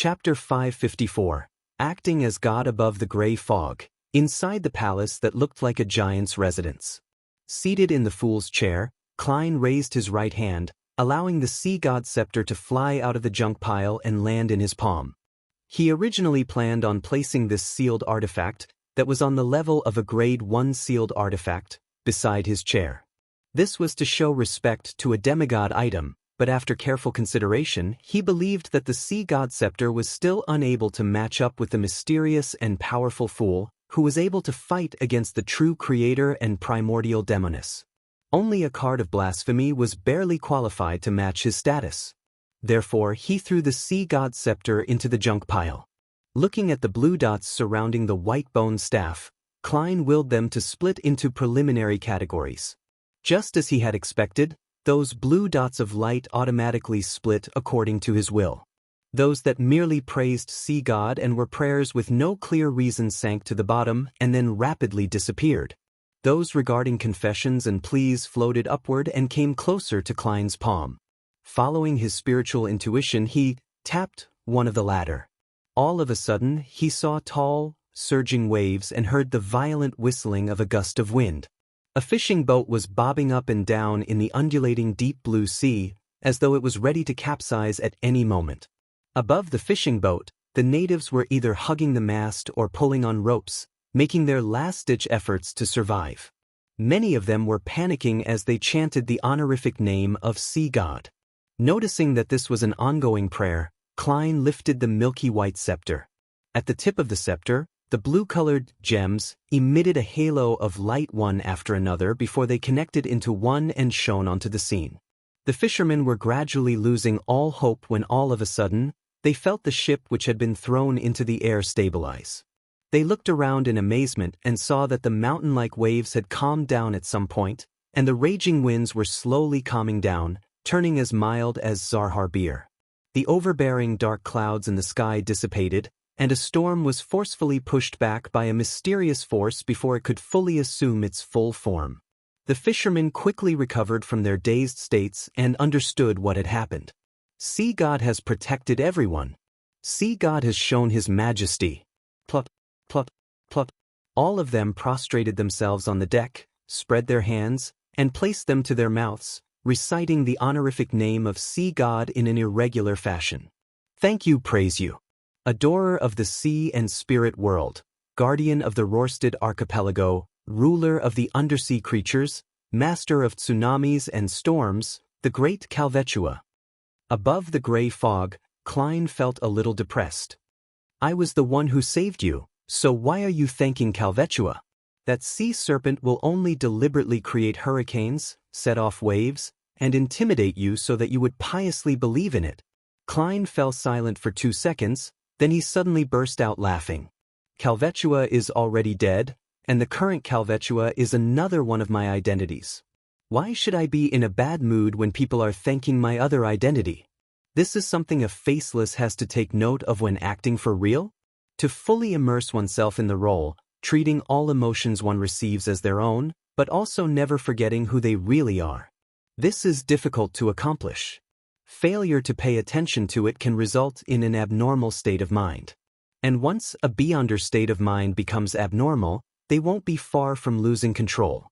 Chapter 554. Acting as God above the gray fog. Inside the palace that looked like a giant's residence. Seated in the fool's chair, Klein raised his right hand, allowing the sea god's scepter to fly out of the junk pile and land in his palm. He originally planned on placing this sealed artifact, that was on the level of a grade 1 sealed artifact, beside his chair. This was to show respect to a demigod item, but after careful consideration, he believed that the sea god scepter was still unable to match up with the mysterious and powerful fool, who was able to fight against the true creator and primordial demoness. Only a card of blasphemy was barely qualified to match his status. Therefore, he threw the sea god scepter into the junk pile. Looking at the blue dots surrounding the white bone staff, Klein willed them to split into preliminary categories. Just as he had expected, those blue dots of light automatically split according to his will. Those that merely praised sea god and were prayers with no clear reason sank to the bottom and then rapidly disappeared. Those regarding confessions and pleas floated upward and came closer to Klein's palm. Following his spiritual intuition, he tapped one of the latter. All of a sudden, he saw tall, surging waves and heard the violent whistling of a gust of wind. A fishing boat was bobbing up and down in the undulating deep blue sea, as though it was ready to capsize at any moment. Above the fishing boat, the natives were either hugging the mast or pulling on ropes, making their last-ditch efforts to survive. Many of them were panicking as they chanted the honorific name of Sea God. Noticing that this was an ongoing prayer, Klein lifted the milky white scepter. At the tip of the scepter, the blue-colored gems emitted a halo of light one after another before they connected into one and shone onto the scene. The fishermen were gradually losing all hope when all of a sudden, they felt the ship which had been thrown into the air stabilize. They looked around in amazement and saw that the mountain-like waves had calmed down at some point, and the raging winds were slowly calming down, turning as mild as Zarhar beer. The overbearing dark clouds in the sky dissipated, and a storm was forcefully pushed back by a mysterious force before it could fully assume its full form. The fishermen quickly recovered from their dazed states and understood what had happened. Sea God has protected everyone. Sea God has shown his majesty. Plop, plop, plop. All of them prostrated themselves on the deck, spread their hands, and placed them to their mouths, reciting the honorific name of Sea God in an irregular fashion. Thank you, praise you. Adorer of the sea and spirit world, guardian of the Rörsted archipelago, ruler of the undersea creatures, master of tsunamis and storms, the great Calvetua. Above the gray fog, Klein felt a little depressed. I was the one who saved you, so why are you thanking Calvetua? That sea serpent will only deliberately create hurricanes, set off waves, and intimidate you so that you would piously believe in it. Klein fell silent for 2 seconds, then he suddenly burst out laughing. Calvetua is already dead, and the current Calvetua is another one of my identities. Why should I be in a bad mood when people are thanking my other identity? This is something a faceless has to take note of when acting for real? To fully immerse oneself in the role, treating all emotions one receives as their own, but also never forgetting who they really are. This is difficult to accomplish. Failure to pay attention to it can result in an abnormal state of mind. And once a beyonder state of mind becomes abnormal, they won't be far from losing control.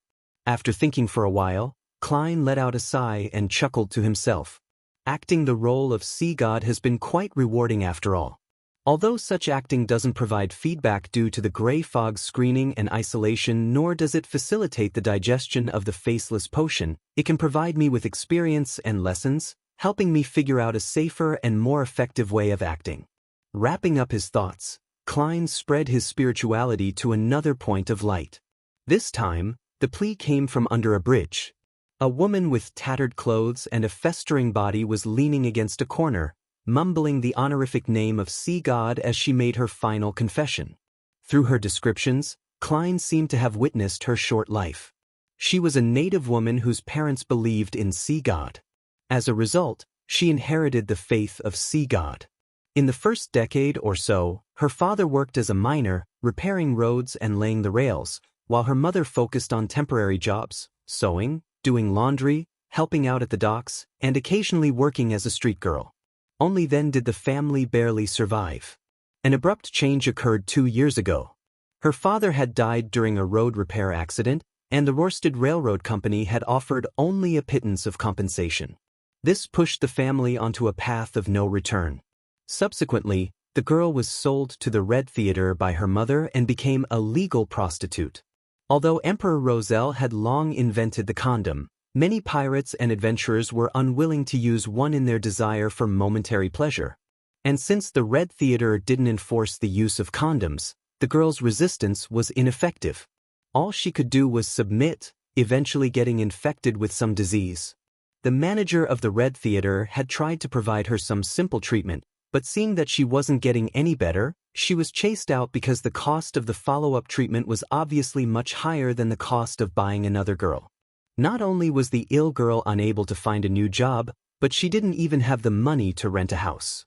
After thinking for a while, Klein let out a sigh and chuckled to himself. Acting the role of Sea God has been quite rewarding after all. Although such acting doesn't provide feedback due to the gray fog screening and isolation, nor does it facilitate the digestion of the faceless potion, it can provide me with experience and lessons, helping me figure out a safer and more effective way of acting. Wrapping up his thoughts, Klein spread his spirituality to another point of light. This time, the plea came from under a bridge. A woman with tattered clothes and a festering body was leaning against a corner, mumbling the honorific name of Sea God as she made her final confession. Through her descriptions, Klein seemed to have witnessed her short life. She was a native woman whose parents believed in Sea God. As a result, she inherited the faith of Sea God. In the first decade or so, her father worked as a miner, repairing roads and laying the rails, while her mother focused on temporary jobs, sewing, doing laundry, helping out at the docks, and occasionally working as a street girl. Only then did the family barely survive. An abrupt change occurred 2 years ago. Her father had died during a road repair accident, and the Rørsted Railroad Company had offered only a pittance of compensation. This pushed the family onto a path of no return. Subsequently, the girl was sold to the Red Theater by her mother and became a legal prostitute. Although Emperor Roselle had long invented the condom, many pirates and adventurers were unwilling to use one in their desire for momentary pleasure. And since the Red Theater didn't enforce the use of condoms, the girl's resistance was ineffective. All she could do was submit, eventually getting infected with some disease. The manager of the Red Theater had tried to provide her some simple treatment, but seeing that she wasn't getting any better, she was chased out because the cost of the follow-up treatment was obviously much higher than the cost of buying another girl. Not only was the ill girl unable to find a new job, but she didn't even have the money to rent a house.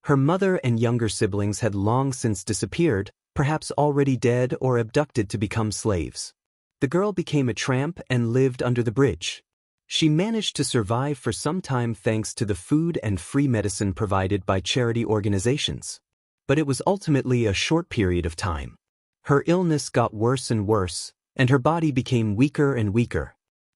Her mother and younger siblings had long since disappeared, perhaps already dead or abducted to become slaves. The girl became a tramp and lived under the bridge. She managed to survive for some time thanks to the food and free medicine provided by charity organizations. But it was ultimately a short period of time. Her illness got worse and worse, and her body became weaker and weaker.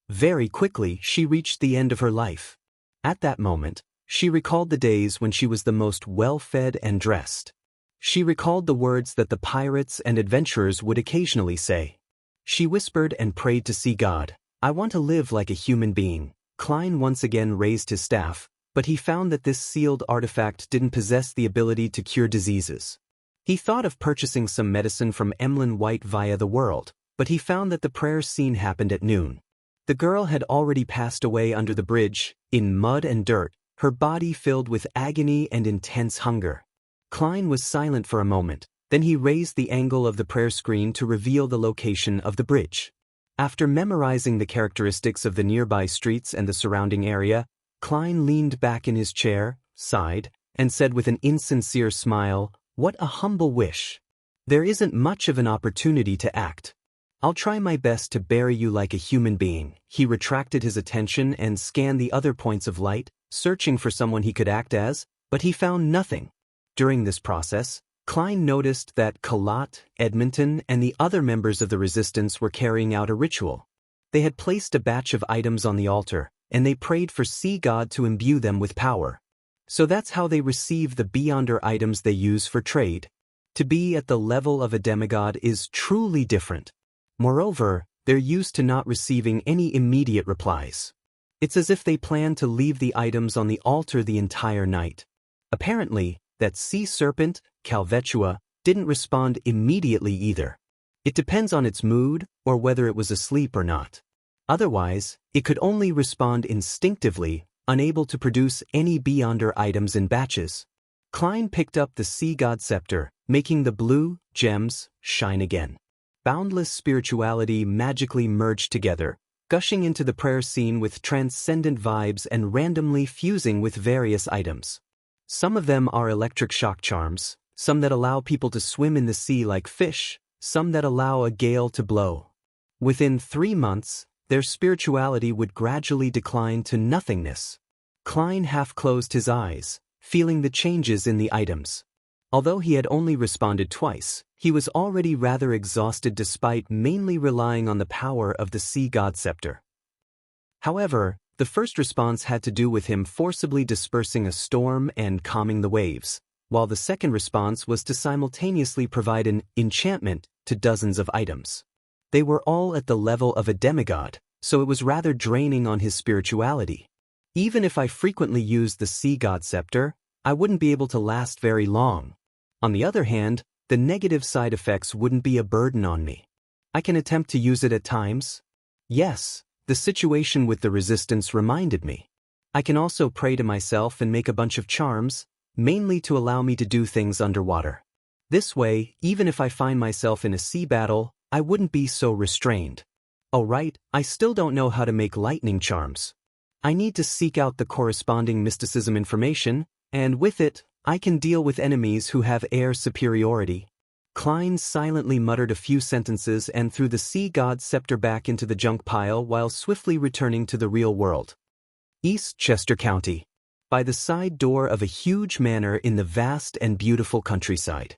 Very quickly, she reached the end of her life. At that moment, she recalled the days when she was the most well-fed and dressed. She recalled the words that the pirates and adventurers would occasionally say. She whispered and prayed to see God. "I want to live like a human being." Klein once again raised his staff, but he found that this sealed artifact didn't possess the ability to cure diseases. He thought of purchasing some medicine from Emlyn White via the world, but he found that the prayer scene happened at noon. The girl had already passed away under the bridge, in mud and dirt, her body filled with agony and intense hunger. Klein was silent for a moment, then he raised the angle of the prayer screen to reveal the location of the bridge. After memorizing the characteristics of the nearby streets and the surrounding area, Klein leaned back in his chair, sighed, and said with an insincere smile, "What a humble wish. There isn't much of an opportunity to act. I'll try my best to bury you like a human being." He retracted his attention and scanned the other points of light, searching for someone he could act as, but he found nothing. During this process, Klein noticed that Kalat, Edmonton, and the other members of the resistance were carrying out a ritual. They had placed a batch of items on the altar, and they prayed for Sea God to imbue them with power. So that's how they receive the beyonder items they use for trade. To be at the level of a demigod is truly different. Moreover, they're used to not receiving any immediate replies. It's as if they plan to leave the items on the altar the entire night. Apparently, that sea serpent, Calvetua, didn't respond immediately either. It depends on its mood or whether it was asleep or not. Otherwise, it could only respond instinctively, unable to produce any beyonder items in batches. Klein picked up the sea god scepter, making the blue gems shine again. Boundless spirituality magically merged together, gushing into the prayer scene with transcendent vibes and randomly fusing with various items. Some of them are electric shock charms, some that allow people to swim in the sea like fish, some that allow a gale to blow. Within 3 months, their spirituality would gradually decline to nothingness. Klein half closed his eyes, feeling the changes in the items. Although he had only responded twice, he was already rather exhausted despite mainly relying on the power of the sea god scepter. However, the first response had to do with him forcibly dispersing a storm and calming the waves, while the second response was to simultaneously provide an enchantment to dozens of items. They were all at the level of a demigod, so it was rather draining on his spirituality. Even if I frequently used the sea god scepter, I wouldn't be able to last very long. On the other hand, the negative side effects wouldn't be a burden on me. I can attempt to use it at times. Yes, the situation with the resistance reminded me. I can also pray to myself and make a bunch of charms, mainly to allow me to do things underwater. This way, even if I find myself in a sea battle, I wouldn't be so restrained. Oh right, I still don't know how to make lightning charms. I need to seek out the corresponding mysticism information, and with it, I can deal with enemies who have air superiority. Klein silently muttered a few sentences and threw the sea god's scepter back into the junk pile while swiftly returning to the real world. East Chester County. by the side door of a huge manor in the vast and beautiful countryside.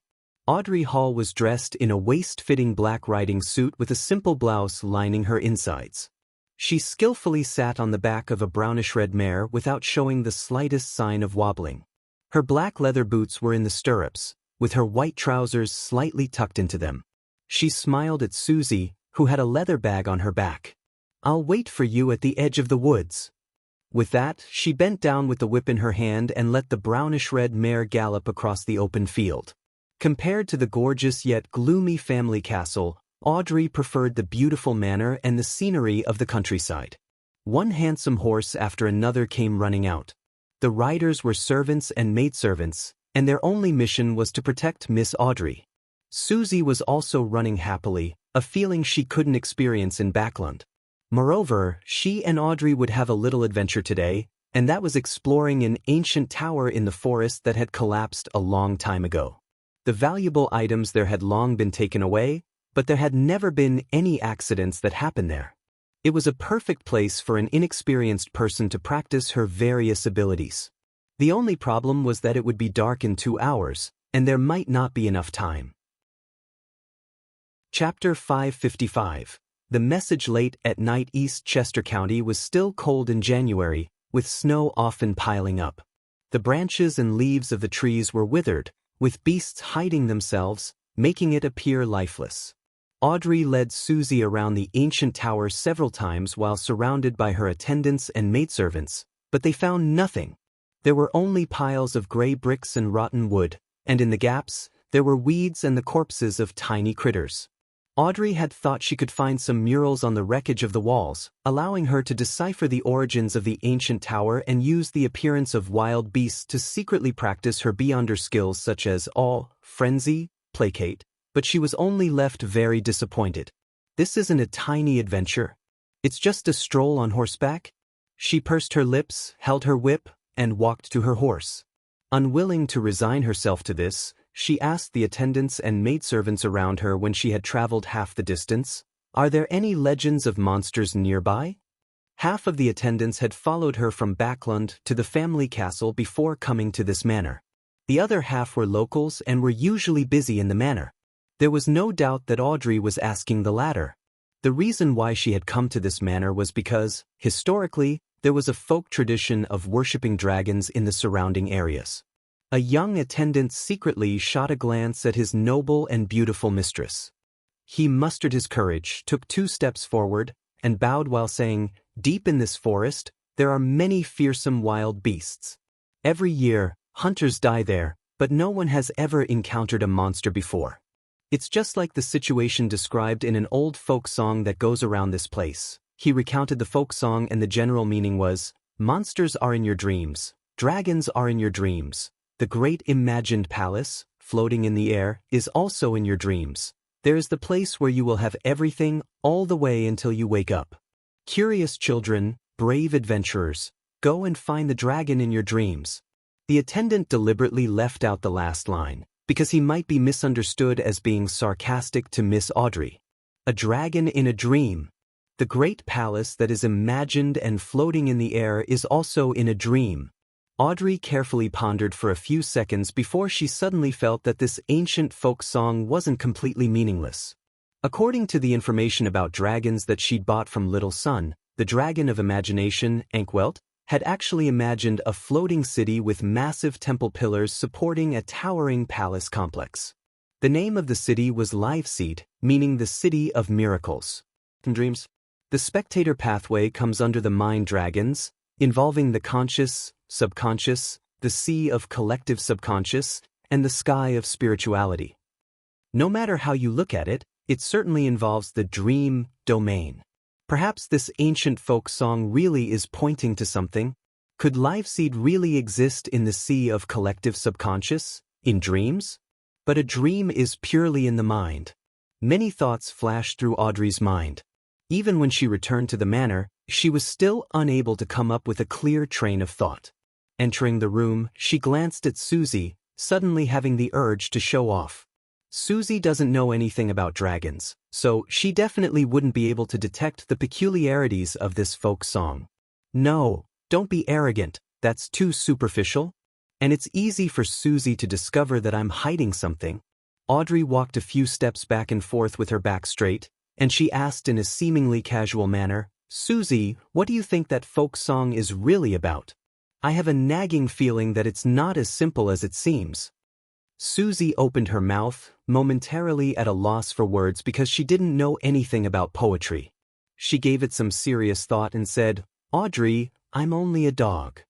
Audrey Hall was dressed in a waist-fitting black riding suit with a simple blouse lining her insides. She skillfully sat on the back of a brownish-red mare without showing the slightest sign of wobbling. Her black leather boots were in the stirrups, with her white trousers slightly tucked into them. She smiled at Susie, who had a leather bag on her back. "I'll wait for you at the edge of the woods." With that, she bent down with the whip in her hand and let the brownish-red mare gallop across the open field. Compared to the gorgeous yet gloomy family castle, Audrey preferred the beautiful manor and the scenery of the countryside. One handsome horse after another came running out. The riders were servants and maidservants, and their only mission was to protect Miss Audrey. Susie was also running happily, a feeling she couldn't experience in Backlund. Moreover, she and Audrey would have a little adventure today, and that was exploring an ancient tower in the forest that had collapsed a long time ago. The valuable items there had long been taken away, but there had never been any accidents that happened there. It was a perfect place for an inexperienced person to practice her various abilities. The only problem was that it would be dark in 2 hours, and there might not be enough time. Chapter 555. The message. Late at night. East Chester County was still cold in January, with snow often piling up. The branches and leaves of the trees were withered, with beasts hiding themselves, making it appear lifeless. Audrey led Susie around the ancient tower several times while surrounded by her attendants and maidservants, but they found nothing. There were only piles of gray bricks and rotten wood, and in the gaps, there were weeds and the corpses of tiny critters. Audrey had thought she could find some murals on the wreckage of the walls, allowing her to decipher the origins of the ancient tower and use the appearance of wild beasts to secretly practice her beyonder skills such as awe, frenzy, placate, but she was only left very disappointed. This isn't a tiny adventure. It's just a stroll on horseback. She pursed her lips, held her whip, and walked to her horse. Unwilling to resign herself to this, she asked the attendants and maidservants around her when she had traveled half the distance, "Are there any legends of monsters nearby?" Half of the attendants had followed her from Backlund to the family castle before coming to this manor. The other half were locals and were usually busy in the manor. There was no doubt that Audrey was asking the latter. The reason why she had come to this manor was because, historically, there was a folk tradition of worshipping dragons in the surrounding areas. A young attendant secretly shot a glance at his noble and beautiful mistress. He mustered his courage, took 2 steps forward, and bowed while saying, "Deep in this forest, there are many fearsome wild beasts. Every year, hunters die there, but no one has ever encountered a monster before. It's just like the situation described in an old folk song that goes around this place." He recounted the folk song, and the general meaning was, "Monsters are in your dreams, dragons are in your dreams. The great imagined palace, floating in the air, is also in your dreams. There is the place where you will have everything all the way until you wake up. Curious children, brave adventurers, go and find the dragon in your dreams." The attendant deliberately left out the last line, because he might be misunderstood as being sarcastic to Miss Audrey. A dragon in a dream. The great palace that is imagined and floating in the air is also in a dream. Audrey carefully pondered for a few seconds before she suddenly felt that this ancient folk song wasn't completely meaningless. According to the information about dragons that she'd bought from Little Sun, the dragon of imagination, Ankwelt, had actually imagined a floating city with massive temple pillars supporting a towering palace complex. The name of the city was Liveseed, meaning the city of miracles. In dreams, the spectator pathway comes under the mind dragons, involving the conscious, subconscious, the sea of collective subconscious, and the sky of spirituality. No matter how you look at it, it certainly involves the dream domain. Perhaps this ancient folk song really is pointing to something. Could Liveseed really exist in the sea of collective subconscious, in dreams? But a dream is purely in the mind. Many thoughts flashed through Audrey's mind. Even when she returned to the manor, she was still unable to come up with a clear train of thought. Entering the room, she glanced at Susie, suddenly having the urge to show off. Susie doesn't know anything about dragons, so she definitely wouldn't be able to detect the peculiarities of this folk song. "No, don't be arrogant, that's too superficial. And it's easy for Susie to discover that I'm hiding something. Audrey walked a few steps back and forth with her back straight, and she asked in a seemingly casual manner, "Susie, what do you think that folk song is really about? I have a nagging feeling that it's not as simple as it seems." Susie opened her mouth, momentarily at a loss for words because she didn't know anything about poetry. She gave it some serious thought and said, "Audrey, I'm only a dog.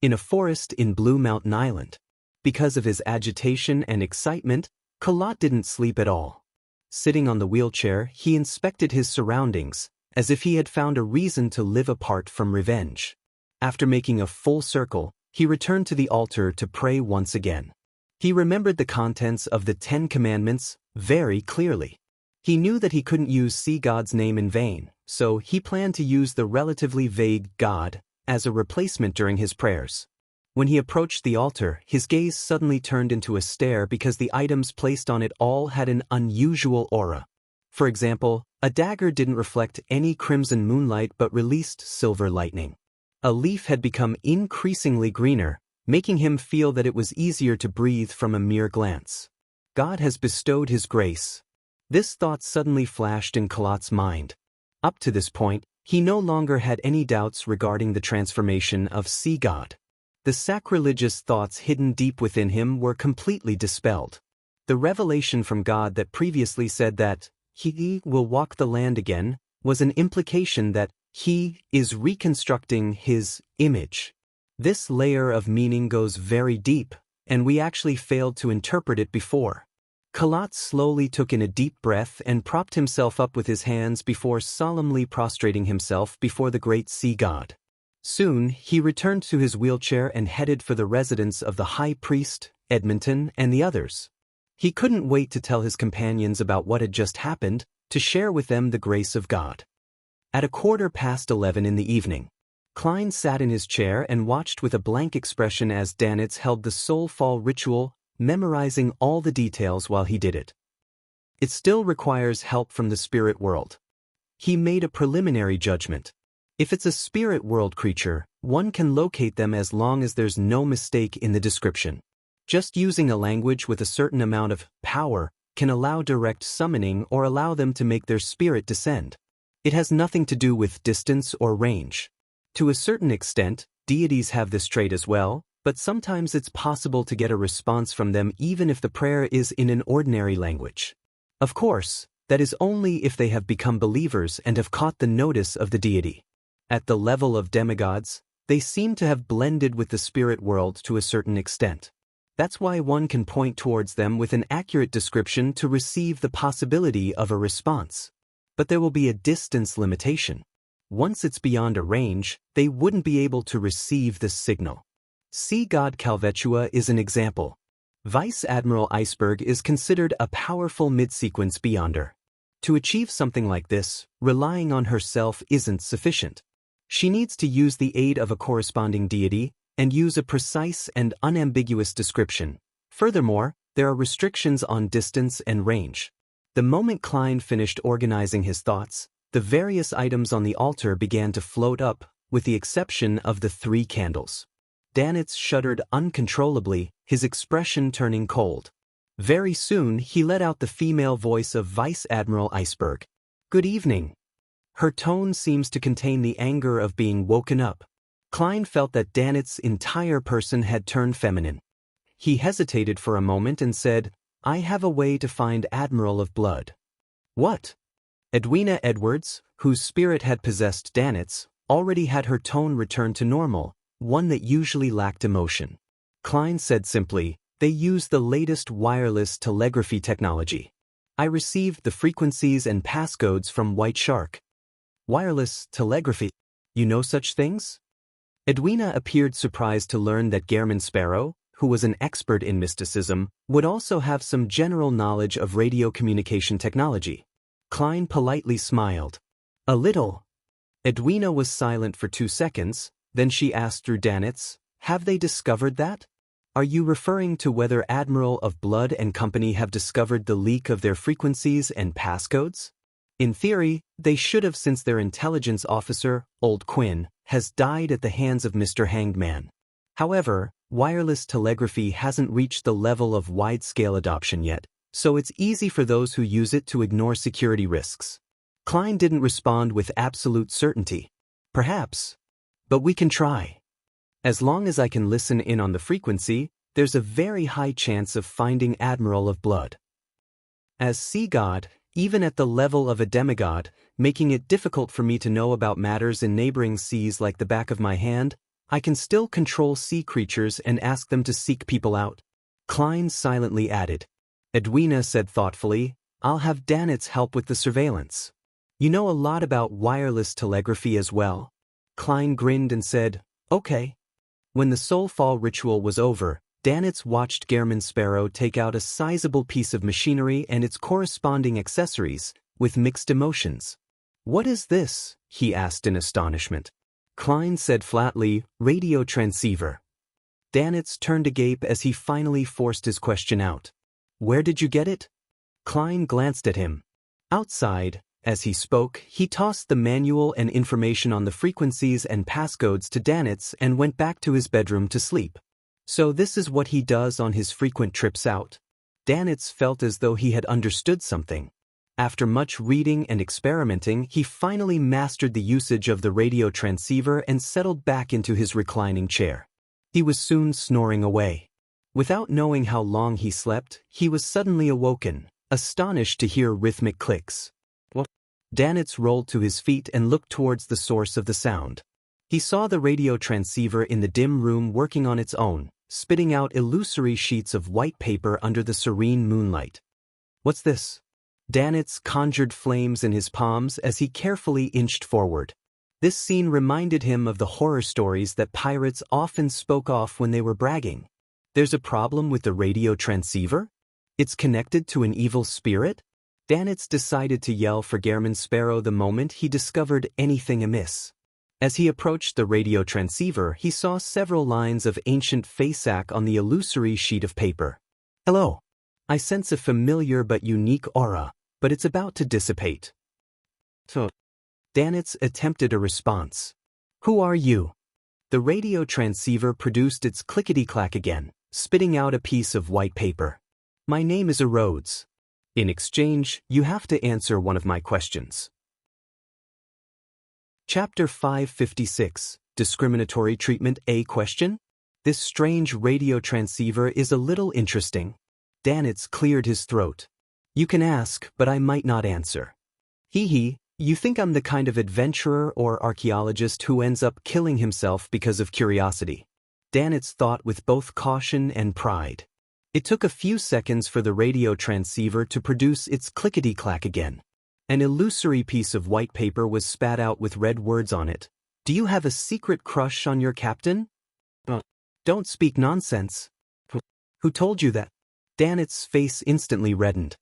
In a forest in Blue Mountain Island." Because of his agitation and excitement, Colot didn't sleep at all. Sitting on the wheelchair, he inspected his surroundings, as if he had found a reason to live apart from revenge. After making a full circle, he returned to the altar to pray once again. He remembered the contents of the 10 Commandments very clearly. He knew that he couldn't use God's name in vain, so he planned to use the relatively vague God as a replacement during his prayers. When he approached the altar, his gaze suddenly turned into a stare because the items placed on it all had an unusual aura. For example, a dagger didn't reflect any crimson moonlight but released silver lightning. A leaf had become increasingly greener, making him feel that it was easier to breathe from a mere glance. God has bestowed his grace. This thought suddenly flashed in Colot's mind. Up to this point, he no longer had any doubts regarding the transformation of God. The sacrilegious thoughts hidden deep within him were completely dispelled. The revelation from God that previously said that he will walk the land again was an implication that he is reconstructing his image. This layer of meaning goes very deep, and we actually failed to interpret it before. Colot slowly took in a deep breath and propped himself up with his hands before solemnly prostrating himself before the great sea god. Soon, he returned to his wheelchair and headed for the residence of the high priest, Edmonton, and the others. He couldn't wait to tell his companions about what had just happened, to share with them the grace of God. At 11:15 in the evening, Klein sat in his chair and watched with a blank expression as Danitz held the soul fall ritual, memorizing all the details while he did it. It still requires help from the spirit world. He made a preliminary judgment. If it's a spirit world creature, one can locate them as long as there's no mistake in the description. Just using a language with a certain amount of power can allow direct summoning or allow them to make their spirit descend. It has nothing to do with distance or range. To a certain extent, deities have this trait as well, but sometimes it's possible to get a response from them even if the prayer is in an ordinary language. Of course, that is only if they have become believers and have caught the notice of the deity. At the level of demigods, they seem to have blended with the spirit world to a certain extent. That's why one can point towards them with an accurate description to receive the possibility of a response. But there will be a distance limitation. Once it's beyond a range, they wouldn't be able to receive this signal. Sea god Calvetua is an example. Vice Admiral Iceberg is considered a powerful mid-sequence beyonder. To achieve something like this, relying on herself isn't sufficient. She needs to use the aid of a corresponding deity and use a precise and unambiguous description. Furthermore, there are restrictions on distance and range. The moment Klein finished organizing his thoughts, the various items on the altar began to float up, with the exception of the 3 candles. Danitz shuddered uncontrollably, his expression turning cold. Very soon he let out the female voice of Vice Admiral Iceberg. "Good evening." Her tone seems to contain the anger of being woken up. Klein felt that Danitz's entire person had turned feminine. He hesitated for a moment and said, "I have a way to find Admiral of Blood." "What?" Edwina Edwards, whose spirit had possessed Danitz, already had her tone return to normal, one that usually lacked emotion. Klein said simply, "They use the latest wireless telegraphy technology. I received the frequencies and passcodes from White Shark." "Wireless telegraphy? You know such things?" Edwina appeared surprised to learn that Gehrman Sparrow, who was an expert in mysticism, would also have some general knowledge of radio communication technology. Klein politely smiled. "A little." Edwina was silent for 2 seconds, then she asked through Danitz, "Have they discovered that? Are you referring to whether Admiral of Blood and Company have discovered the leak of their frequencies and passcodes? In theory, they should have, since their intelligence officer, Old Quinn, has died at the hands of Mr. Hanged Man. However, wireless telegraphy hasn't reached the level of wide-scale adoption yet, so it's easy for those who use it to ignore security risks. Klein didn't respond with absolute certainty. Perhaps. But we can try. As long as I can listen in on the frequency, there's a very high chance of finding Admiral of Blood. As sea god, even at the level of a demigod, making it difficult for me to know about matters in neighboring seas like the back of my hand, I can still control sea creatures and ask them to seek people out. Klein silently added. Edwina said thoughtfully, I'll have Danitz help with the surveillance. You know a lot about wireless telegraphy as well. Klein grinned and said, okay. When the Soulfall ritual was over, Danitz watched Gehrman Sparrow take out a sizable piece of machinery and its corresponding accessories, with mixed emotions. What is this? He asked in astonishment. Klein said flatly, radio transceiver. Danitz turned agape as he finally forced his question out. Where did you get it? Klein glanced at him. Outside. As he spoke, he tossed the manual and information on the frequencies and passcodes to Danitz and went back to his bedroom to sleep. So this is what he does on his frequent trips out. Danitz felt as though he had understood something. After much reading and experimenting, he finally mastered the usage of the radio transceiver and settled back into his reclining chair. He was soon snoring away. Without knowing how long he slept, he was suddenly awoken, astonished to hear rhythmic clicks. Danitz rolled to his feet and looked towards the source of the sound. He saw the radio transceiver in the dim room working on its own, spitting out illusory sheets of white paper under the serene moonlight. What's this? Danitz conjured flames in his palms as he carefully inched forward. This scene reminded him of the horror stories that pirates often spoke off when they were bragging. There's a problem with the radio transceiver? It's connected to an evil spirit? Danitz decided to yell for Gehrman Sparrow the moment he discovered anything amiss. As he approached the radio transceiver, he saw several lines of ancient Fasak on the illusory sheet of paper. Hello. I sense a familiar but unique aura, but it's about to dissipate. So, Danitz attempted a response. Who are you? The radio transceiver produced its clickety-clack again, spitting out a piece of white paper. My name is Erodes. In exchange, you have to answer one of my questions. Chapter 556, Discriminatory Treatment. A question? This strange radio transceiver is a little interesting. Danitz cleared his throat. You can ask, but I might not answer. Hee, you think I'm the kind of adventurer or archaeologist who ends up killing himself because of curiosity. Danitz thought with both caution and pride. It took a few seconds for the radio transceiver to produce its clickety-clack again. An illusory piece of white paper was spat out with red words on it. Do you have a secret crush on your captain? Don't speak nonsense. Who told you that? Danitz's face instantly reddened.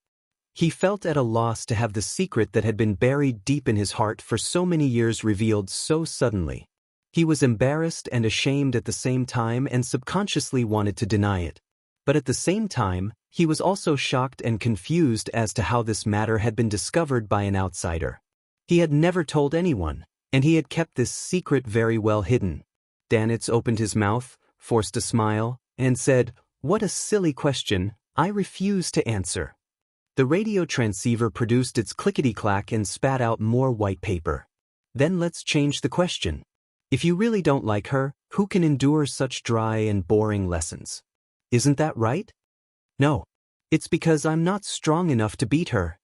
He felt at a loss to have the secret that had been buried deep in his heart for so many years revealed so suddenly. He was embarrassed and ashamed at the same time and subconsciously wanted to deny it. But at the same time, he was also shocked and confused as to how this matter had been discovered by an outsider. He had never told anyone, and he had kept this secret very well hidden. Danitz opened his mouth, forced a smile, and said, "What a silly question, I refuse to answer." The radio transceiver produced its clickety-clack and spat out more white paper. Then let's change the question. If you really don't like her, who can endure such dry and boring lessons? Isn't that right? No. It's because I'm not strong enough to beat her.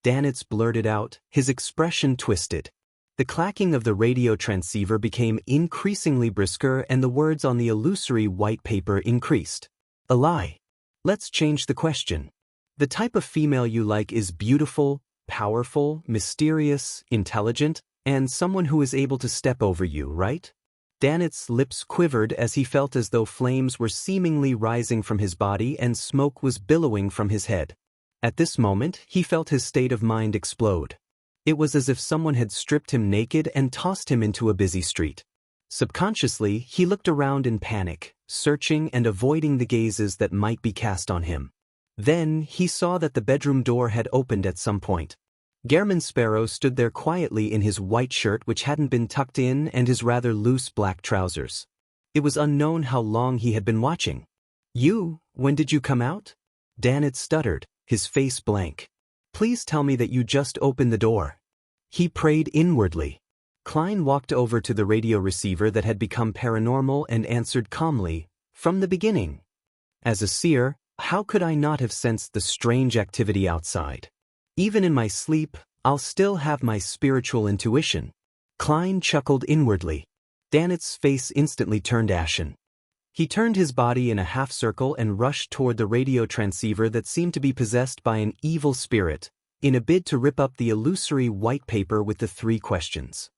Danitz blurted out, his expression twisted. The clacking of the radio transceiver became increasingly brisker and the words on the illusory white paper increased. A lie. Let's change the question. The type of female you like is beautiful, powerful, mysterious, intelligent, and someone who is able to step over you, right? Danitz's lips quivered as he felt as though flames were seemingly rising from his body and smoke was billowing from his head. At this moment, he felt his state of mind explode. It was as if someone had stripped him naked and tossed him into a busy street. Subconsciously, he looked around in panic, searching and avoiding the gazes that might be cast on him. Then, he saw that the bedroom door had opened at some point. Gehrman Sparrow stood there quietly in his white shirt which hadn't been tucked in and his rather loose black trousers. It was unknown how long he had been watching. "You, when did you come out?" Danitz stuttered, his face blank. "Please tell me that you just opened the door." He prayed inwardly. Klein walked over to the radio receiver that had become paranormal and answered calmly, "From the beginning." As a seer, how could I not have sensed the strange activity outside? Even in my sleep, I'll still have my spiritual intuition. Klein chuckled inwardly. Danitz's face instantly turned ashen. He turned his body in a half-circle and rushed toward the radio transceiver that seemed to be possessed by an evil spirit, in a bid to rip up the illusory white paper with the 3 questions.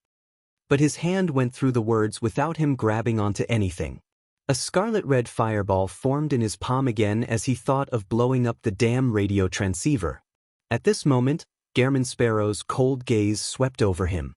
But his hand went through the words without him grabbing onto anything. A scarlet-red fireball formed in his palm again as he thought of blowing up the damn radio transceiver. At this moment, German Sparrow's cold gaze swept over him.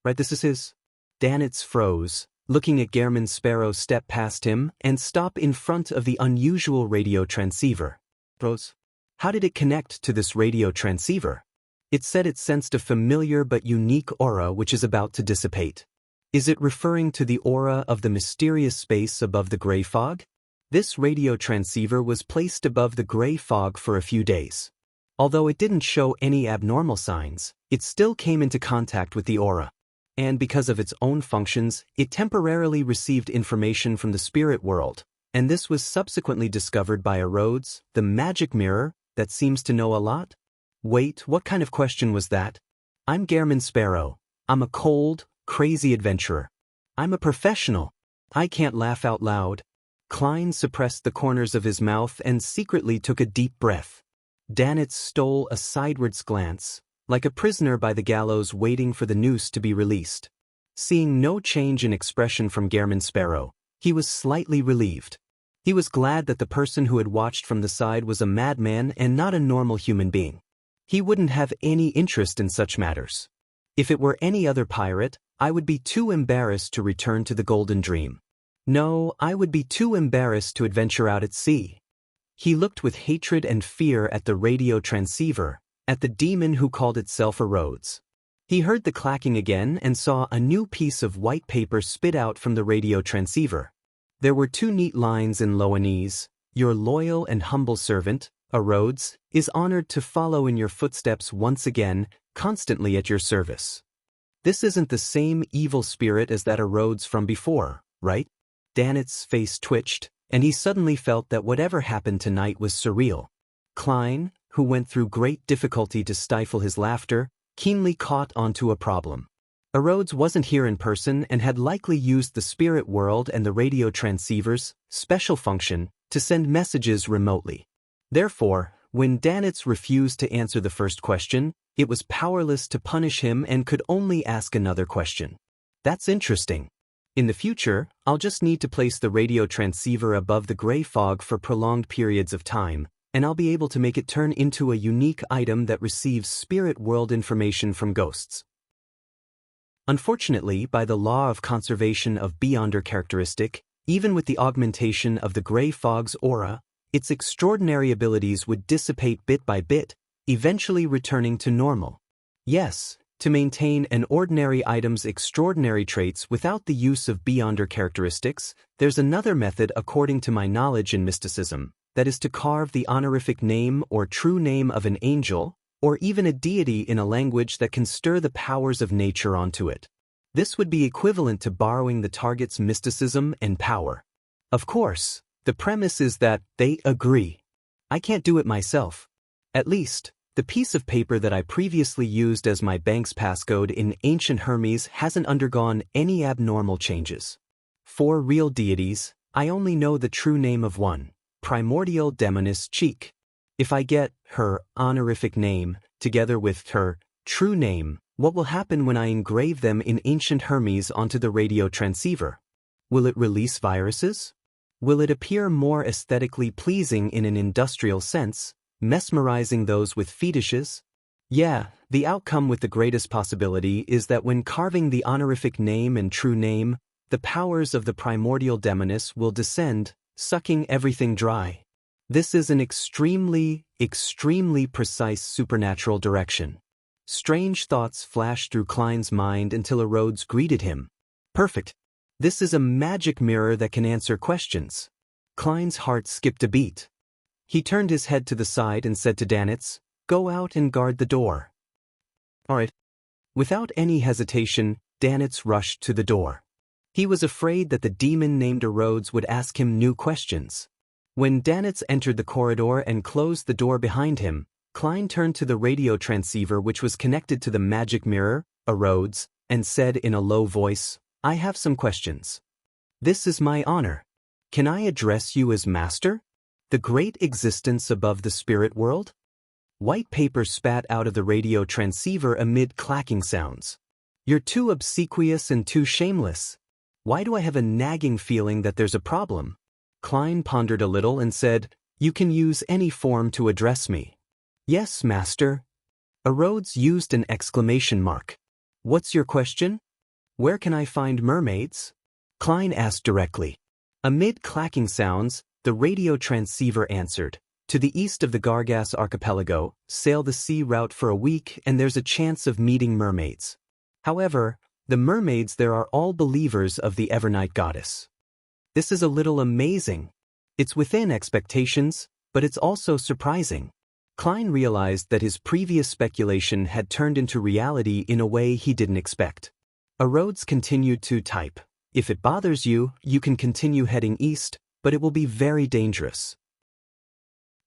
"Right, this is his?" Danitz froze, looking at German Sparrow step past him and stop in front of the unusual radio transceiver. "Rose? How did it connect to this radio transceiver?" It said it sensed a familiar but unique aura which is about to dissipate. Is it referring to the aura of the mysterious space above the gray fog? This radio transceiver was placed above the gray fog for a few days. Although it didn't show any abnormal signs, it still came into contact with the aura. And because of its own functions, it temporarily received information from the spirit world, and this was subsequently discovered by a Rhodes, the magic mirror, that seems to know a lot? Wait, what kind of question was that? "I'm German Sparrow. I'm a cold, crazy adventurer. I'm a professional. I can't laugh out loud." Klein suppressed the corners of his mouth and secretly took a deep breath. Danitz stole a sidewards glance, like a prisoner by the gallows waiting for the noose to be released. Seeing no change in expression from German Sparrow, he was slightly relieved. He was glad that the person who had watched from the side was a madman and not a normal human being. He wouldn't have any interest in such matters. If it were any other pirate, I would be too embarrassed to return to the Golden Dream. No, I would be too embarrassed to adventure out at sea. He looked with hatred and fear at the radio transceiver, at the demon who called itself a Rhodes. He heard the clacking again and saw a new piece of white paper spit out from the radio transceiver. There were 2 neat lines in Loanese: "Your loyal and humble servant, a Rhodes, is honored to follow in your footsteps once again, constantly at your service." This isn't the same evil spirit as that Rhodes from before, right? Danitz's face twitched, and he suddenly felt that whatever happened tonight was surreal. Klein, who went through great difficulty to stifle his laughter, keenly caught onto a problem. Rhodes wasn't here in person and had likely used the spirit world and the radio transceiver's special function to send messages remotely. Therefore, when Danitz refused to answer the first question, it was powerless to punish him and could only ask another question. That's interesting. In the future, I'll just need to place the radio transceiver above the gray fog for prolonged periods of time, and I'll be able to make it turn into a unique item that receives spirit world information from ghosts. Unfortunately, by the law of conservation of Beyonder characteristic, even with the augmentation of the gray fog's aura, its extraordinary abilities would dissipate bit by bit, eventually returning to normal. Yes, to maintain an ordinary item's extraordinary traits without the use of Beyonder characteristics, there's another method according to my knowledge in mysticism, that is to carve the honorific name or true name of an angel, or even a deity in a language that can stir the powers of nature onto it. This would be equivalent to borrowing the target's mysticism and power. Of course, the premise is that they agree. I can't do it myself. At least, the piece of paper that I previously used as my bank's passcode in ancient Hermes hasn't undergone any abnormal changes. For real deities, I only know the true name of one, primordial demoness Cheek. If I get her honorific name together with her true name, what will happen when I engrave them in ancient Hermes onto the radio transceiver? Will it release viruses? Will it appear more aesthetically pleasing in an industrial sense, mesmerizing those with fetishes? Yeah, the outcome with the greatest possibility is that when carving the honorific name and true name, the powers of the primordial demoness will descend, sucking everything dry. This is an extremely precise supernatural direction. Strange thoughts flashed through Klein's mind until a Rhodes greeted him. Perfect. This is a magic mirror that can answer questions. Klein's heart skipped a beat. He turned his head to the side and said to Danitz, "Go out and guard the door." "All right." Without any hesitation, Danitz rushed to the door. He was afraid that the demon named Rhodes would ask him new questions. When Danitz entered the corridor and closed the door behind him, Klein turned to the radio transceiver which was connected to the magic mirror, Rhodes, and said in a low voice, "I have some questions. This is my honor. Can I address you as Master? The great existence above the spirit world?" White paper spat out of the radio transceiver amid clacking sounds. "You're too obsequious and too shameless. Why do I have a nagging feeling that there's a problem?" Klein pondered a little and said, "You can use any form to address me." "Yes, Master." Rhodes used an exclamation mark. "What's your question?" "Where can I find mermaids?" Klein asked directly. Amid clacking sounds, the radio transceiver answered, "To the east of the Gargas archipelago, sail the sea route for a week and there's a chance of meeting mermaids. However, the mermaids there are all believers of the Evernight goddess." This is a little amazing. It's within expectations, but it's also surprising. Klein realized that his previous speculation had turned into reality in a way he didn't expect. Rhodes continued to type, "If it bothers you, you can continue heading east, but it will be very dangerous.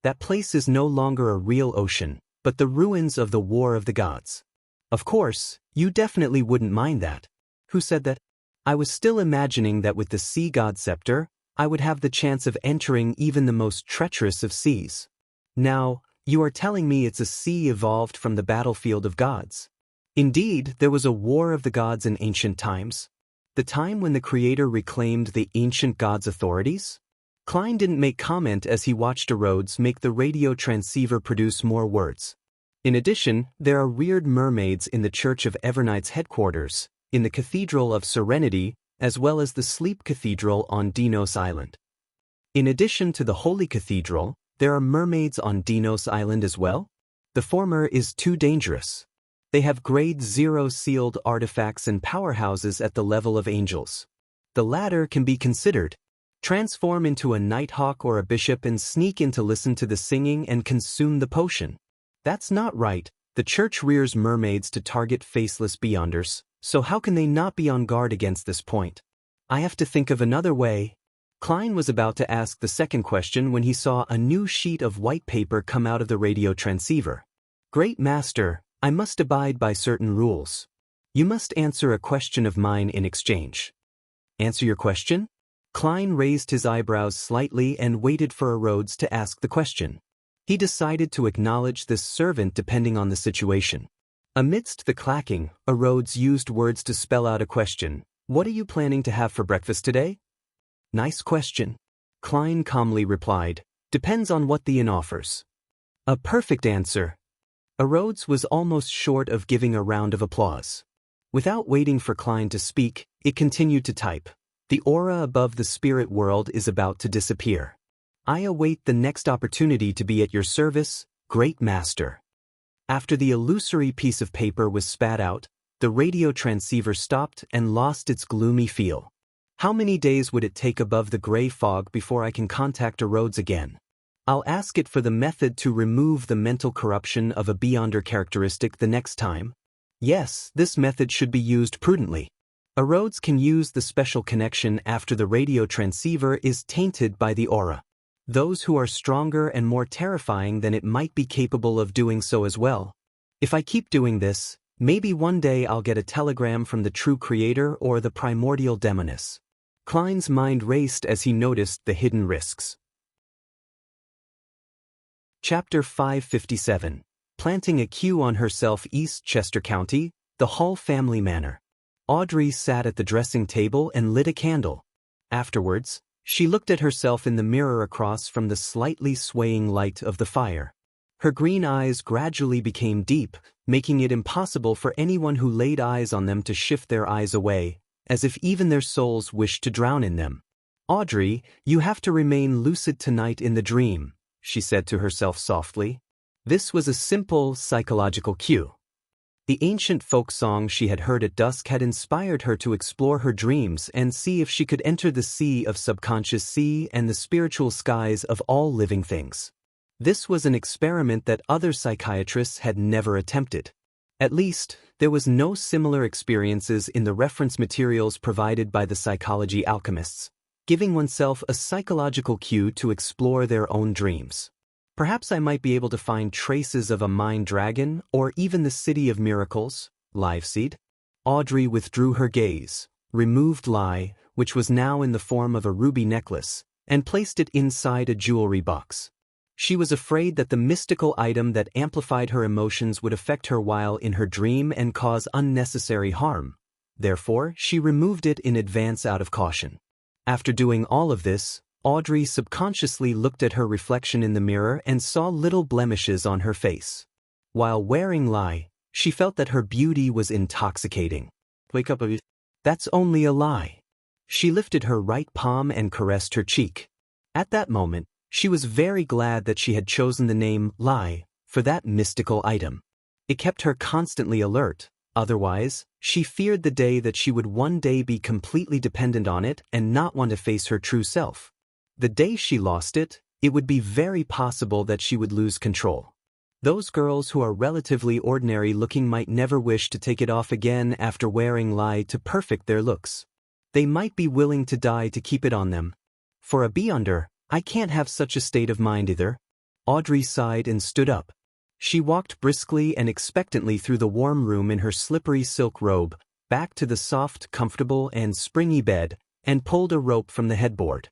That place is no longer a real ocean, but the ruins of the War of the Gods." "Of course, you definitely wouldn't mind that." "Who said that?" "I was still imagining that with the sea god scepter, I would have the chance of entering even the most treacherous of seas. Now, you are telling me it's a sea evolved from the battlefield of gods." "Indeed, there was a war of the gods in ancient times. The time when the creator reclaimed the ancient gods' authorities?" Klein didn't make comment as he watched Rhodes make the radio transceiver produce more words. "In addition, there are weird mermaids in the Church of Evernight's headquarters, in the Cathedral of Serenity, as well as the Sleep Cathedral on Dinos Island. In addition to the Holy Cathedral, there are mermaids on Dinos Island as well? The former is too dangerous. They have grade 0 sealed artifacts and powerhouses at the level of angels. The latter can be considered. Transform into a nighthawk or a bishop and sneak in to listen to the singing and consume the potion. That's not right. The church rears mermaids to target faceless beyonders, so how can they not be on guard against this point? I have to think of another way." Klein was about to ask the second question when he saw a new sheet of white paper come out of the radio transceiver. "Great Master, I must abide by certain rules. You must answer a question of mine in exchange." "Answer your question?" Klein raised his eyebrows slightly and waited for Rhodes to ask the question. He decided to acknowledge this servant depending on the situation. Amidst the clacking, Rhodes used words to spell out a question. "What are you planning to have for breakfast today?" "Nice question." Klein calmly replied, "Depends on what the inn offers." "A perfect answer." Rhodes was almost short of giving a round of applause. Without waiting for Klein to speak, it continued to type. "The aura above the spirit world is about to disappear. I await the next opportunity to be at your service, Great Master." After the illusory piece of paper was spat out, the radio transceiver stopped and lost its gloomy feel. How many days would it take above the gray fog before I can contact Rhodes again? I'll ask it for the method to remove the mental corruption of a beyonder characteristic the next time. Yes, this method should be used prudently. Rhodes can use the special connection after the radio transceiver is tainted by the aura. Those who are stronger and more terrifying than it might be capable of doing so as well. If I keep doing this, maybe one day I'll get a telegram from the true creator or the primordial demoness. Klein's mind raced as he noticed the hidden risks. Chapter 557. Planting a queue on herself. East Chester County, the Hall family manor. Audrey sat at the dressing table and lit a candle. Afterwards, she looked at herself in the mirror across from the slightly swaying light of the fire. Her green eyes gradually became deep, making it impossible for anyone who laid eyes on them to shift their eyes away, as if even their souls wished to drown in them. "Audrey, you have to remain lucid tonight in the dream," she said to herself softly. This was a simple psychological cue. The ancient folk song she had heard at dusk had inspired her to explore her dreams and see if she could enter the sea of subconscious sea and the spiritual skies of all living things. This was an experiment that other psychiatrists had never attempted. At least, there was no similar experiences in the reference materials provided by the psychology alchemists, giving oneself a psychological cue to explore their own dreams. Perhaps I might be able to find traces of a mind dragon or even the city of miracles, Liveseed. Audrey withdrew her gaze, removed Lie, which was now in the form of a ruby necklace, and placed it inside a jewelry box. She was afraid that the mystical item that amplified her emotions would affect her while in her dream and cause unnecessary harm. Therefore, she removed it in advance out of caution. After doing all of this, Audrey subconsciously looked at her reflection in the mirror and saw little blemishes on her face. While wearing Lie, she felt that her beauty was intoxicating. Wake up, that's only a lie. She lifted her right palm and caressed her cheek. At that moment, she was very glad that she had chosen the name Lie for that mystical item. It kept her constantly alert. Otherwise, she feared the day that she would one day be completely dependent on it and not want to face her true self. The day she lost it, it would be very possible that she would lose control. Those girls who are relatively ordinary looking might never wish to take it off again after wearing Lie to perfect their looks. They might be willing to die to keep it on them. For a Beyonder, I can't have such a state of mind either. Audrey sighed and stood up. She walked briskly and expectantly through the warm room in her slippery silk robe, back to the soft, comfortable, and springy bed, and pulled a rope from the headboard.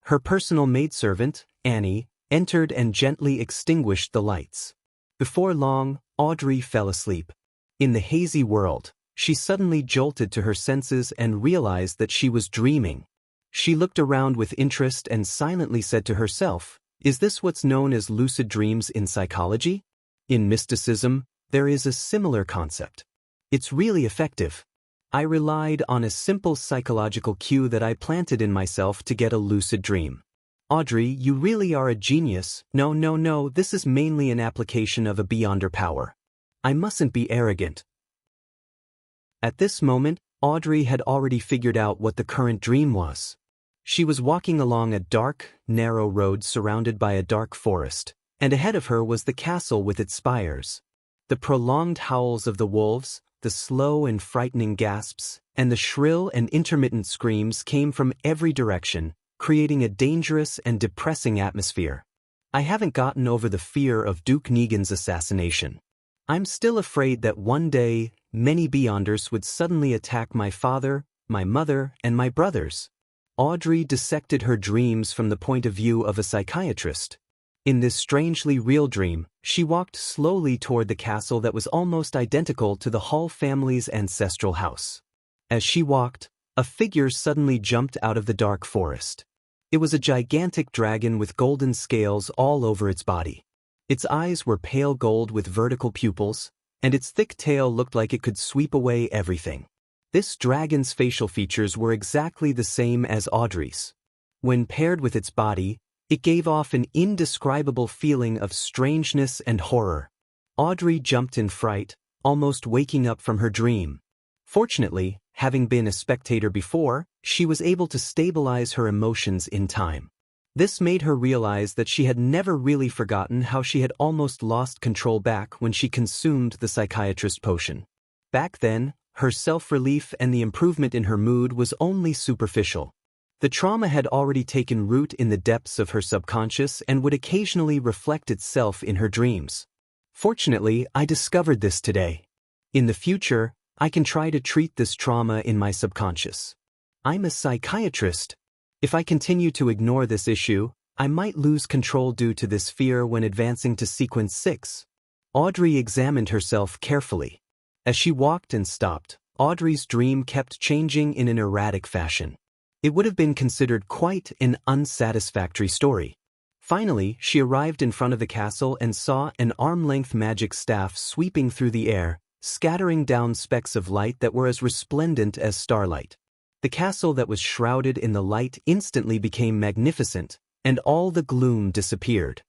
Her personal maidservant, Annie, entered and gently extinguished the lights. Before long, Audrey fell asleep. In the hazy world, she suddenly jolted to her senses and realized that she was dreaming. She looked around with interest and silently said to herself, "Is this what's known as lucid dreams in psychology?" In mysticism, there is a similar concept. It's really effective. I relied on a simple psychological cue that I planted in myself to get a lucid dream. Audrey, you really are a genius. No, this is mainly an application of a Beyonder power. I mustn't be arrogant. At this moment, Audrey had already figured out what the current dream was. She was walking along a dark, narrow road surrounded by a dark forest, and ahead of her was the castle with its spires. The prolonged howls of the wolves, the slow and frightening gasps, and the shrill and intermittent screams came from every direction, creating a dangerous and depressing atmosphere. I haven't gotten over the fear of Duke Negan's assassination. I'm still afraid that one day, many Beyonders would suddenly attack my father, my mother, and my brothers. Audrey dissected her dreams from the point of view of a psychiatrist. In this strangely real dream, she walked slowly toward the castle that was almost identical to the Hall family's ancestral house. As she walked, a figure suddenly jumped out of the dark forest. It was a gigantic dragon with golden scales all over its body. Its eyes were pale gold with vertical pupils, and its thick tail looked like it could sweep away everything. This dragon's facial features were exactly the same as Audrey's. When paired with its body, it gave off an indescribable feeling of strangeness and horror. Audrey jumped in fright, almost waking up from her dream. Fortunately, having been a spectator before, she was able to stabilize her emotions in time. This made her realize that she had never really forgotten how she had almost lost control back when she consumed the psychiatrist potion. Back then, her self-relief and the improvement in her mood was only superficial. The trauma had already taken root in the depths of her subconscious and would occasionally reflect itself in her dreams. Fortunately, I discovered this today. In the future, I can try to treat this trauma in my subconscious. I'm a psychiatrist. If I continue to ignore this issue, I might lose control due to this fear when advancing to sequence 6. Audrey examined herself carefully. As she walked and stopped, Audrey's dream kept changing in an erratic fashion. It would have been considered quite an unsatisfactory story. Finally, she arrived in front of the castle and saw an arm-length magic staff sweeping through the air, scattering down specks of light that were as resplendent as starlight. The castle that was shrouded in the light instantly became magnificent, and all the gloom disappeared.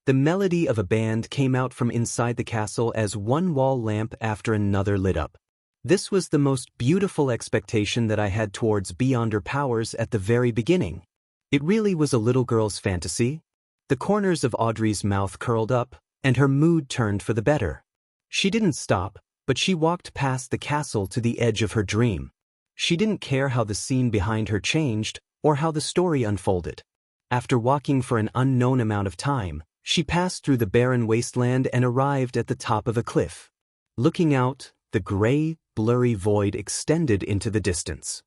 The melody of a band came out from inside the castle as one wall lamp after another lit up. This was the most beautiful expectation that I had towards Beyonder powers at the very beginning. It really was a little girl's fantasy. The corners of Audrey's mouth curled up, and her mood turned for the better. She didn't stop, but she walked past the castle to the edge of her dream. She didn't care how the scene behind her changed, or how the story unfolded. After walking for an unknown amount of time, she passed through the barren wasteland and arrived at the top of a cliff. Looking out, the gray, blurry void extended into the distance.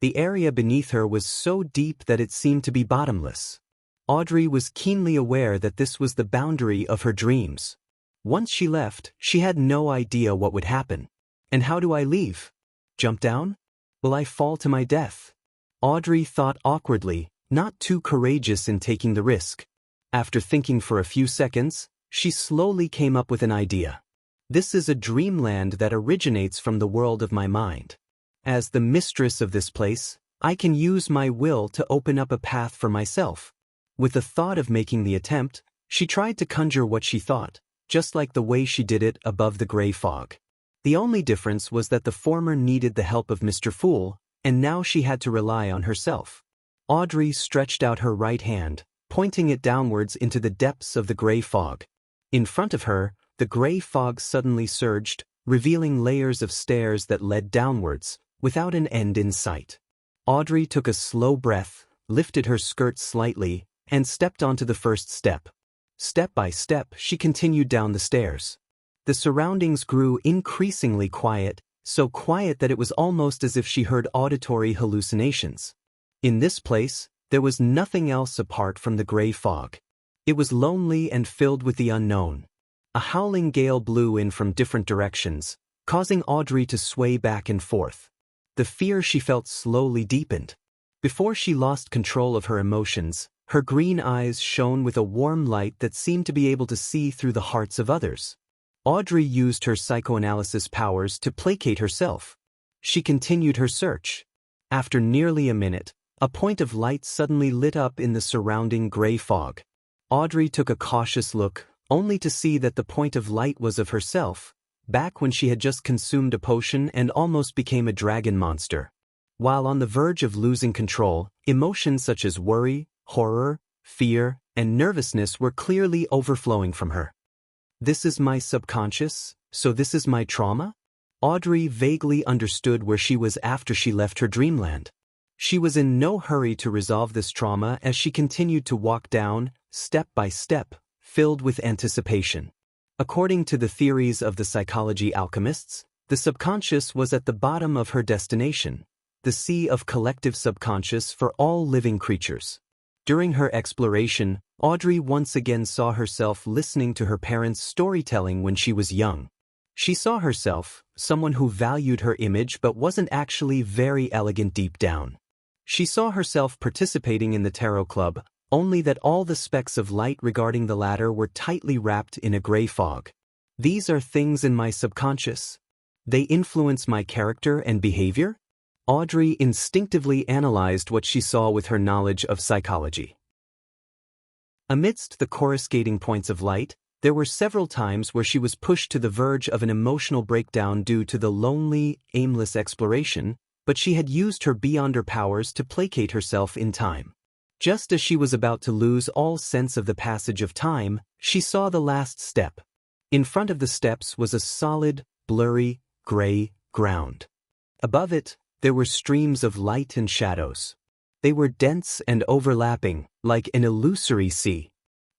The area beneath her was so deep that it seemed to be bottomless. Audrey was keenly aware that this was the boundary of her dreams. Once she left, she had no idea what would happen. And how do I leave? Jump down? Will I fall to my death? Audrey thought awkwardly, not too courageous in taking the risk. After thinking for a few seconds, she slowly came up with an idea. This is a dreamland that originates from the world of my mind. As the mistress of this place, I can use my will to open up a path for myself. With the thought of making the attempt, she tried to conjure what she thought, just like the way she did it above the gray fog. The only difference was that the former needed the help of Mr. Fool, and now she had to rely on herself. Audrey stretched out her right hand, pointing it downwards into the depths of the gray fog. In front of her, the gray fog suddenly surged, revealing layers of stairs that led downwards, without an end in sight. Audrey took a slow breath, lifted her skirt slightly, and stepped onto the first step. Step by step, she continued down the stairs. The surroundings grew increasingly quiet, so quiet that it was almost as if she heard auditory hallucinations. In this place, there was nothing else apart from the gray fog. It was lonely and filled with the unknown. A howling gale blew in from different directions, causing Audrey to sway back and forth. The fear she felt slowly deepened. Before she lost control of her emotions, her green eyes shone with a warm light that seemed to be able to see through the hearts of others. Audrey used her psychoanalysis powers to placate herself. She continued her search. After nearly a minute, a point of light suddenly lit up in the surrounding gray fog. Audrey took a cautious look, only to see that the point of light was of herself, back when she had just consumed a potion and almost became a dragon monster. While on the verge of losing control, emotions such as worry, horror, fear, and nervousness were clearly overflowing from her. This is my subconscious, so this is my trauma? Audrey vaguely understood where she was after she left her dreamland. She was in no hurry to resolve this trauma as she continued to walk down, step by step, filled with anticipation. According to the theories of the psychology alchemists, the subconscious was at the bottom of her destination, the sea of collective subconscious for all living creatures. During her exploration, Audrey once again saw herself listening to her parents' storytelling when she was young. She saw herself, someone who valued her image but wasn't actually very elegant deep down. She saw herself participating in the tarot club, only that all the specks of light regarding the latter were tightly wrapped in a gray fog. These are things in my subconscious. They influence my character and behavior? Audrey instinctively analyzed what she saw with her knowledge of psychology. Amidst the coruscating points of light, there were several times where she was pushed to the verge of an emotional breakdown due to the lonely, aimless exploration, but she had used her Beyonder powers to placate herself in time. Just as she was about to lose all sense of the passage of time, she saw the last step. In front of the steps was a solid, blurry, gray ground. Above it, there were streams of light and shadows. They were dense and overlapping, like an illusory sea.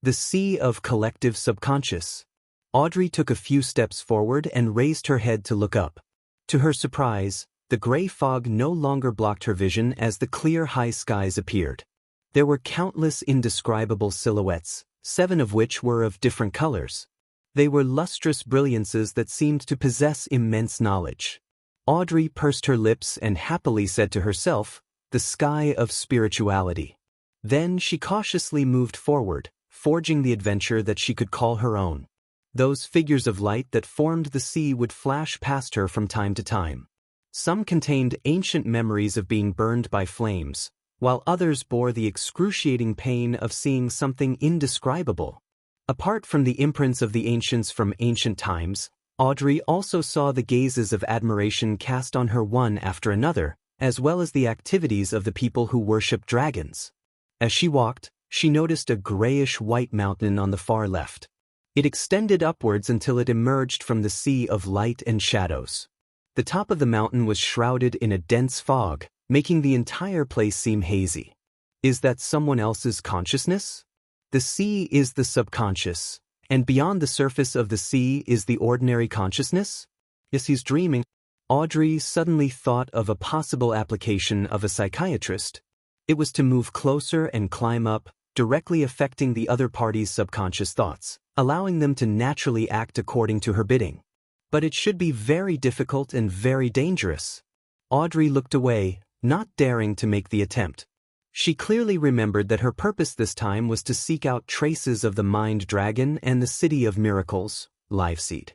The sea of collective subconscious. Audrey took a few steps forward and raised her head to look up. To her surprise, the gray fog no longer blocked her vision as the clear high skies appeared. There were countless indescribable silhouettes, 7 of which were of different colors. They were lustrous brilliances that seemed to possess immense knowledge. Audrey pursed her lips and happily said to herself, "The sky of spirituality." Then she cautiously moved forward, forging the adventure that she could call her own. Those figures of light that formed the sea would flash past her from time to time. Some contained ancient memories of being burned by flames, while others bore the excruciating pain of seeing something indescribable. Apart from the imprints of the ancients from ancient times, Audrey also saw the gazes of admiration cast on her one after another, as well as the activities of the people who worship dragons. As she walked, she noticed a grayish-white mountain on the far left. It extended upwards until it emerged from the sea of light and shadows. The top of the mountain was shrouded in a dense fog, making the entire place seem hazy. Is that someone else's consciousness? The sea is the subconscious, and beyond the surface of the sea is the ordinary consciousness? Yes, he's dreaming. Audrey suddenly thought of a possible application of a psychiatrist. It was to move closer and climb up, directly affecting the other party's subconscious thoughts, allowing them to naturally act according to her bidding. But it should be very difficult and very dangerous. Audrey looked away, not daring to make the attempt. She clearly remembered that her purpose this time was to seek out traces of the Mind Dragon and the City of Miracles, Liveseed.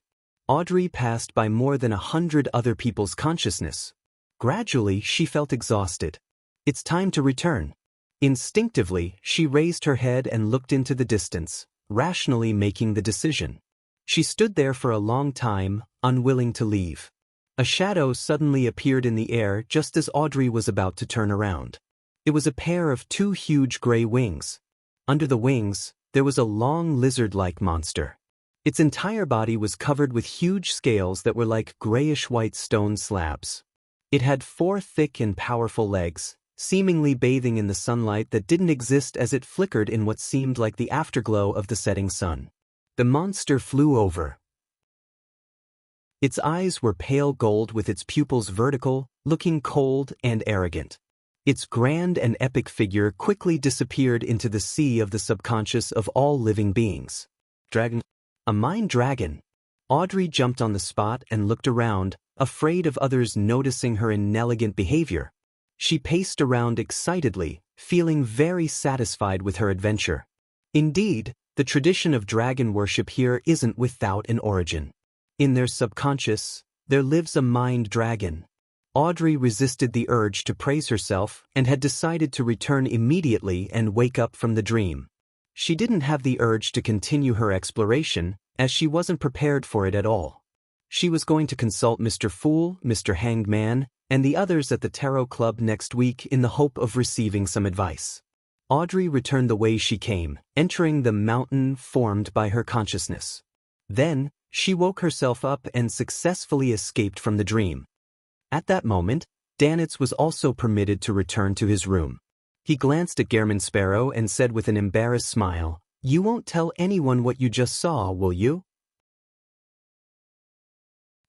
Audrey passed by more than 100 other people's consciousness. Gradually, she felt exhausted. It's time to return. Instinctively, she raised her head and looked into the distance, rationally making the decision. She stood there for a long time, unwilling to leave. A shadow suddenly appeared in the air just as Audrey was about to turn around. It was a pair of two huge gray wings. Under the wings, there was a long lizard-like monster. Its entire body was covered with huge scales that were like grayish-white stone slabs. It had 4 thick and powerful legs, seemingly bathing in the sunlight that didn't exist as it flickered in what seemed like the afterglow of the setting sun. The monster flew over. Its eyes were pale gold with its pupils vertical, looking cold and arrogant. Its grand and epic figure quickly disappeared into the sea of the subconscious of all living beings. Dragon. A mind dragon. Audrey jumped on the spot and looked around, afraid of others noticing her inelegant behavior. She paced around excitedly, feeling very satisfied with her adventure. Indeed, the tradition of dragon worship here isn't without an origin. In their subconscious, there lives a mind dragon. Audrey resisted the urge to praise herself and had decided to return immediately and wake up from the dream. She didn't have the urge to continue her exploration, as she wasn't prepared for it at all. She was going to consult Mr. Fool, Mr. Hanged Man, and the others at the Tarot Club next week in the hope of receiving some advice. Audrey returned the way she came, entering the mountain formed by her consciousness. Then, she woke herself up and successfully escaped from the dream. At that moment, Danitz was also permitted to return to his room. He glanced at Gehrman Sparrow and said with an embarrassed smile, "You won't tell anyone what you just saw, will you?"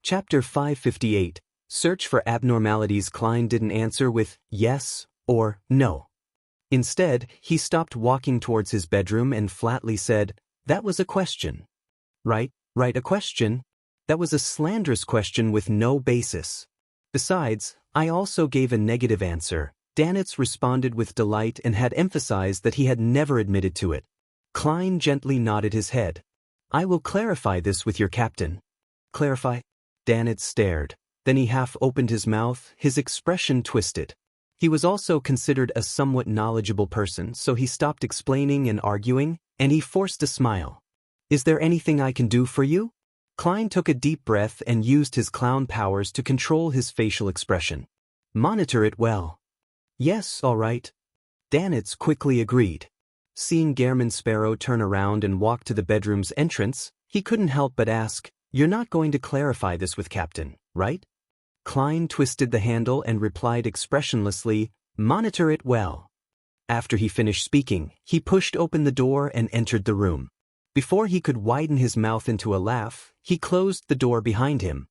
Chapter 558. Search for abnormalities. Klein didn't answer with yes or no. Instead, he stopped walking towards his bedroom and flatly said, "That was a question." Right, a question? That was a slanderous question with no basis. Besides, I also gave a negative answer. Danitz responded with delight and had emphasized that he had never admitted to it. Klein gently nodded his head. "I will clarify this with your captain." "Clarify?" Danitz stared. Then he half opened his mouth, his expression twisted. He was also considered a somewhat knowledgeable person, so he stopped explaining and arguing, and he forced a smile. "Is there anything I can do for you?" Klein took a deep breath and used his clown powers to control his facial expression. "Monitor it well." "Yes, all right." Danitz quickly agreed. Seeing Gehrman Sparrow turn around and walk to the bedroom's entrance, he couldn't help but ask, "You're not going to clarify this with Captain, right?" Klein twisted the handle and replied expressionlessly, "Monitor it well." After he finished speaking, he pushed open the door and entered the room. Before he could widen his mouth into a laugh, he closed the door behind him.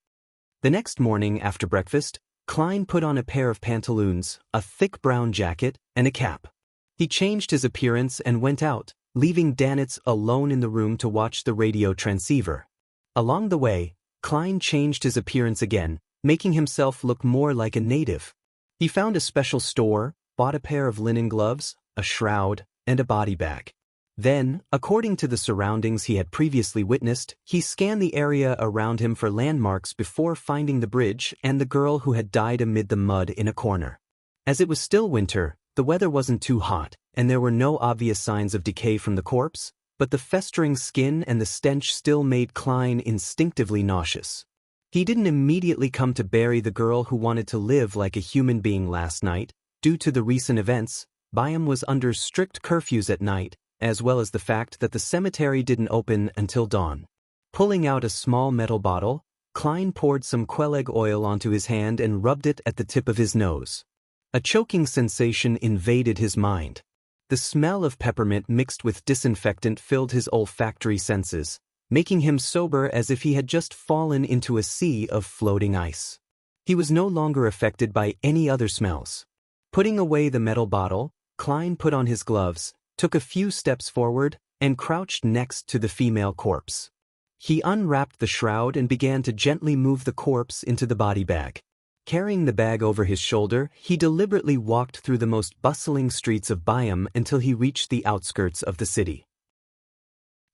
The next morning after breakfast, Klein put on a pair of pantaloons, a thick brown jacket, and a cap. He changed his appearance and went out, leaving Danitz alone in the room to watch the radio transceiver. Along the way, Klein changed his appearance again, making himself look more like a native. He found a special store, bought a pair of linen gloves, a shroud, and a body bag. Then, according to the surroundings he had previously witnessed, he scanned the area around him for landmarks before finding the bridge and the girl who had died amid the mud in a corner. As it was still winter, The weather wasn't too hot, and there were no obvious signs of decay from the corpse, but the festering skin and the stench still made Klein instinctively nauseous. He didn't immediately come to bury the girl who wanted to live like a human being last night. Due to the recent events, Byam was under strict curfews at night, as well as the fact that the cemetery didn't open until dawn. Pulling out a small metal bottle, Klein poured some Queleg oil onto his hand and rubbed it at the tip of his nose. A choking sensation invaded his mind. The smell of peppermint mixed with disinfectant filled his olfactory senses, making him sober as if he had just fallen into a sea of floating ice. He was no longer affected by any other smells. Putting away the metal bottle, Klein put on his gloves, took a few steps forward, and crouched next to the female corpse. He unwrapped the shroud and began to gently move the corpse into the body bag. Carrying the bag over his shoulder, he deliberately walked through the most bustling streets of Byam until he reached the outskirts of the city.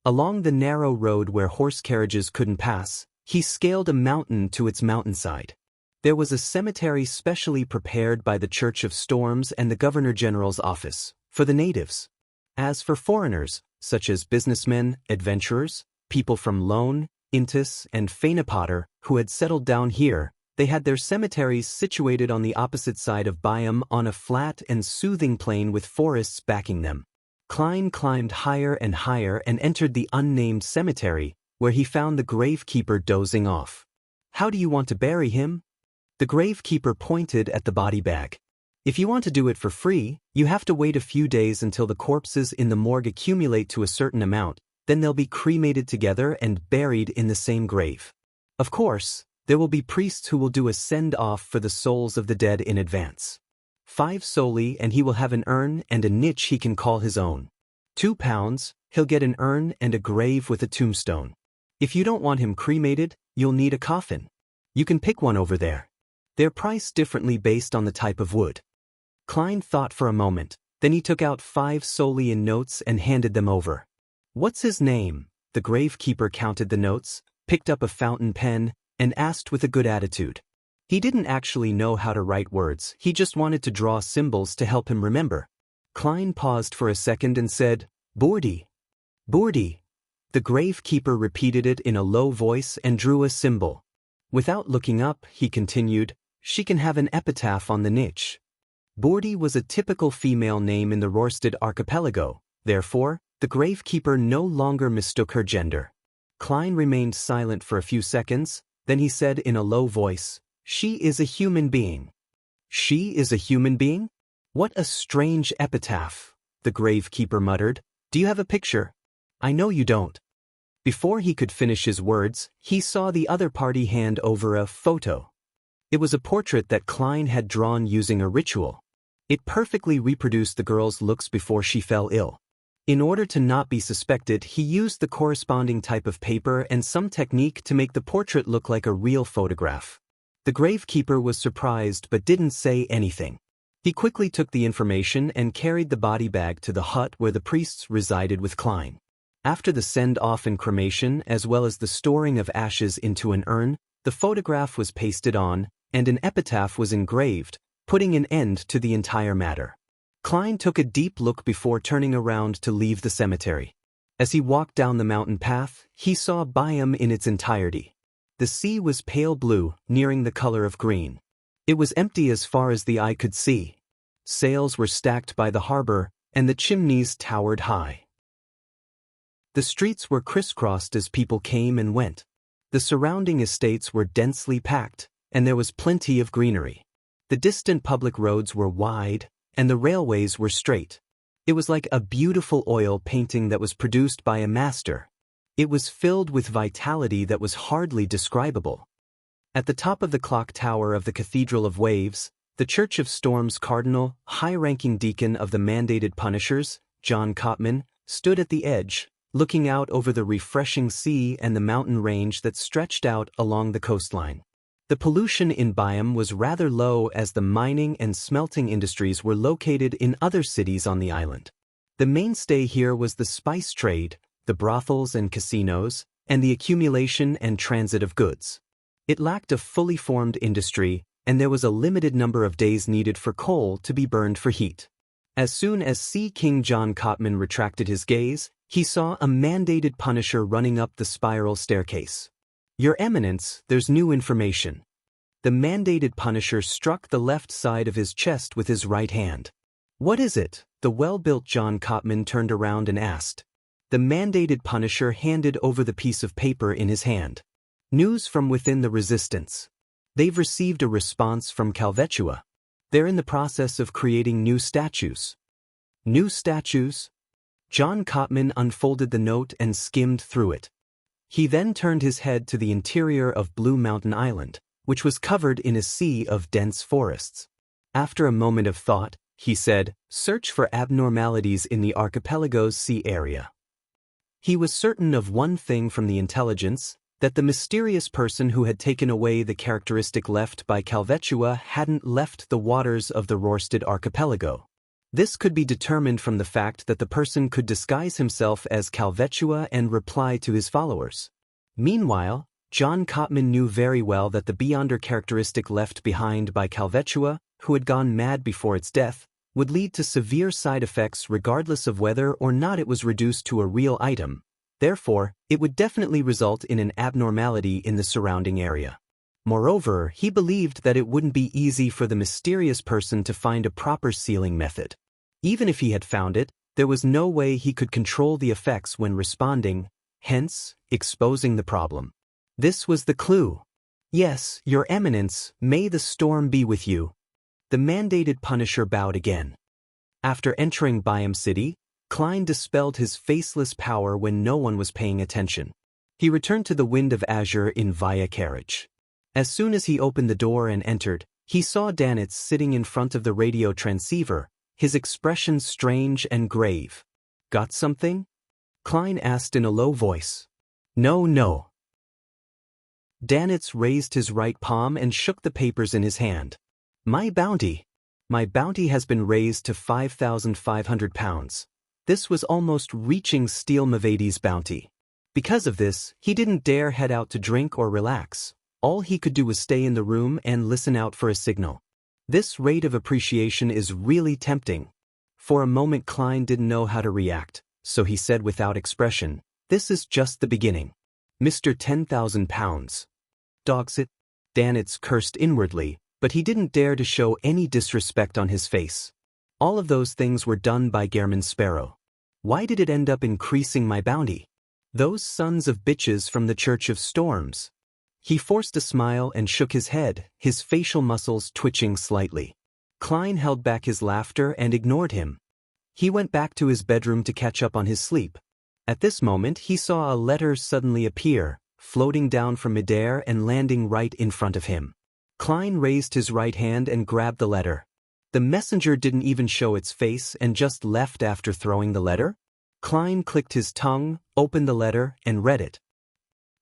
Along the narrow road where horse carriages couldn't pass, he scaled a mountain to its mountainside. There was a cemetery specially prepared by the Church of Storms and the Governor-General's office, for the natives. As for foreigners, such as businessmen, adventurers, people from Lone, Intis, and Fainapotter who had settled down here, they had their cemeteries situated on the opposite side of Byam on a flat and soothing plain with forests backing them. Klein climbed higher and higher and entered the unnamed cemetery, where he found the gravekeeper dozing off. "How do you want to bury him?" The gravekeeper pointed at the body bag. "If you want to do it for free, you have to wait a few days until the corpses in the morgue accumulate to a certain amount, then they'll be cremated together and buried in the same grave. Of course, there will be priests who will do a send-off for the souls of the dead in advance. 5 soli and he will have an urn and a niche he can call his own. 2 pounds, he'll get an urn and a grave with a tombstone. If you don't want him cremated, you'll need a coffin. You can pick one over there. They're priced differently based on the type of wood." Klein thought for a moment, then he took out 5 soli in notes and handed them over. "What's his name?" The gravekeeper counted the notes, picked up a fountain pen, and asked with a good attitude. He didn't actually know how to write words, he just wanted to draw symbols to help him remember. Klein paused for a second and said, "Boordy." "Boordy." The gravekeeper repeated it in a low voice and drew a symbol. Without looking up, he continued, "She can have an epitaph on the niche." Boordy was a typical female name in the Rorstad archipelago, therefore, the gravekeeper no longer mistook her gender. Klein remained silent for a few seconds, then he said in a low voice, "She is a human being." "She is a human being? What a strange epitaph," the gravekeeper muttered. "Do you have a picture?" "I know you don't." Before he could finish his words, he saw the other party hand over a photo. It was a portrait that Klein had drawn using a ritual. It perfectly reproduced the girl's looks before she fell ill. In order to not be suspected, he used the corresponding type of paper and some technique to make the portrait look like a real photograph. The gravekeeper was surprised but didn't say anything. He quickly took the information and carried the body bag to the hut where the priests resided with Klein. After the send-off and cremation, as well as the storing of ashes into an urn, the photograph was pasted on, and an epitaph was engraved, putting an end to the entire matter. Klein took a deep look before turning around to leave the cemetery. As he walked down the mountain path, he saw Byam in its entirety. The sea was pale blue, nearing the color of green. It was empty as far as the eye could see. Sails were stacked by the harbor, and the chimneys towered high. The streets were crisscrossed as people came and went. The surrounding estates were densely packed, and there was plenty of greenery. The distant public roads were wide, and the railways were straight. It was like a beautiful oil painting that was produced by a master. It was filled with vitality that was hardly describable. At the top of the clock tower of the Cathedral of Waves, the Church of Storms cardinal, high-ranking deacon of the mandated punishers, John Cotman, stood at the edge, looking out over the refreshing sea and the mountain range that stretched out along the coastline. The pollution in Byam was rather low as the mining and smelting industries were located in other cities on the island. The mainstay here was the spice trade, the brothels and casinos, and the accumulation and transit of goods. It lacked a fully formed industry, and there was a limited number of days needed for coal to be burned for heat. As soon as Sea King John Cotman retracted his gaze, he saw a mandated punisher running up the spiral staircase. "Your Eminence, there's new information." The mandated punisher struck the left side of his chest with his right hand. "What is it?" The well-built John Cotman turned around and asked. The mandated punisher handed over the piece of paper in his hand. "News from within the Resistance. They've received a response from Calvetua. They're in the process of creating new statues." "New statues?" John Cotman unfolded the note and skimmed through it. He then turned his head to the interior of Blue Mountain Island, which was covered in a sea of dense forests. After a moment of thought, he said, "Search for abnormalities in the archipelago's sea area." He was certain of one thing from the intelligence, that the mysterious person who had taken away the characteristic left by Calvetua hadn't left the waters of the Rørsted archipelago. This could be determined from the fact that the person could disguise himself as Calvetua and reply to his followers. Meanwhile, John Cotman knew very well that the beyonder characteristic left behind by Calvetua, who had gone mad before its death, would lead to severe side effects regardless of whether or not it was reduced to a real item. Therefore, it would definitely result in an abnormality in the surrounding area. Moreover, he believed that it wouldn't be easy for the mysterious person to find a proper sealing method. Even if he had found it, there was no way he could control the effects when responding, hence, exposing the problem. This was the clue. "Yes, Your Eminence, may the storm be with you." The mandated punisher bowed again. After entering Byam City, Klein dispelled his faceless power when no one was paying attention. He returned to the Wind of Azure in via carriage. As soon as he opened the door and entered, he saw Danitz sitting in front of the radio transceiver, his expression strange and grave. "Got something?" Klein asked in a low voice. No. Danitz raised his right palm and shook the papers in his hand. "My bounty. My bounty has been raised to £5,500. This was almost reaching Steele Mavadi's bounty. Because of this, he didn't dare head out to drink or relax. All he could do was stay in the room and listen out for a signal. This rate of appreciation is really tempting." For a moment Klein didn't know how to react, so he said without expression, "This is just the beginning. Mr. £10,000. Dogs it." Danitz cursed inwardly, but he didn't dare to show any disrespect on his face. All of those things were done by Gehrman Sparrow. Why did it end up increasing my bounty? Those sons of bitches from the Church of Storms. He forced a smile and shook his head, his facial muscles twitching slightly. Klein held back his laughter and ignored him. He went back to his bedroom to catch up on his sleep. At this moment he saw a letter suddenly appear, floating down from midair and landing right in front of him. Klein raised his right hand and grabbed the letter. The messenger didn't even show its face and just left after throwing the letter. Klein clicked his tongue, opened the letter, and read it.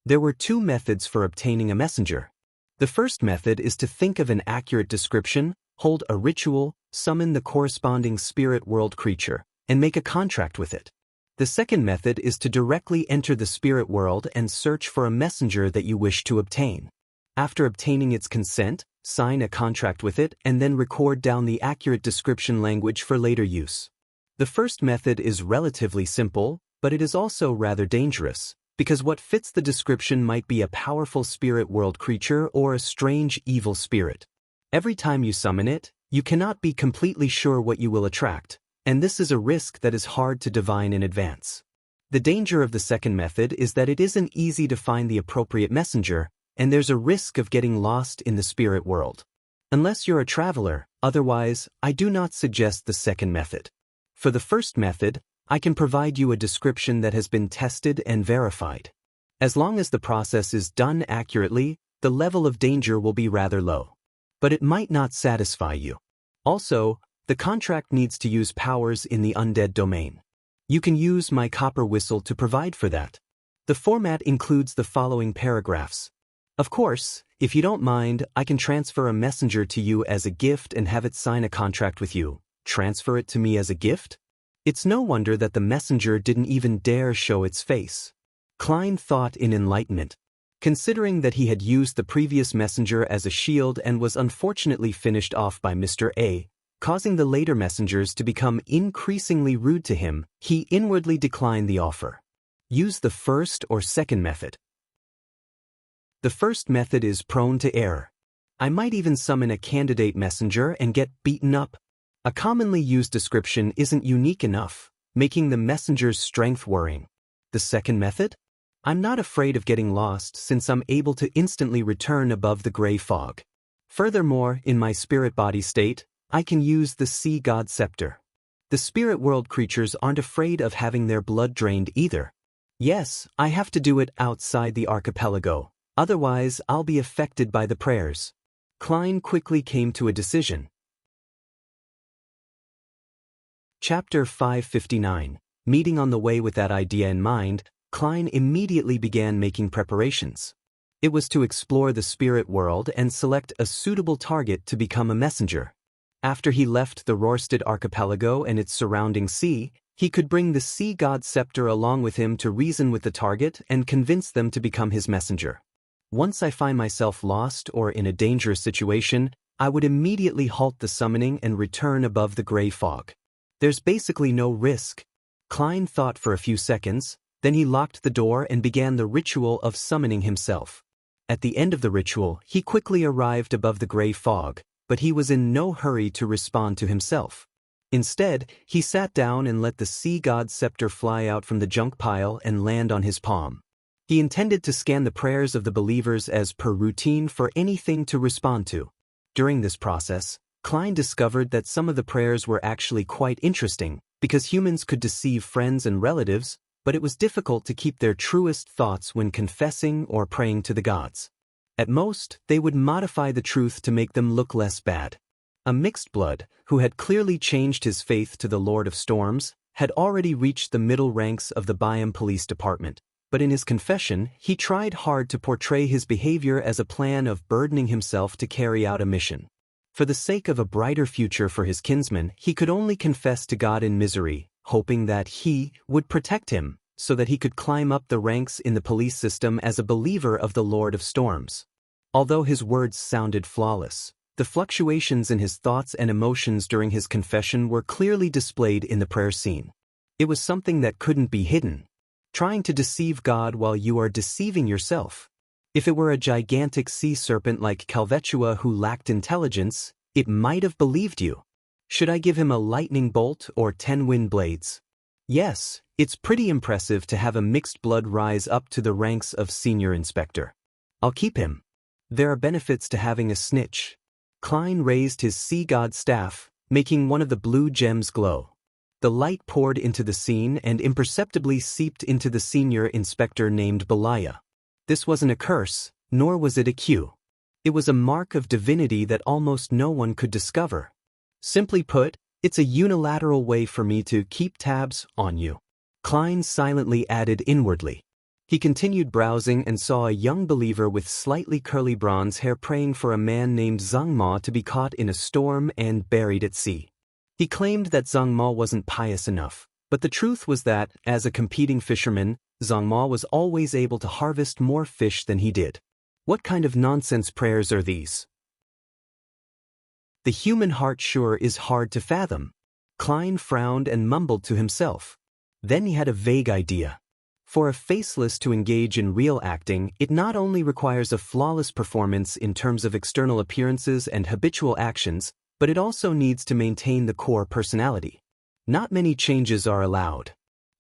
There were two methods for obtaining a messenger. The first method is to think of an accurate description, hold a ritual, summon the corresponding spirit world creature, and make a contract with it. The second method is to directly enter the spirit world and search for a messenger that you wish to obtain. After obtaining its consent, sign a contract with it and then record down the accurate description language for later use. The first method is relatively simple, but it is also rather dangerous, because what fits the description might be a powerful spirit world creature or a strange evil spirit. Every time you summon it, you cannot be completely sure what you will attract, and this is a risk that is hard to divine in advance. The danger of the second method is that it isn't easy to find the appropriate messenger, and there's a risk of getting lost in the spirit world. Unless you're a traveler, otherwise, I do not suggest the second method. For the first method, I can provide you a description that has been tested and verified. As long as the process is done accurately, the level of danger will be rather low. But it might not satisfy you. Also, the contract needs to use powers in the undead domain. You can use my copper whistle to provide for that. The format includes the following paragraphs. Of course, if you don't mind, I can transfer a messenger to you as a gift and have it sign a contract with you. Transfer it to me as a gift? It's no wonder that the messenger didn't even dare show its face. Klein thought in enlightenment. Considering that he had used the previous messenger as a shield and was unfortunately finished off by Mr. A, causing the later messengers to become increasingly rude to him. He inwardly declined the offer. Use the first or second method. The first method is prone to error. I might even summon a candidate messenger and get beaten up. A commonly used description isn't unique enough, making the messenger's strength worrying. The second method? I'm not afraid of getting lost since I'm able to instantly return above the gray fog. Furthermore, in my spirit body state, I can use the sea god scepter. The spirit world creatures aren't afraid of having their blood drained either. Yes, I have to do it outside the archipelago, otherwise I'll be affected by the prayers. Klein quickly came to a decision. Chapter 559. Meeting on the way. With that idea in mind, Klein immediately began making preparations. It was to explore the spirit world and select a suitable target to become a messenger. After he left the Rorstad archipelago and its surrounding sea, he could bring the sea god scepter along with him to reason with the target and convince them to become his messenger. Once I find myself lost or in a dangerous situation, I would immediately halt the summoning and return above the gray fog. There's basically no risk. Klein thought for a few seconds, then he locked the door and began the ritual of summoning himself. At the end of the ritual, he quickly arrived above the gray fog, but he was in no hurry to respond to himself. Instead, he sat down and let the sea god scepter fly out from the junk pile and land on his palm. He intended to scan the prayers of the believers as per routine for anything to respond to. During this process, Klein discovered that some of the prayers were actually quite interesting, because humans could deceive friends and relatives, but it was difficult to keep their truest thoughts when confessing or praying to the gods. At most, they would modify the truth to make them look less bad. A mixed blood, who had clearly changed his faith to the Lord of Storms, had already reached the middle ranks of the Biome Police Department. But in his confession, he tried hard to portray his behavior as a plan of burdening himself to carry out a mission. For the sake of a brighter future for his kinsman, he could only confess to God in misery, hoping that He would protect him, so that he could climb up the ranks in the police system as a believer of the Lord of Storms. Although his words sounded flawless, the fluctuations in his thoughts and emotions during his confession were clearly displayed in the prayer scene. It was something that couldn't be hidden. Trying to deceive God while you are deceiving yourself. If it were a gigantic sea serpent like Calvetua who lacked intelligence, it might have believed you. Should I give him a lightning bolt or 10 wind blades? Yes, it's pretty impressive to have a mixed blood rise up to the ranks of senior inspector. I'll keep him. There are benefits to having a snitch. Klein raised his sea god staff, making one of the blue gems glow. The light poured into the scene and imperceptibly seeped into the senior inspector named Belaya. This wasn't a curse, nor was it a cue. It was a mark of divinity that almost no one could discover. Simply put, it's a unilateral way for me to keep tabs on you. Klein silently added inwardly. He continued browsing and saw a young believer with slightly curly bronze hair praying for a man named Zhang Ma to be caught in a storm and buried at sea. He claimed that Zhang Ma wasn't pious enough, but the truth was that, as a competing fisherman, Zhang Ma was always able to harvest more fish than he did. What kind of nonsense prayers are these? The human heart sure is hard to fathom. Klein frowned and mumbled to himself. Then he had a vague idea. For a faceless to engage in real acting, it not only requires a flawless performance in terms of external appearances and habitual actions, but it also needs to maintain the core personality. Not many changes are allowed.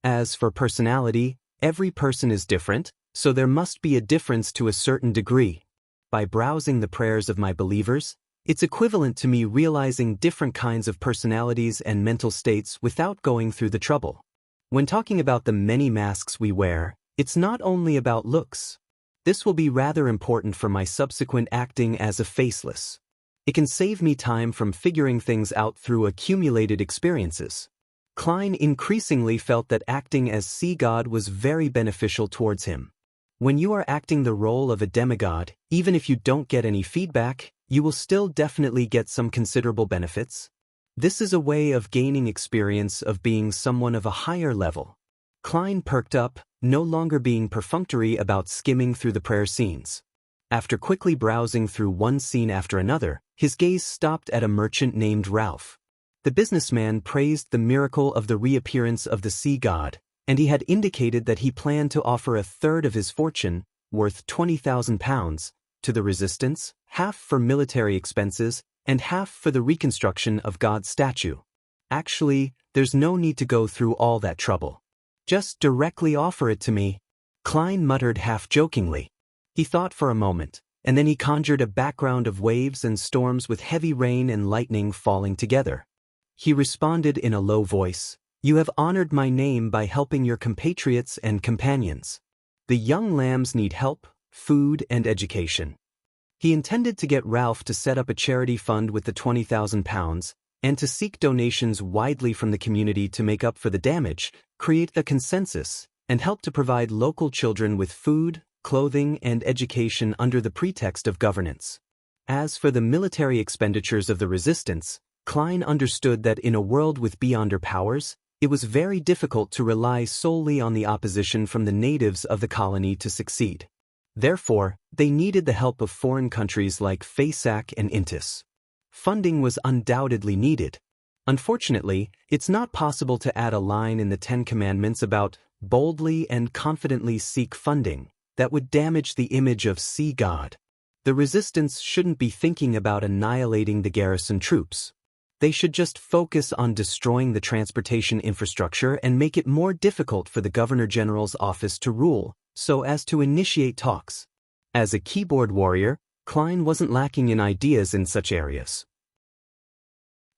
As for personality, every person is different, so there must be a difference to a certain degree. By browsing the prayers of my believers, it's equivalent to me realizing different kinds of personalities and mental states without going through the trouble. When talking about the many masks we wear, it's not only about looks. This will be rather important for my subsequent acting as a faceless. It can save me time from figuring things out through accumulated experiences. Klein increasingly felt that acting as sea god was very beneficial towards him. When you are acting the role of a demigod, even if you don't get any feedback, you will still definitely get some considerable benefits. This is a way of gaining experience of being someone of a higher level. Klein perked up, no longer being perfunctory about skimming through the prayer scenes. After quickly browsing through one scene after another, his gaze stopped at a merchant named Ralph. The businessman praised the miracle of the reappearance of the sea god, and he had indicated that he planned to offer a third of his fortune, worth £20,000, to the resistance, half for military expenses, and half for the reconstruction of God's statue. Actually, there's no need to go through all that trouble. Just directly offer it to me, Klein muttered half-jokingly. He thought for a moment, and then he conjured a background of waves and storms with heavy rain and lightning falling together. He responded in a low voice, "You have honored my name by helping your compatriots and companions. The young lambs need help, food, and education." He intended to get Ralph to set up a charity fund with the £20,000, and to seek donations widely from the community to make up for the damage, create a consensus, and help to provide local children with food, clothing, and education under the pretext of governance. As for the military expenditures of the resistance, Klein understood that in a world with beyonder powers, it was very difficult to rely solely on the opposition from the natives of the colony to succeed. Therefore, they needed the help of foreign countries like Fasak and Intis. Funding was undoubtedly needed. Unfortunately, it's not possible to add a line in the Ten Commandments about boldly and confidently seek funding that would damage the image of Sea God. The resistance shouldn't be thinking about annihilating the garrison troops. They should just focus on destroying the transportation infrastructure and make it more difficult for the Governor General's office to rule, so as to initiate talks. As a keyboard warrior, Klein wasn't lacking in ideas in such areas.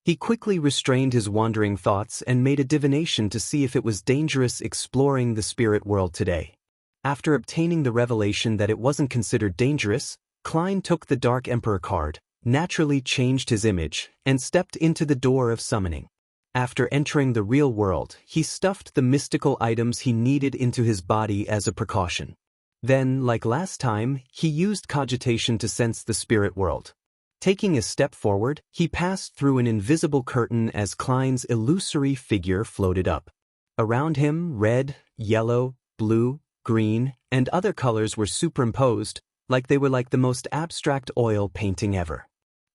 He quickly restrained his wandering thoughts and made a divination to see if it was dangerous exploring the spirit world today. After obtaining the revelation that it wasn't considered dangerous, Klein took the Dark Emperor card, naturally changed his image, and stepped into the door of summoning. After entering the real world, he stuffed the mystical items he needed into his body as a precaution. Then, like last time, he used cogitation to sense the spirit world. Taking a step forward, he passed through an invisible curtain as Klein's illusory figure floated up. Around him, red, yellow, blue, green, and other colors were superimposed, like they were like the most abstract oil painting ever.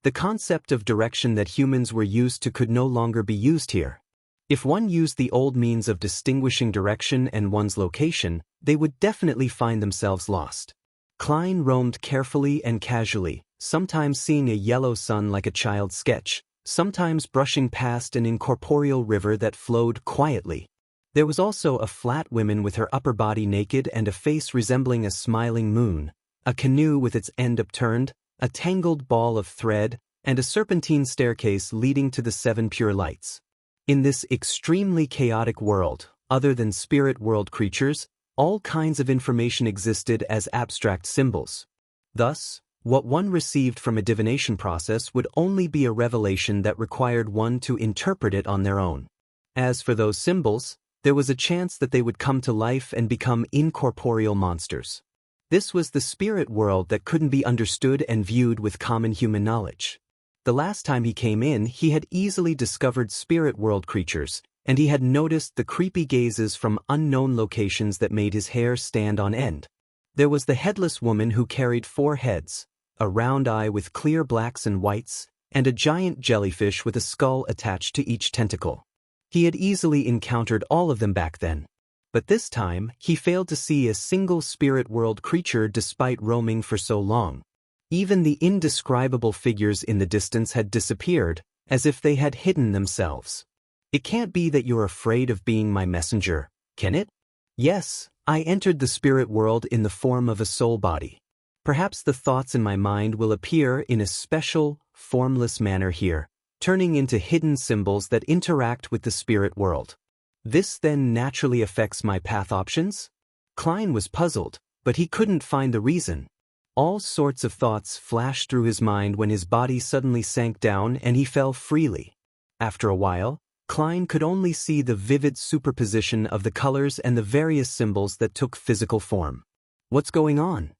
The concept of direction that humans were used to could no longer be used here. If one used the old means of distinguishing direction and one's location, they would definitely find themselves lost. Klein roamed carefully and casually, sometimes seeing a yellow sun like a child's sketch, sometimes brushing past an incorporeal river that flowed quietly. There was also a flat woman with her upper body naked and a face resembling a smiling moon, a canoe with its end upturned, a tangled ball of thread, and a serpentine staircase leading to the 7 pure lights. In this extremely chaotic world, other than spirit world creatures, all kinds of information existed as abstract symbols. Thus, what one received from a divination process would only be a revelation that required one to interpret it on their own. As for those symbols, there was a chance that they would come to life and become incorporeal monsters. This was the spirit world that couldn't be understood and viewed with common human knowledge. The last time he came in, he had easily discovered spirit world creatures, and he had noticed the creepy gazes from unknown locations that made his hair stand on end. There was the headless woman who carried 4 heads, a round eye with clear blacks and whites, and a giant jellyfish with a skull attached to each tentacle. He had easily encountered all of them back then. But this time, he failed to see a single spirit world creature despite roaming for so long. Even the indescribable figures in the distance had disappeared, as if they had hidden themselves. It can't be that you're afraid of being my messenger, can it? Yes, I entered the spirit world in the form of a soul body. Perhaps the thoughts in my mind will appear in a special, formless manner here, turning into hidden symbols that interact with the spirit world. This then naturally affects my path options? Klein was puzzled, but he couldn't find the reason. All sorts of thoughts flashed through his mind when his body suddenly sank down and he fell freely. After a while, Klein could only see the vivid superposition of the colors and the various symbols that took physical form. What's going on?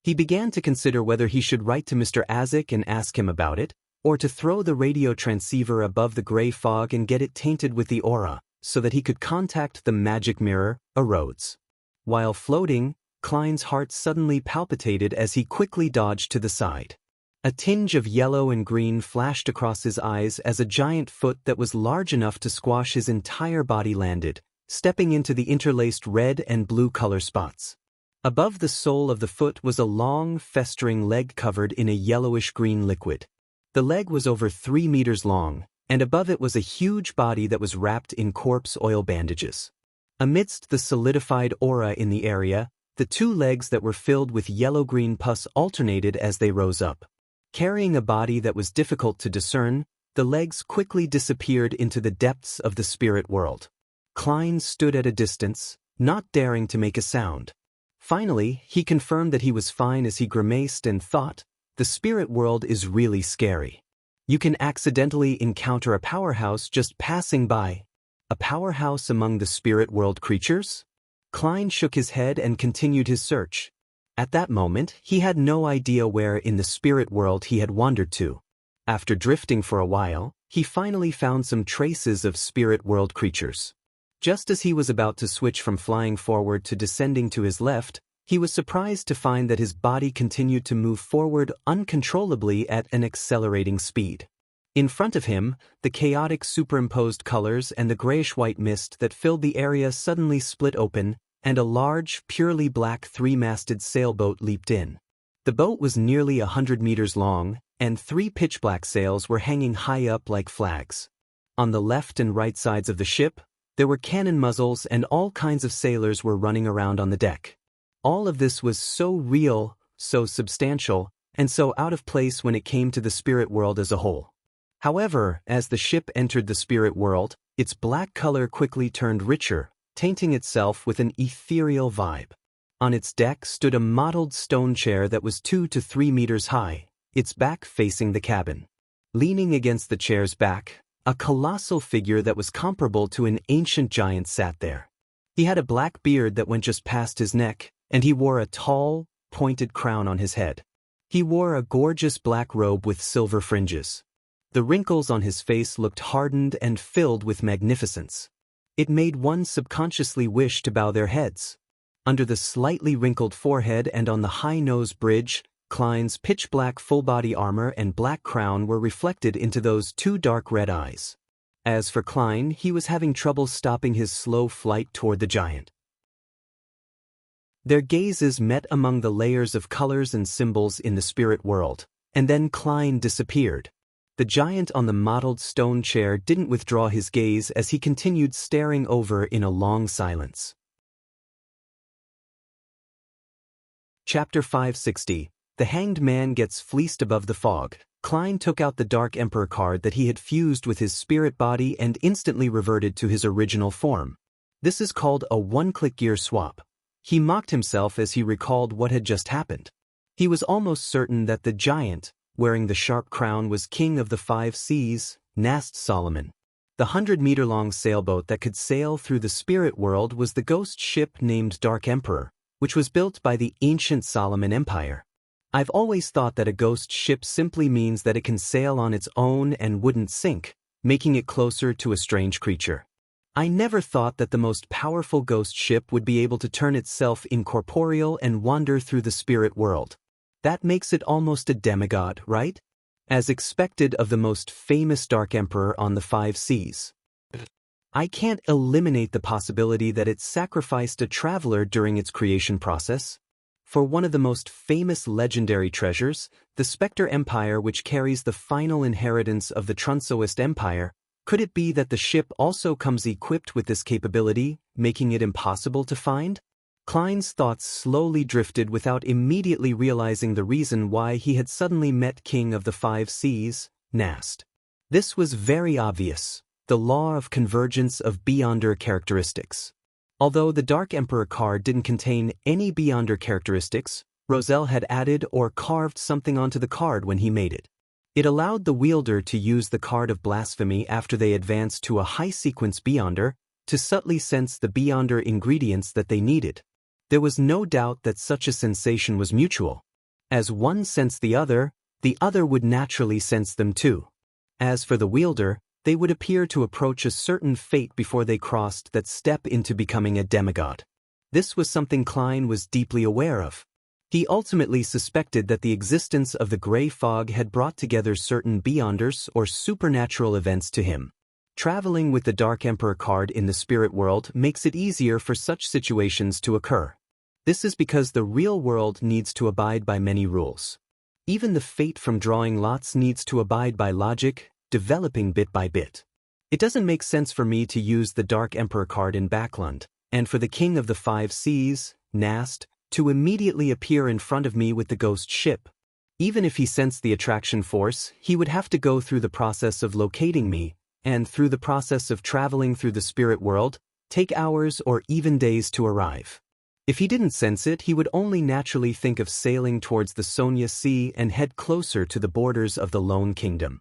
He began to consider whether he should write to Mr. Azik and ask him about it, or to throw the radio transceiver above the gray fog and get it tainted with the aura, so that he could contact the magic mirror, Erodes. While floating, Klein's heart suddenly palpitated as he quickly dodged to the side. A tinge of yellow and green flashed across his eyes as a giant foot that was large enough to squash his entire body landed, stepping into the interlaced red and blue color spots. Above the sole of the foot was a long, festering leg covered in a yellowish-green liquid. The leg was over 3 meters long, and above it was a huge body that was wrapped in corpse oil bandages. Amidst the solidified aura in the area, the two legs that were filled with yellow-green pus alternated as they rose up. Carrying a body that was difficult to discern, the legs quickly disappeared into the depths of the spirit world. Klein stood at a distance, not daring to make a sound. Finally, he confirmed that he was fine as he grimaced and thought, "The spirit world is really scary. You can accidentally encounter a powerhouse just passing by." A powerhouse among the spirit world creatures? Klein shook his head and continued his search. At that moment, he had no idea where in the spirit world he had wandered to. After drifting for a while, he finally found some traces of spirit world creatures. Just as he was about to switch from flying forward to descending to his left, he was surprised to find that his body continued to move forward uncontrollably at an accelerating speed. In front of him, the chaotic superimposed colors and the grayish-white mist that filled the area suddenly split open, and a large, purely black three-masted sailboat leaped in. The boat was nearly 100 meters long, and 3 pitch-black sails were hanging high up like flags. On the left and right sides of the ship, there were cannon muzzles and all kinds of sailors were running around on the deck. All of this was so real, so substantial, and so out of place when it came to the spirit world as a whole. However, as the ship entered the spirit world, its black color quickly turned richer, tainting itself with an ethereal vibe. On its deck stood a mottled stone chair that was 2 to 3 meters high, its back facing the cabin. Leaning against the chair's back, a colossal figure that was comparable to an ancient giant sat there. He had a black beard that went just past his neck, and he wore a tall, pointed crown on his head. He wore a gorgeous black robe with silver fringes. The wrinkles on his face looked hardened and filled with magnificence. It made one subconsciously wish to bow their heads. Under the slightly wrinkled forehead and on the high nose bridge, Klein's pitch-black full-body armor and black crown were reflected into those 2 dark red eyes. As for Klein, he was having trouble stopping his slow flight toward the giant. Their gazes met among the layers of colors and symbols in the spirit world, and then Klein disappeared. The giant on the mottled stone chair didn't withdraw his gaze as he continued staring over in a long silence. Chapter 560. The Hanged Man Gets Fleeced Above the Fog. Klein took out the Dark Emperor card that he had fused with his spirit body and instantly reverted to his original form. This is called a one-click gear swap. He mocked himself as he recalled what had just happened. He was almost certain that the giant, wearing the sharp crown, was king of the 5 seas, Nast Solomon. The 100-meter-long sailboat that could sail through the spirit world was the ghost ship named Dark Emperor, which was built by the ancient Solomon Empire. I've always thought that a ghost ship simply means that it can sail on its own and wouldn't sink, making it closer to a strange creature. I never thought that the most powerful ghost ship would be able to turn itself incorporeal and wander through the spirit world. That makes it almost a demigod, right? As expected of the most famous Dark Emperor on the 5 seas. I can't eliminate the possibility that it sacrificed a traveler during its creation process. For one of the most famous legendary treasures, the Spectre Empire, which carries the final inheritance of the Trunsoist Empire, could it be that the ship also comes equipped with this capability, making it impossible to find? Klein's thoughts slowly drifted without immediately realizing the reason why he had suddenly met King of the 5 Seas, Nast. This was very obvious, the law of convergence of Beyonder characteristics. Although the Dark Emperor card didn't contain any Beyonder characteristics, Roselle had added or carved something onto the card when he made it. It allowed the wielder to use the card of blasphemy after they advanced to a high-sequence Beyonder to subtly sense the Beyonder ingredients that they needed. There was no doubt that such a sensation was mutual. As one sensed the other would naturally sense them too. As for the wielder, they would appear to approach a certain fate before they crossed that step into becoming a demigod. This was something Klein was deeply aware of. He ultimately suspected that the existence of the gray fog had brought together certain beyonders or supernatural events to him. Traveling with the Dark Emperor card in the spirit world makes it easier for such situations to occur. This is because the real world needs to abide by many rules. Even the fate from drawing lots needs to abide by logic, developing bit by bit. It doesn't make sense for me to use the Dark Emperor card in Backland, and for the King of the Five Seas, Nast, to immediately appear in front of me with the ghost ship. Even if he sensed the attraction force, he would have to go through the process of locating me, and through the process of traveling through the spirit world, take hours or even days to arrive. If he didn't sense it, he would only naturally think of sailing towards the Sonia Sea and head closer to the borders of the Lone Kingdom.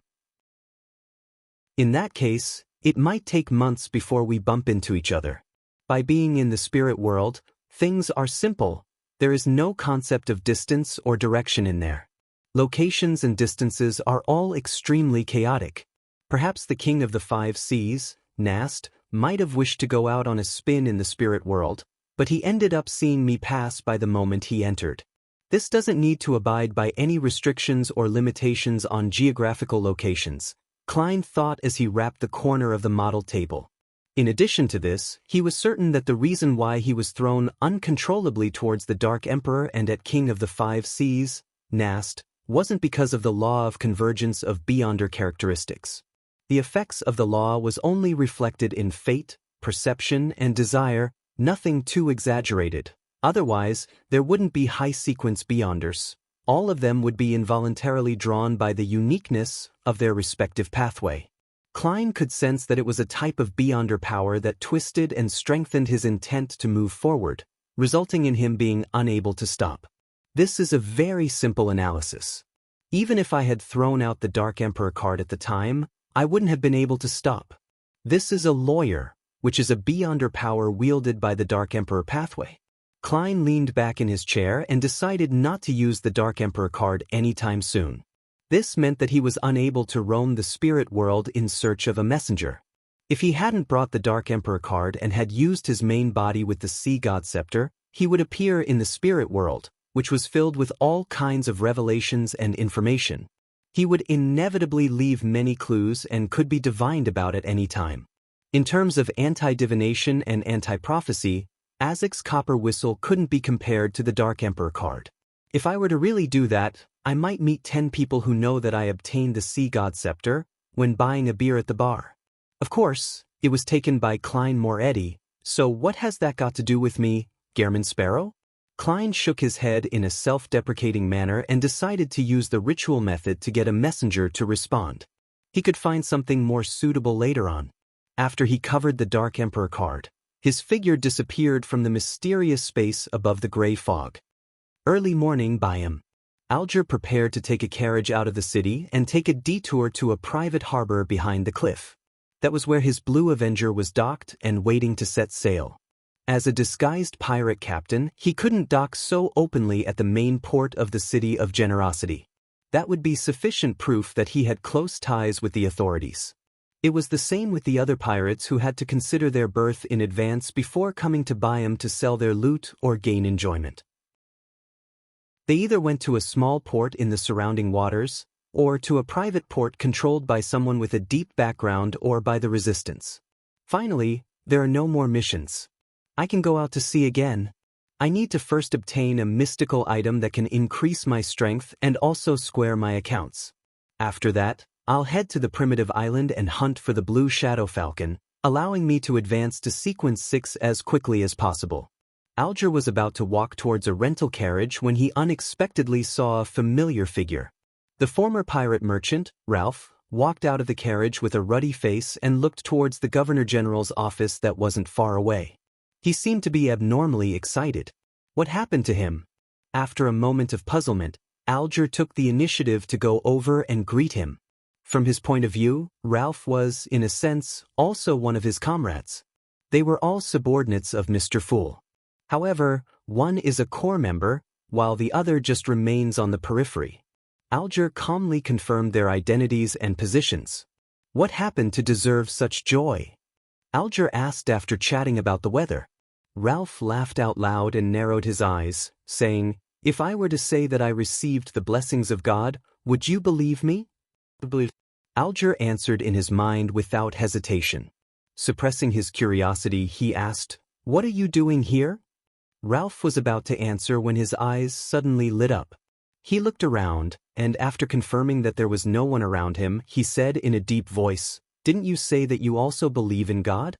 In that case, it might take months before we bump into each other. By being in the spirit world, things are simple. There is no concept of distance or direction in there. Locations and distances are all extremely chaotic. Perhaps the King of the Five Seas, Nast, might have wished to go out on a spin in the spirit world, but he ended up seeing me pass by the moment he entered. This doesn't need to abide by any restrictions or limitations on geographical locations, Klein thought as he wrapped the corner of the model table. In addition to this, he was certain that the reason why he was thrown uncontrollably towards the Dark Emperor and at King of the Five Seas, Nast, wasn't because of the law of convergence of beyonder characteristics. The effects of the law was only reflected in fate, perception, and desire, nothing too exaggerated. Otherwise, there wouldn't be high-sequence beyonders. All of them would be involuntarily drawn by the uniqueness of their respective pathway. Klein could sense that it was a type of beyonder power that twisted and strengthened his intent to move forward, resulting in him being unable to stop. This is a very simple analysis. Even if I had thrown out the Dark Emperor card at the time, I wouldn't have been able to stop. This is a lawyer, which is a beyonder power wielded by the Dark Emperor pathway. Klein leaned back in his chair and decided not to use the Dark Emperor card anytime soon. This meant that he was unable to roam the spirit world in search of a messenger. If he hadn't brought the Dark Emperor card and had used his main body with the Sea God Scepter, he would appear in the spirit world, which was filled with all kinds of revelations and information. He would inevitably leave many clues and could be divined about at any time. In terms of anti-divination and anti-prophecy, Azek's copper whistle couldn't be compared to the Dark Emperor card. If I were to really do that, I might meet 10 people who know that I obtained the Sea God Scepter when buying a beer at the bar. Of course, it was taken by Klein Moretti, so what has that got to do with me, Gehrman Sparrow? Klein shook his head in a self-deprecating manner and decided to use the ritual method to get a messenger to respond. He could find something more suitable later on. After he covered the Dark Emperor card, his figure disappeared from the mysterious space above the gray fog. Early morning by him. Alger prepared to take a carriage out of the city and take a detour to a private harbor behind the cliff. That was where his Blue Avenger was docked and waiting to set sail. As a disguised pirate captain, he couldn't dock so openly at the main port of the City of Generosity. That would be sufficient proof that he had close ties with the authorities. It was the same with the other pirates who had to consider their berth in advance before coming to Byam to sell their loot or gain enjoyment. They either went to a small port in the surrounding waters, or to a private port controlled by someone with a deep background or by the resistance. Finally, there are no more missions. I can go out to sea again. I need to first obtain a mystical item that can increase my strength and also square my accounts. After that, I'll head to the primitive island and hunt for the blue shadow falcon, allowing me to advance to sequence 6 as quickly as possible. Alger was about to walk towards a rental carriage when he unexpectedly saw a familiar figure. The former pirate merchant, Ralph, walked out of the carriage with a ruddy face and looked towards the Governor General's office that wasn't far away. He seemed to be abnormally excited. What happened to him? After a moment of puzzlement, Alger took the initiative to go over and greet him. From his point of view, Ralph was, in a sense, also one of his comrades. They were all subordinates of Mr. Fool. However, one is a core member, while the other just remains on the periphery. Alger calmly confirmed their identities and positions. What happened to deserve such joy? Alger asked after chatting about the weather. Ralph laughed out loud and narrowed his eyes, saying, If I were to say that I received the blessings of God, would you believe me? Alger answered in his mind without hesitation. Suppressing his curiosity, he asked, "What are you doing here?" Ralph was about to answer when his eyes suddenly lit up. He looked around, and after confirming that there was no one around him, he said in a deep voice, "Didn't you say that you also believe in God?"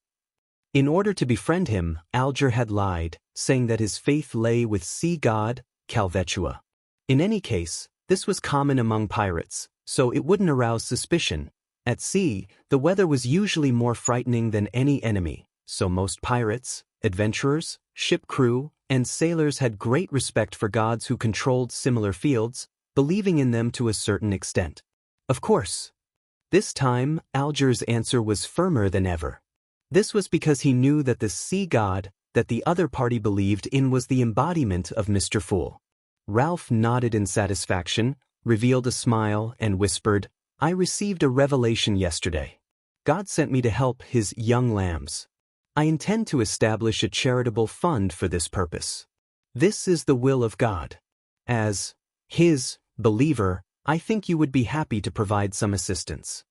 In order to befriend him, Alger had lied, saying that his faith lay with sea god, Calvetua. In any case, this was common among pirates, so it wouldn't arouse suspicion. At sea, the weather was usually more frightening than any enemy, so most pirates, adventurers, ship crew, and sailors had great respect for gods who controlled similar fields, believing in them to a certain extent. Of course. This time, Alger's answer was firmer than ever. This was because he knew that the sea god that the other party believed in was the embodiment of Mr. Fool. Ralph nodded in satisfaction, revealed a smile, and whispered, "I received a revelation yesterday. God sent me to help his young lambs. I intend to establish a charitable fund for this purpose. This is the will of God. As his believer, I think you would be happy to provide some assistance."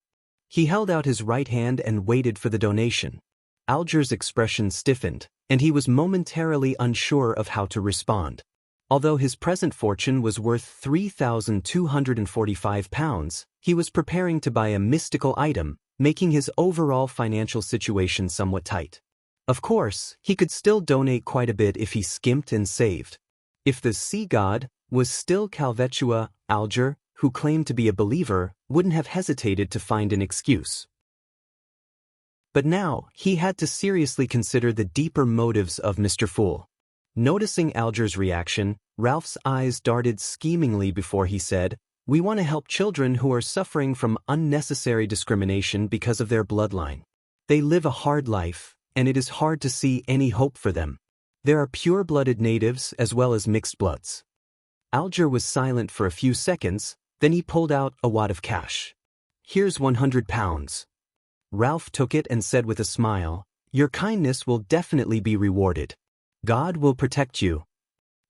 He held out his right hand and waited for the donation. Alger's expression stiffened, and he was momentarily unsure of how to respond. Although his present fortune was worth £3,245, he was preparing to buy a mystical item, making his overall financial situation somewhat tight. Of course, he could still donate quite a bit if he skimped and saved. If the sea god was still Calvetua, Alger, who claimed to be a believer, wouldn't have hesitated to find an excuse. But now, he had to seriously consider the deeper motives of Mr. Fool. Noticing Alger's reaction, Ralph's eyes darted schemingly before he said, "We want to help children who are suffering from unnecessary discrimination because of their bloodline. They live a hard life, and it is hard to see any hope for them. There are pure-blooded natives as well as mixed bloods." Alger was silent for a few seconds, then he pulled out a wad of cash. "Here's £100. Ralph took it and said with a smile, "Your kindness will definitely be rewarded. God will protect you."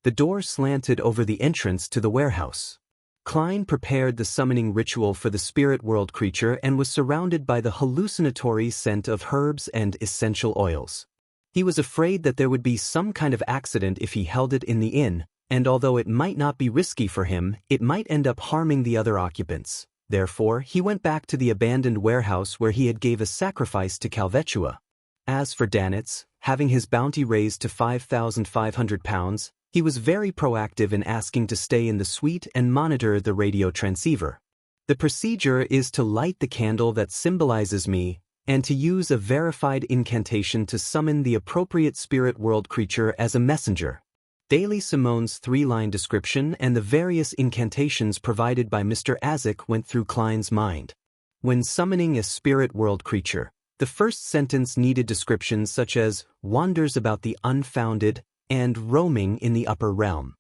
The door slanted over the entrance to the warehouse. Klein prepared the summoning ritual for the spirit world creature and was surrounded by the hallucinatory scent of herbs and essential oils. He was afraid that there would be some kind of accident if he held it in the inn, and although it might not be risky for him, it might end up harming the other occupants. Therefore, he went back to the abandoned warehouse where he had gave a sacrifice to Calvetua. As for Danitz, having his bounty raised to £5,500, he was very proactive in asking to stay in the suite and monitor the radio transceiver. "The procedure is to light the candle that symbolizes me, and to use a verified incantation to summon the appropriate spirit world creature as a messenger." Daily Simone's three-line description and the various incantations provided by Mr. Azik went through Klein's mind. When summoning a spirit world creature, the first sentence needed descriptions such as "wanders about the unfounded" and "roaming in the upper realm."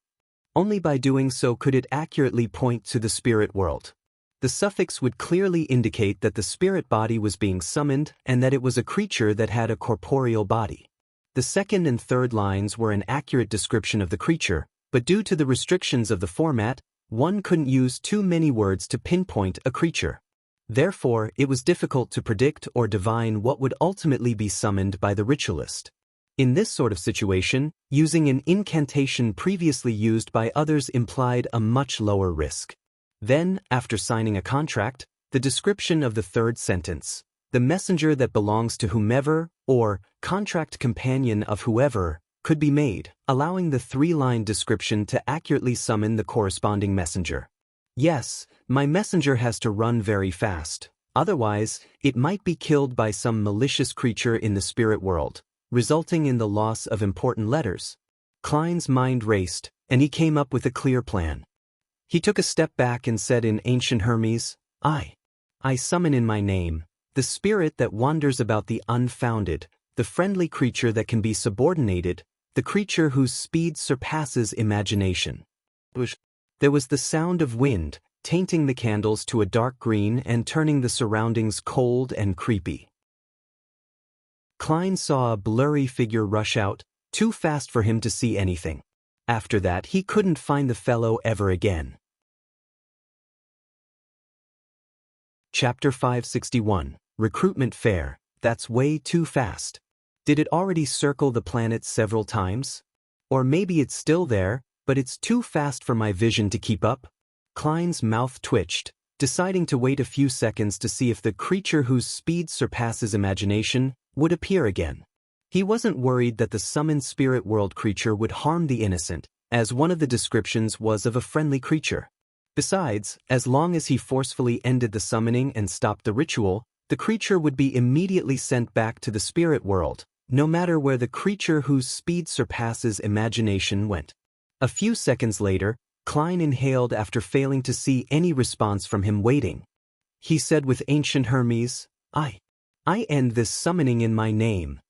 Only by doing so could it accurately point to the spirit world. The suffix would clearly indicate that the spirit body was being summoned and that it was a creature that had a corporeal body. The second and third lines were an accurate description of the creature, but due to the restrictions of the format, one couldn't use too many words to pinpoint a creature. Therefore, it was difficult to predict or divine what would ultimately be summoned by the ritualist. In this sort of situation, using an incantation previously used by others implied a much lower risk. Then, after signing a contract, the description of the third sentence, "the messenger that belongs to whomever," or "contract companion of whoever," could be made, allowing the three-line description to accurately summon the corresponding messenger. "Yes, my messenger has to run very fast. Otherwise, it might be killed by some malicious creature in the spirit world, resulting in the loss of important letters." Klein's mind raced, and he came up with a clear plan. He took a step back and said in ancient Hermes, I summon in my name the spirit that wanders about the unfounded, the friendly creature that can be subordinated, the creature whose speed surpasses imagination." There was the sound of wind, tainting the candles to a dark green and turning the surroundings cold and creepy. Klein saw a blurry figure rush out, too fast for him to see anything. After that, he couldn't find the fellow ever again. Chapter 561, Recruitment Fair. That's way too fast. Did it already circle the planet several times? Or maybe it's still there, but it's too fast for my vision to keep up? Klein's mouth twitched, deciding to wait a few seconds to see if the creature whose speed surpasses imagination would appear again. He wasn't worried that the summoned spirit world creature would harm the innocent, as one of the descriptions was of a friendly creature. Besides, as long as he forcefully ended the summoning and stopped the ritual, the creature would be immediately sent back to the spirit world, no matter where the creature whose speed surpasses imagination went. A few seconds later, Klein inhaled after failing to see any response from him waiting. He said with ancient Hermes, I end this summoning in my name.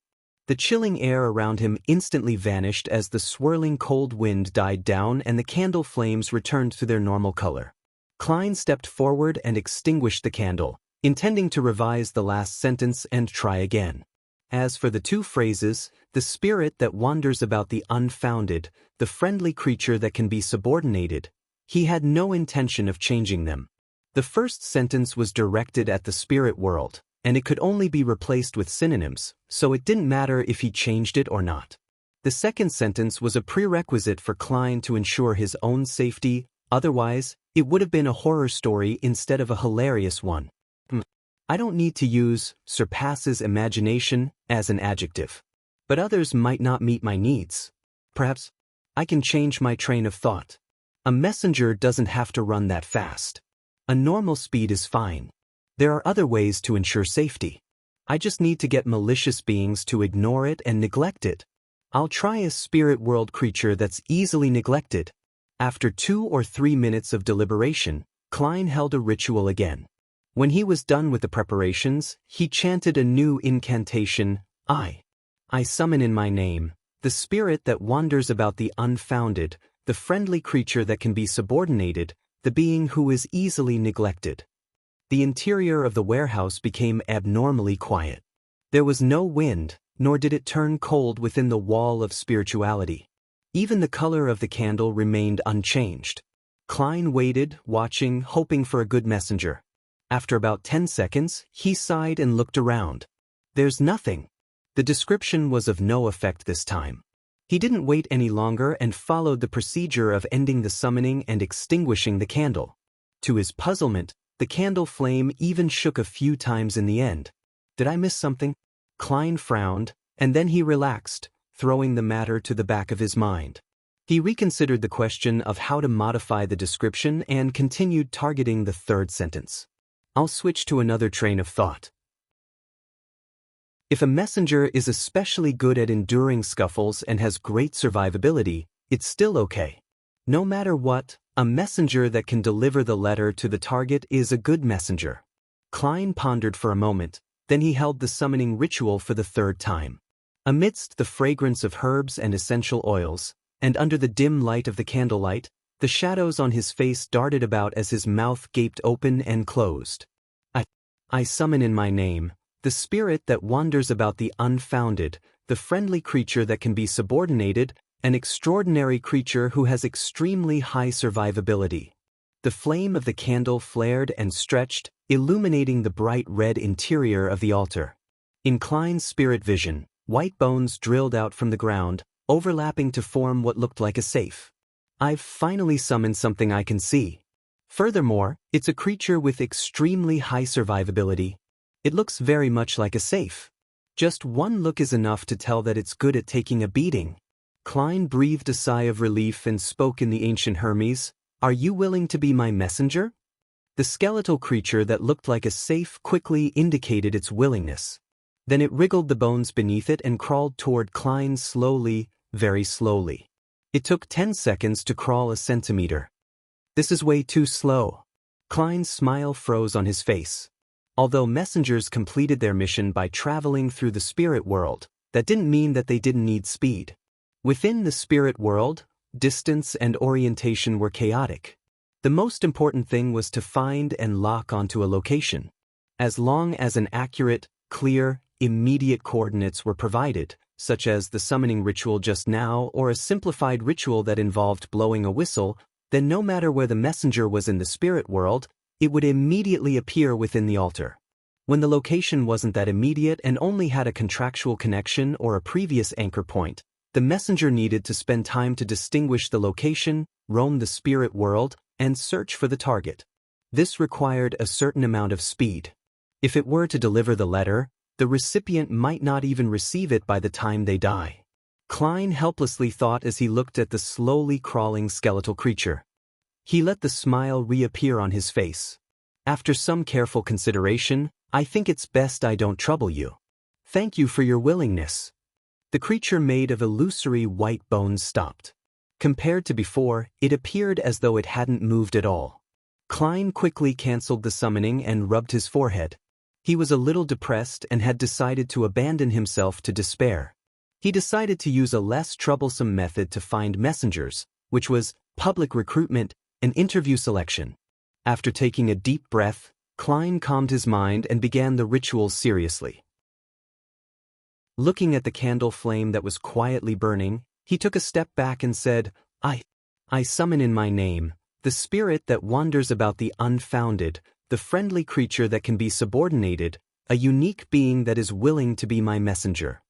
The chilling air around him instantly vanished as the swirling cold wind died down and the candle flames returned to their normal color. Klein stepped forward and extinguished the candle, intending to revise the last sentence and try again. As for the two phrases, the spirit that wanders about the unfounded, the friendly creature that can be subordinated, he had no intention of changing them. The first sentence was directed at the spirit world, and it could only be replaced with synonyms, so it didn't matter if he changed it or not. The second sentence was a prerequisite for Klein to ensure his own safety, otherwise, it would have been a horror story instead of a hilarious one. I don't need to use surpasses imagination as an adjective. But others might not meet my needs. Perhaps I can change my train of thought. A messenger doesn't have to run that fast. A normal speed is fine. There are other ways to ensure safety. I just need to get malicious beings to ignore it and neglect it. I'll try a spirit world creature that's easily neglected. After 2 or 3 minutes of deliberation, Klein held a ritual again. When he was done with the preparations, he chanted a new incantation, I summon in my name, the spirit that wanders about the unfounded, the friendly creature that can be subordinated, the being who is easily neglected. The interior of the warehouse became abnormally quiet. There was no wind, nor did it turn cold within the wall of spirituality. Even the color of the candle remained unchanged. Klein waited, watching, hoping for a good messenger. After about 10 seconds, he sighed and looked around. There's nothing. The description was of no effect this time. He didn't wait any longer and followed the procedure of ending the summoning and extinguishing the candle. To his puzzlement, the candle flame even shook a few times in the end. Did I miss something? Klein frowned, and then he relaxed, throwing the matter to the back of his mind. He reconsidered the question of how to modify the description and continued targeting the third sentence. I'll switch to another train of thought. If a messenger is especially good at enduring scuffles and has great survivability, it's still okay. No matter what, a messenger that can deliver the letter to the target is a good messenger. Klein pondered for a moment, then he held the summoning ritual for the third time. Amidst the fragrance of herbs and essential oils, and under the dim light of the candlelight, the shadows on his face darted about as his mouth gaped open and closed. I summon in my name, the spirit that wanders about the unfounded, the friendly creature that can be subordinated, an extraordinary creature who has extremely high survivability. The flame of the candle flared and stretched, illuminating the bright red interior of the altar. In Klein's spirit vision, white bones drilled out from the ground, overlapping to form what looked like a safe. I've finally summoned something I can see. Furthermore, it's a creature with extremely high survivability. It looks very much like a safe. Just one look is enough to tell that it's good at taking a beating. Klein breathed a sigh of relief and spoke in the ancient Hermes, Are you willing to be my messenger? The skeletal creature that looked like a safe quickly indicated its willingness. Then it wriggled the bones beneath it and crawled toward Klein slowly, very slowly. It took 10 seconds to crawl a centimeter. This is way too slow. Klein's smile froze on his face. Although messengers completed their mission by traveling through the spirit world, that didn't mean that they didn't need speed. Within the spirit world, distance and orientation were chaotic. The most important thing was to find and lock onto a location. As long as an accurate, clear, immediate coordinates were provided, such as the summoning ritual just now or a simplified ritual that involved blowing a whistle, then no matter where the messenger was in the spirit world, it would immediately appear within the altar. When the location wasn't that immediate and only had a contractual connection or a previous anchor point, the messenger needed to spend time to distinguish the location, roam the spirit world, and search for the target. This required a certain amount of speed. If it were to deliver the letter, the recipient might not even receive it by the time they die. Klein helplessly thought as he looked at the slowly crawling skeletal creature. He let the smile reappear on his face. After some careful consideration, I think it's best I don't trouble you. Thank you for your willingness. The creature made of illusory white bones stopped. Compared to before, it appeared as though it hadn't moved at all. Klein quickly cancelled the summoning and rubbed his forehead. He was a little depressed and had decided to abandon himself to despair. He decided to use a less troublesome method to find messengers, which was public recruitment and interview selection. After taking a deep breath, Klein calmed his mind and began the ritual seriously. Looking at the candle flame that was quietly burning, he took a step back and said, I summon in my name, the spirit that wanders about the unfounded, the friendly creature that can be subordinated, a unique being that is willing to be my messenger.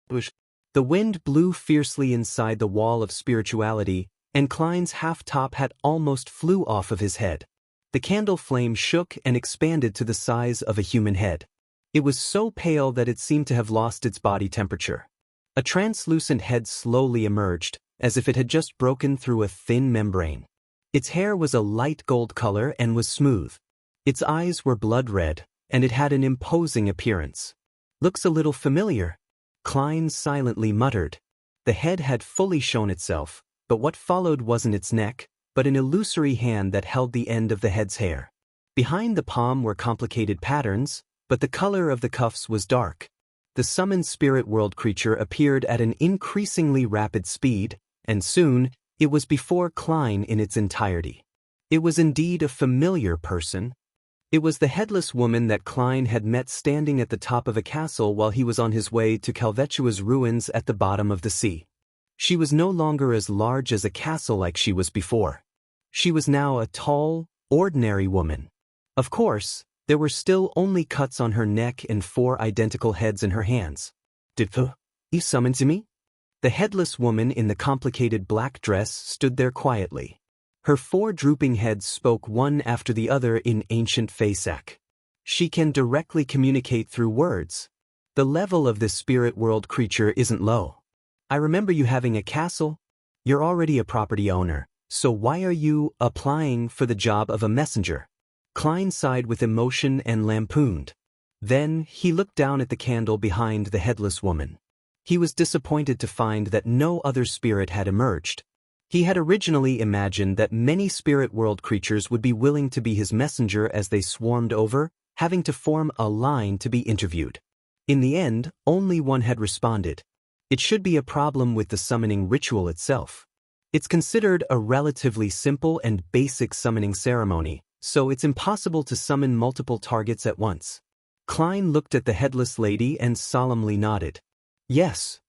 The wind blew fiercely inside the wall of spirituality, and Klein's half-top hat almost flew off of his head. The candle flame shook and expanded to the size of a human head. It was so pale that it seemed to have lost its body temperature. A translucent head slowly emerged, as if it had just broken through a thin membrane. Its hair was a light gold color and was smooth. Its eyes were blood red, and it had an imposing appearance. Looks a little familiar, Klein silently muttered. The head had fully shown itself, but what followed wasn't its neck, but an illusory hand that held the end of the head's hair. Behind the palm were complicated patterns, but the color of the cuffs was dark. The summoned spirit world creature appeared at an increasingly rapid speed, and soon, it was before Klein in its entirety. It was indeed a familiar person. It was the headless woman that Klein had met standing at the top of a castle while he was on his way to Calvetua's ruins at the bottom of the sea. She was no longer as large as a castle like she was before. She was now a tall, ordinary woman. Of course, there were still only cuts on her neck and 4 identical heads in her hands. Did you summon to me? The headless woman in the complicated black dress stood there quietly. Her 4 drooping heads spoke one after the other in ancient Faesak. She can directly communicate through words. The level of this spirit world creature isn't low. I remember you having a castle. You're already a property owner, so why are you applying for the job of a messenger? Klein sighed with emotion and lampooned. Then he looked down at the candle behind the headless woman. He was disappointed to find that no other spirit had emerged. He had originally imagined that many spirit world creatures would be willing to be his messenger as they swarmed over, having to form a line to be interviewed. In the end, only one had responded. It should be a problem with the summoning ritual itself. It's considered a relatively simple and basic summoning ceremony, so it's impossible to summon multiple targets at once. Klein looked at the headless lady and solemnly nodded. Yes.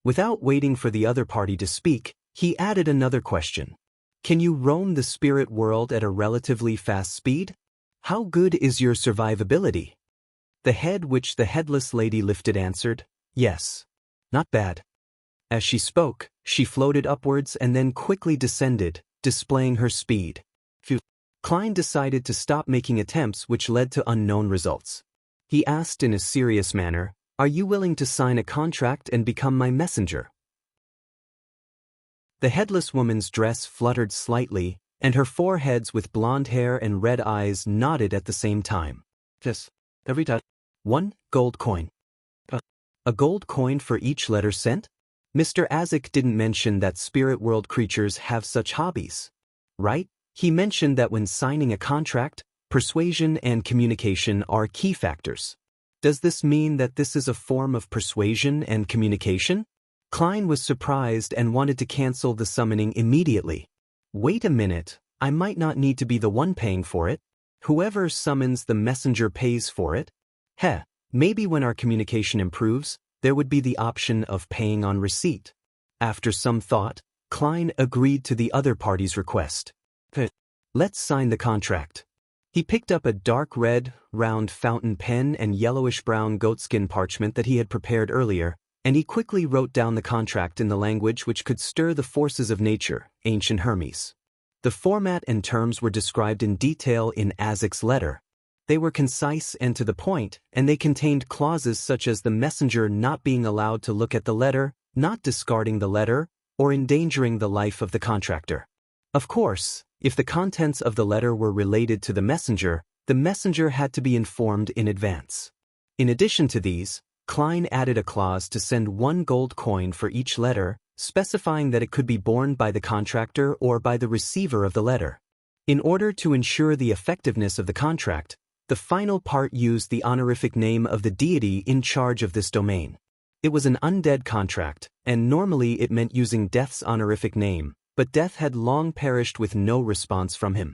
Without waiting for the other party to speak, he added another question. Can you roam the spirit world at a relatively fast speed? How good is your survivability? The head which the headless lady lifted answered, yes. Not bad. As she spoke, she floated upwards and then quickly descended, displaying her speed. Klein decided to stop making attempts which led to unknown results. He asked in a serious manner, are you willing to sign a contract and become my messenger? The headless woman's dress fluttered slightly, and her 4 heads with blonde hair and red eyes nodded at the same time. Yes, every time. 1 gold coin. A gold coin for each letter sent? Mr. Azik didn't mention that spirit world creatures have such hobbies. Right? He mentioned that when signing a contract, persuasion and communication are key factors. Does this mean that this is a form of persuasion and communication? Klein was surprised and wanted to cancel the summoning immediately. Wait a minute, I might not need to be the one paying for it. Whoever summons the messenger pays for it. Maybe when our communication improves, there would be the option of paying on receipt. After some thought, Klein agreed to the other party's request. Let's sign the contract. He picked up a dark red, round fountain pen and yellowish-brown goatskin parchment that he had prepared earlier, and he quickly wrote down the contract in the language which could stir the forces of nature, ancient Hermes. The format and terms were described in detail in Azek's letter. They were concise and to the point, and they contained clauses such as the messenger not being allowed to look at the letter, not discarding the letter, or endangering the life of the contractor. Of course, if the contents of the letter were related to the messenger had to be informed in advance. In addition to these, Klein added a clause to send 1 gold coin for each letter, specifying that it could be borne by the contractor or by the receiver of the letter. In order to ensure the effectiveness of the contract, the final part used the honorific name of the deity in charge of this domain. It was an undead contract, and normally it meant using Death's honorific name, but Death had long perished with no response from him.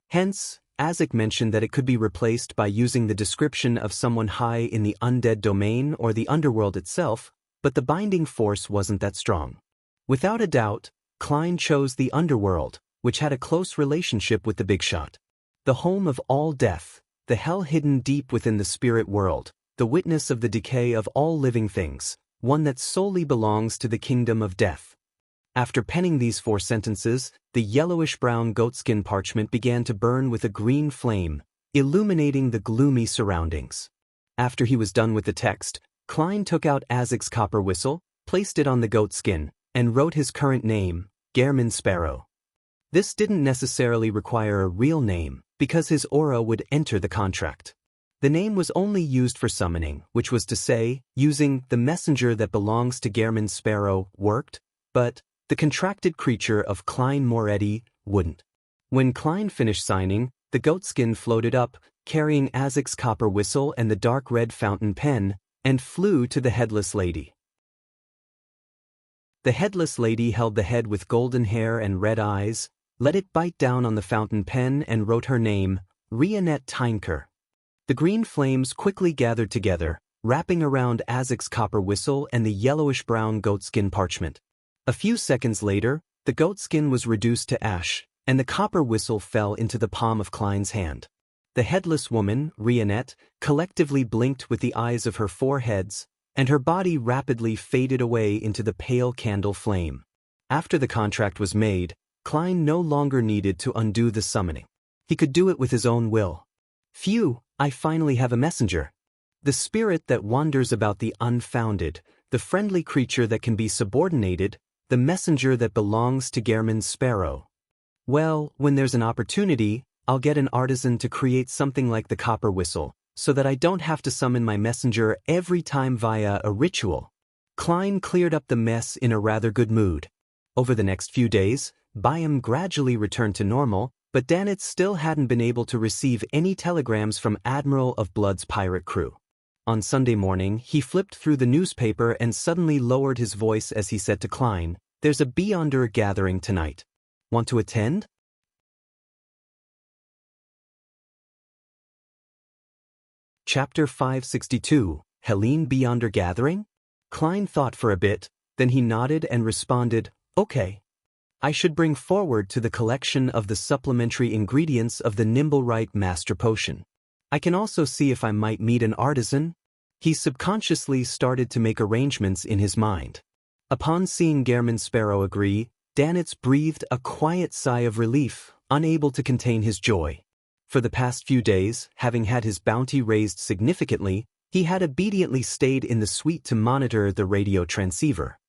Hence, Azek mentioned that it could be replaced by using the description of someone high in the undead domain or the underworld itself, but the binding force wasn't that strong. Without a doubt, Klein chose the underworld, which had a close relationship with the big shot. The home of all death, the hell hidden deep within the spirit world, the witness of the decay of all living things, one that solely belongs to the kingdom of death. After penning these 4 sentences, the yellowish-brown goatskin parchment began to burn with a green flame, illuminating the gloomy surroundings. After he was done with the text, Klein took out Azek's copper whistle, placed it on the goatskin, and wrote his current name, Gehrman Sparrow. This didn't necessarily require a real name, because his aura would enter the contract. The name was only used for summoning, which was to say, using the messenger that belongs to Gehrman Sparrow worked, but the contracted creature of Klein Moretti wouldn't. When Klein finished signing, the goatskin floated up, carrying Azek's copper whistle and the dark red fountain pen, and flew to the headless lady. The headless lady held the head with golden hair and red eyes, let it bite down on the fountain pen and wrote her name, Rionette Tynker. The green flames quickly gathered together, wrapping around Azek's copper whistle and the yellowish-brown goatskin parchment. A few seconds later, the goatskin was reduced to ash, and the copper whistle fell into the palm of Klein's hand. The headless woman, Rionette, collectively blinked with the eyes of her 4 heads, and her body rapidly faded away into the pale candle flame. After the contract was made, Klein no longer needed to undo the summoning. He could do it with his own will. Phew, I finally have a messenger. The spirit that wanders about the unfounded, the friendly creature that can be subordinated, the messenger that belongs to Gehrman Sparrow. Well, when there's an opportunity, I'll get an artisan to create something like the copper whistle, so that I don't have to summon my messenger every time via a ritual. Klein cleared up the mess in a rather good mood. Over the next few days, Byam gradually returned to normal, but Danitz still hadn't been able to receive any telegrams from Admiral of Blood's pirate crew. On Sunday morning, he flipped through the newspaper and suddenly lowered his voice as he said to Klein, "There's a Beyonder gathering tonight. Want to attend?" Chapter 562, Helene Beyonder Gathering? Klein thought for a bit, then he nodded and responded, "Okay. I should bring forward to the collection of the supplementary ingredients of the Nimblewright Master Potion. I can also see if I might meet an artisan." He subconsciously started to make arrangements in his mind. Upon seeing Gehrman Sparrow agree, Danitz breathed a quiet sigh of relief, unable to contain his joy. For the past few days, having had his bounty raised significantly, he had obediently stayed in the suite to monitor the radio transceiver.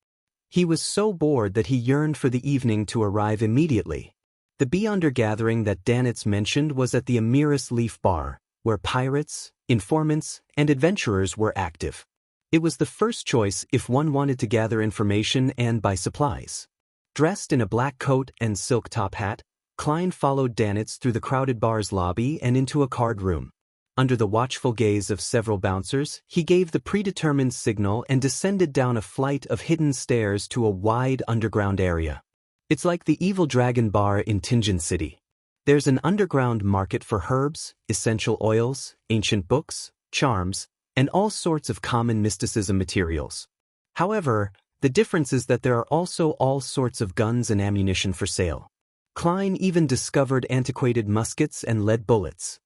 He was so bored that he yearned for the evening to arrive immediately. The Beyonder gathering that Danitz mentioned was at the Amiris Leaf Bar, where pirates, informants, and adventurers were active. It was the first choice if one wanted to gather information and buy supplies. Dressed in a black coat and silk top hat, Klein followed Danitz through the crowded bar's lobby and into a card room. Under the watchful gaze of several bouncers, he gave the predetermined signal and descended down a flight of hidden stairs to a wide underground area. It's like the Evil Dragon Bar in Tingen City. There's an underground market for herbs, essential oils, ancient books, charms, and all sorts of common mysticism materials. However, the difference is that there are also all sorts of guns and ammunition for sale. Klein even discovered antiquated muskets and lead bullets.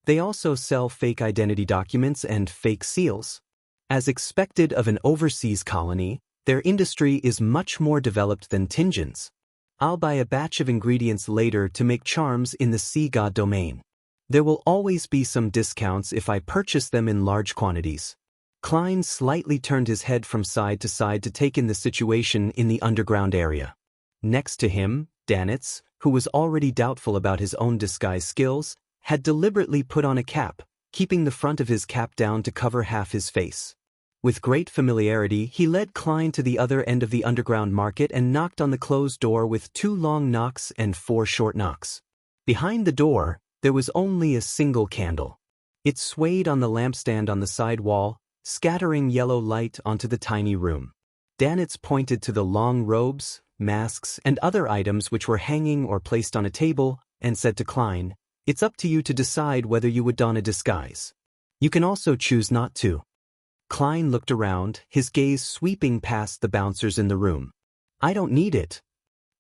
They also sell fake identity documents and fake seals. As expected of an overseas colony, their industry is much more developed than Tinjin's. I'll buy a batch of ingredients later to make charms in the sea god domain. There will always be some discounts if I purchase them in large quantities. Klein slightly turned his head from side to side to take in the situation in the underground area. Next to him, Danitz, who was already doubtful about his own disguise skills, had deliberately put on a cap, keeping the front of his cap down to cover half his face. With great familiarity, he led Klein to the other end of the underground market and knocked on the closed door with 2 long knocks and 4 short knocks. Behind the door, there was only a single candle. It swayed on the lampstand on the side wall, scattering yellow light onto the tiny room. Danitz pointed to the long robes, masks, and other items which were hanging or placed on a table, and said to Klein, "It's up to you to decide whether you would don a disguise. You can also choose not to." Klein looked around, his gaze sweeping past the bouncers in the room. "I don't need it.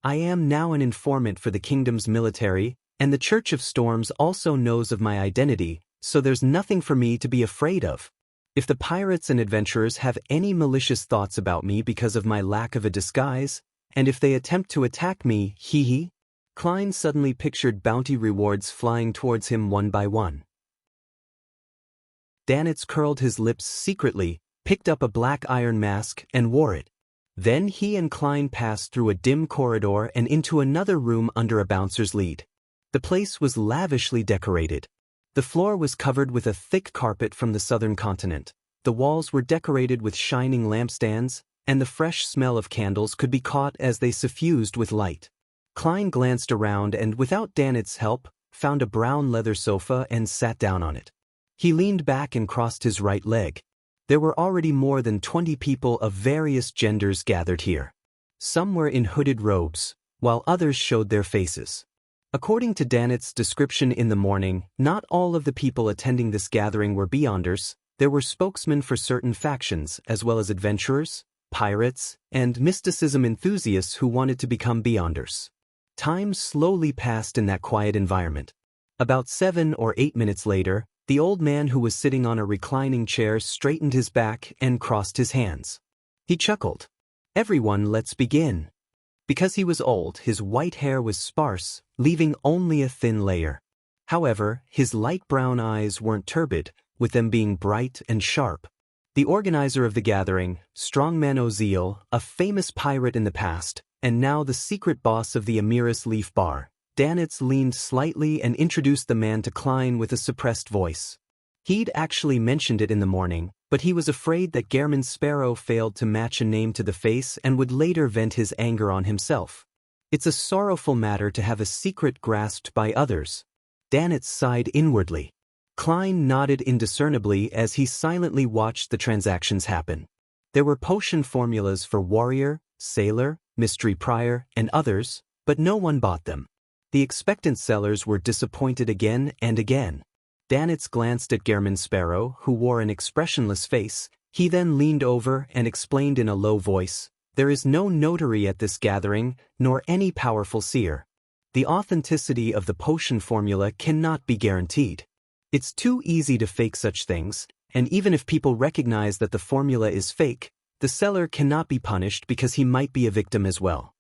I am now an informant for the kingdom's military, and the Church of Storms also knows of my identity, so there's nothing for me to be afraid of. If the pirates and adventurers have any malicious thoughts about me because of my lack of a disguise, and if they attempt to attack me, hee." Klein suddenly pictured bounty rewards flying towards him one by one. Danitz curled his lips secretly, picked up a black iron mask, and wore it. Then he and Klein passed through a dim corridor and into another room under a bouncer's lead. The place was lavishly decorated. The floor was covered with a thick carpet from the southern continent. The walls were decorated with shining lampstands, and the fresh smell of candles could be caught as they suffused with light. Klein glanced around and, without Danitz's help, found a brown leather sofa and sat down on it. He leaned back and crossed his right leg. There were already more than 20 people of various genders gathered here. Some were in hooded robes, while others showed their faces. According to Danitz's description in the morning, not all of the people attending this gathering were Beyonders. There were spokesmen for certain factions, as well as adventurers, pirates, and mysticism enthusiasts who wanted to become Beyonders. Time slowly passed in that quiet environment. About 7 or 8 minutes later, the old man who was sitting on a reclining chair straightened his back and crossed his hands. He chuckled. "Everyone, let's begin." Because he was old, his white hair was sparse, leaving only a thin layer. However, his light brown eyes weren't turbid, with them being bright and sharp. The organizer of the gathering, Strongman Ozeal, a famous pirate in the past, and now the secret boss of the Amiris Leaf Bar, Danitz leaned slightly and introduced the man to Klein with a suppressed voice. He'd actually mentioned it in the morning, but he was afraid that Gehrman Sparrow failed to match a name to the face and would later vent his anger on himself. It's a sorrowful matter to have a secret grasped by others. Danitz sighed inwardly. Klein nodded indiscernibly as he silently watched the transactions happen. There were potion formulas for warrior, sailor, mystery prior, and others, but no one bought them. The expectant sellers were disappointed again and again. Danitz glanced at Gehrman Sparrow, who wore an expressionless face. He then leaned over and explained in a low voice, "There is no notary at this gathering, nor any powerful seer. The authenticity of the potion formula cannot be guaranteed. It's too easy to fake such things, and even if people recognize that the formula is fake, the seller cannot be punished because he might be a victim as well.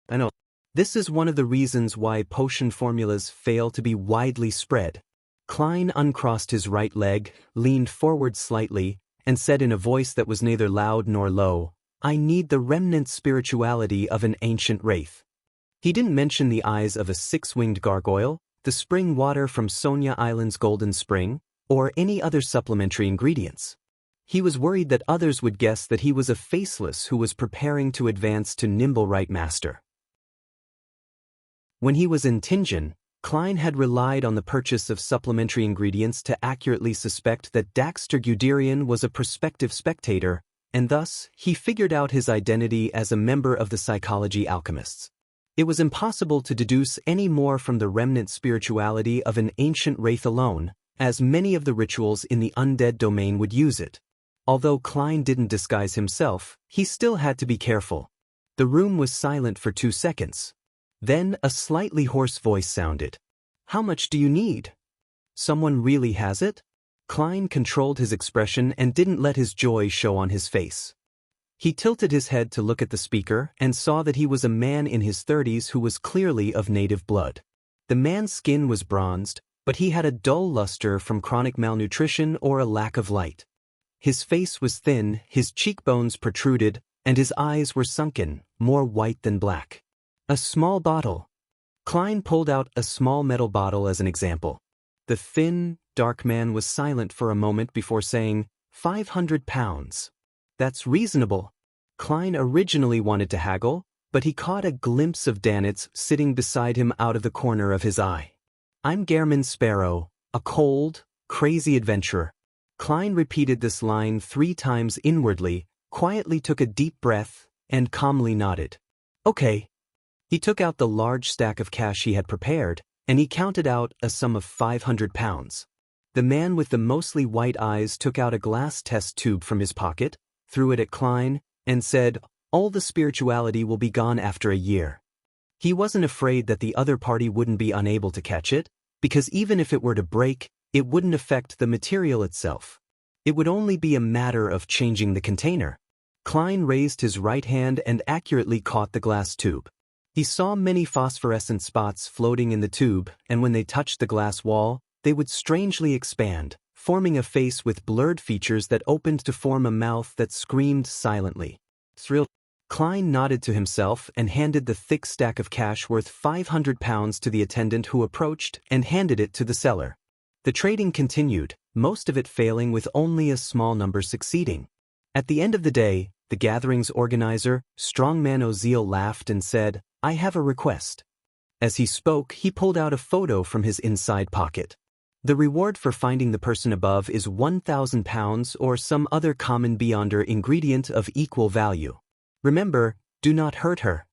I know. This is one of the reasons why potion formulas fail to be widely spread." Klein uncrossed his right leg, leaned forward slightly, and said in a voice that was neither loud nor low, "I need the remnant spirituality of an ancient wraith." He didn't mention the eyes of a 6-winged gargoyle, the spring water from Sonia Island's Golden Spring, or any other supplementary ingredients. He was worried that others would guess that he was a faceless who was preparing to advance to Nimble Right Master. When he was in Tinjin, Klein had relied on the purchase of supplementary ingredients to accurately suspect that Daxter Guderian was a prospective spectator, and thus, he figured out his identity as a member of the Psychology Alchemists. It was impossible to deduce any more from the remnant spirituality of an ancient wraith alone, as many of the rituals in the undead domain would use it. Although Klein didn't disguise himself, he still had to be careful. The room was silent for 2 seconds. Then a slightly hoarse voice sounded. "How much do you need? Someone really has it?" Klein controlled his expression and didn't let his joy show on his face. He tilted his head to look at the speaker and saw that he was a man in his 30s who was clearly of native blood. The man's skin was bronzed, but he had a dull luster from chronic malnutrition or a lack of light. His face was thin, his cheekbones protruded, and his eyes were sunken, more white than black. "A small bottle." Klein pulled out a small metal bottle as an example. The thin, dark man was silent for a moment before saying, £500. "That's reasonable." Klein originally wanted to haggle, but he caught a glimpse of Danitz sitting beside him out of the corner of his eye. "I'm Gehrman Sparrow, a cold, crazy adventurer." Klein repeated this line 3 times inwardly, quietly took a deep breath, and calmly nodded. "Okay." He took out the large stack of cash he had prepared, and he counted out a sum of £500. The man with the mostly white eyes took out a glass test tube from his pocket, threw it at Klein, and said, "All the spirituality will be gone after a year." He wasn't afraid that the other party wouldn't be unable to catch it, because even if it were to break, it wouldn't affect the material itself. It would only be a matter of changing the container. Klein raised his right hand and accurately caught the glass tube. He saw many phosphorescent spots floating in the tube, and when they touched the glass wall, they would strangely expand, forming a face with blurred features that opened to form a mouth that screamed silently. Thrilled, Klein nodded to himself and handed the thick stack of cash worth £500 to the attendant who approached and handed it to the seller. The trading continued, most of it failing with only a small number succeeding. At the end of the day, the gathering's organizer, Strongman Oziel, laughed and said, "I have a request." As he spoke, he pulled out a photo from his inside pocket. "The reward for finding the person above is £1,000 or some other common beyonder ingredient of equal value. Remember, do not hurt her."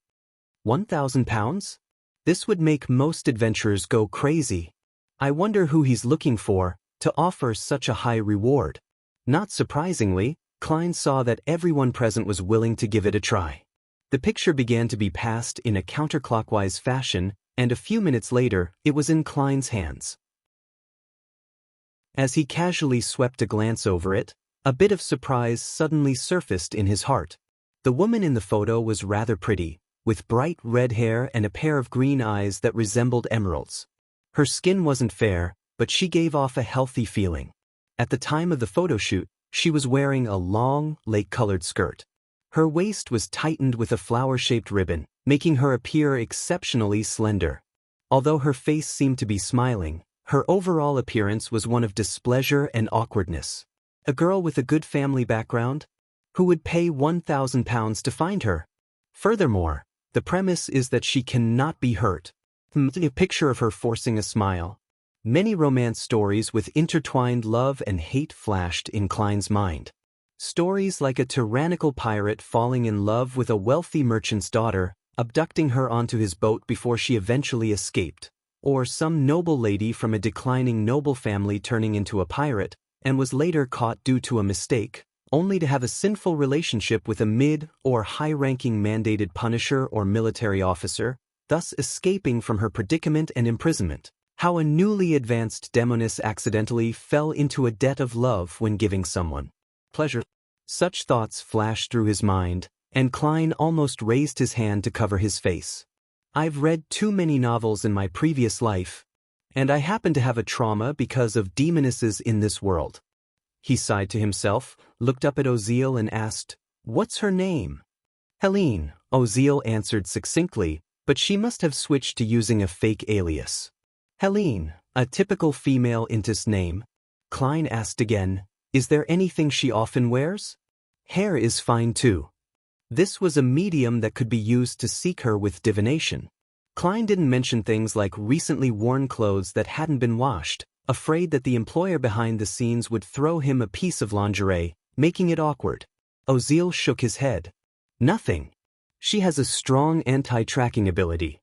£1,000? This would make most adventurers go crazy. I wonder who he's looking for to offer such a high reward. Not surprisingly, Klein saw that everyone present was willing to give it a try. The picture began to be passed in a counterclockwise fashion, and a few minutes later, it was in Klein's hands. As he casually swept a glance over it, a bit of surprise suddenly surfaced in his heart. The woman in the photo was rather pretty, with bright red hair and a pair of green eyes that resembled emeralds. Her skin wasn't fair, but she gave off a healthy feeling. At the time of the photo shoot, she was wearing a long, lake-colored skirt. Her waist was tightened with a flower-shaped ribbon, making her appear exceptionally slender. Although her face seemed to be smiling, her overall appearance was one of displeasure and awkwardness. A girl with a good family background? Who would pay £1,000 to find her? Furthermore, the premise is that she cannot be hurt. A picture of her forcing a smile. Many romance stories with intertwined love and hate flashed in Klein's mind. Stories like a tyrannical pirate falling in love with a wealthy merchant's daughter, abducting her onto his boat before she eventually escaped, or some noble lady from a declining noble family turning into a pirate, and was later caught due to a mistake, only to have a sinful relationship with a mid- or high-ranking mandated punisher or military officer, thus escaping from her predicament and imprisonment. How a newly advanced demoness accidentally fell into a debt of love when giving someone pleasure. Such thoughts flashed through his mind, and Klein almost raised his hand to cover his face. "I've read too many novels in my previous life, and I happen to have a trauma because of demonesses in this world." He sighed to himself, looked up at Oziel and asked, "What's her name?" "Helene," Oziel answered succinctly, but she must have switched to using a fake alias. "Helene, a typical female Intis name." Klein asked again, "Is there anything she often wears?" "Hair is fine too." This was a medium that could be used to seek her with divination. Klein didn't mention things like recently worn clothes that hadn't been washed, afraid that the employer behind the scenes would throw him a piece of lingerie, making it awkward. Oziel shook his head. "Nothing. She has a strong anti-tracking ability."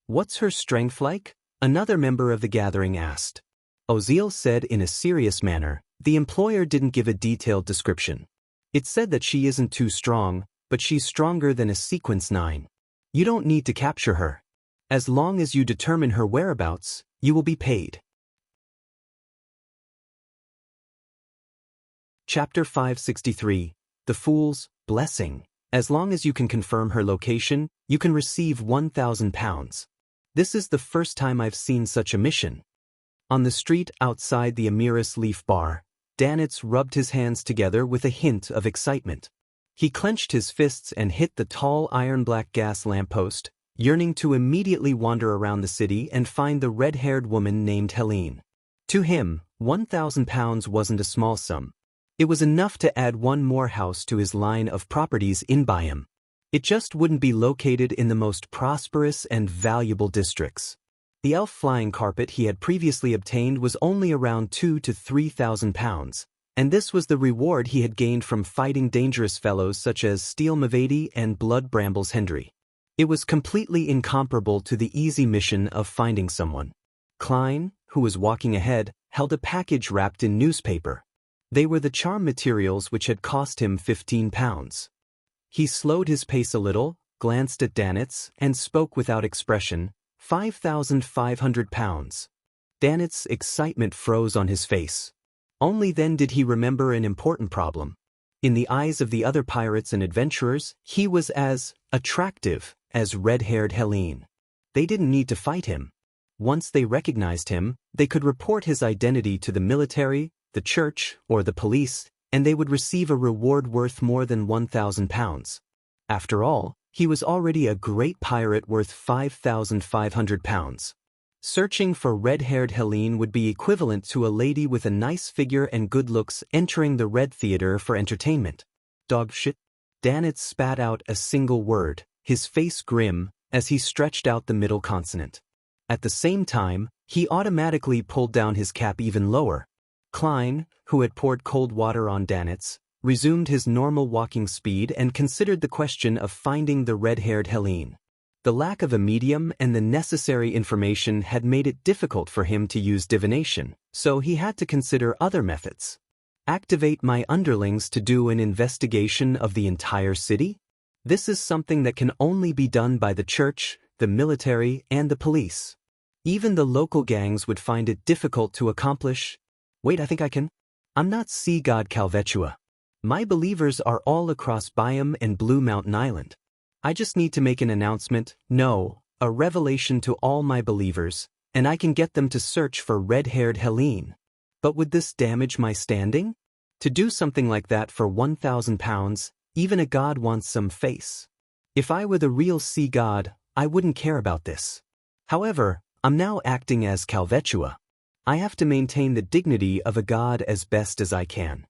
"What's her strength like?" another member of the gathering asked. Oziel said in a serious manner. The employer didn't give a detailed description. It said that she isn't too strong, but she's stronger than a sequence 9. You don't need to capture her. As long as you determine her whereabouts, you will be paid. Chapter 563. The Fool's Blessing. As long as you can confirm her location, you can receive £1,000. This is the first time I've seen such a mission. On the street outside the Amiris Leaf Bar, Danitz rubbed his hands together with a hint of excitement. He clenched his fists and hit the tall iron-black gas lamppost, yearning to immediately wander around the city and find the red-haired woman named Helene. To him, £1,000 wasn't a small sum. It was enough to add one more house to his line of properties in Byam. It just wouldn't be located in the most prosperous and valuable districts. The elf flying carpet he had previously obtained was only around £2,000 to £3,000, and this was the reward he had gained from fighting dangerous fellows such as Steel Mavady and Blood Brambles Hendry. It was completely incomparable to the easy mission of finding someone. Klein, who was walking ahead, held a package wrapped in newspaper. They were the charm materials which had cost him £15. He slowed his pace a little, glanced at Danitz, and spoke without expression. £5,500. Danitz's excitement froze on his face. Only then did he remember an important problem. In the eyes of the other pirates and adventurers, he was as attractive as red-haired Helene. They didn't need to fight him. Once they recognized him, they could report his identity to the military, the church, or the police, and they would receive a reward worth more than £1,000. After all, he was already a great pirate worth £5,500. Searching for red-haired Helene would be equivalent to a lady with a nice figure and good looks entering the Red Theater for entertainment. Dog shit. Danitz spat out a single word, his face grim, as he stretched out the middle consonant. At the same time, he automatically pulled down his cap even lower. Klein, who had poured cold water on Danitz, resumed his normal walking speed and considered the question of finding the red-haired Helene. The lack of a medium and the necessary information had made it difficult for him to use divination, so he had to consider other methods. Activate my underlings to do an investigation of the entire city? This is something that can only be done by the church, the military, and the police. Even the local gangs would find it difficult to accomplish. Wait, I think I can. I'm not Sea God Calvetua. My believers are all across Byam and Blue Mountain Island. I just need to make an announcement, no, a revelation to all my believers, and I can get them to search for red-haired Helene. But would this damage my standing? To do something like that for £1,000, even a god wants some face. If I were the real sea god, I wouldn't care about this. However, I'm now acting as Calvetua. I have to maintain the dignity of a god as best as I can.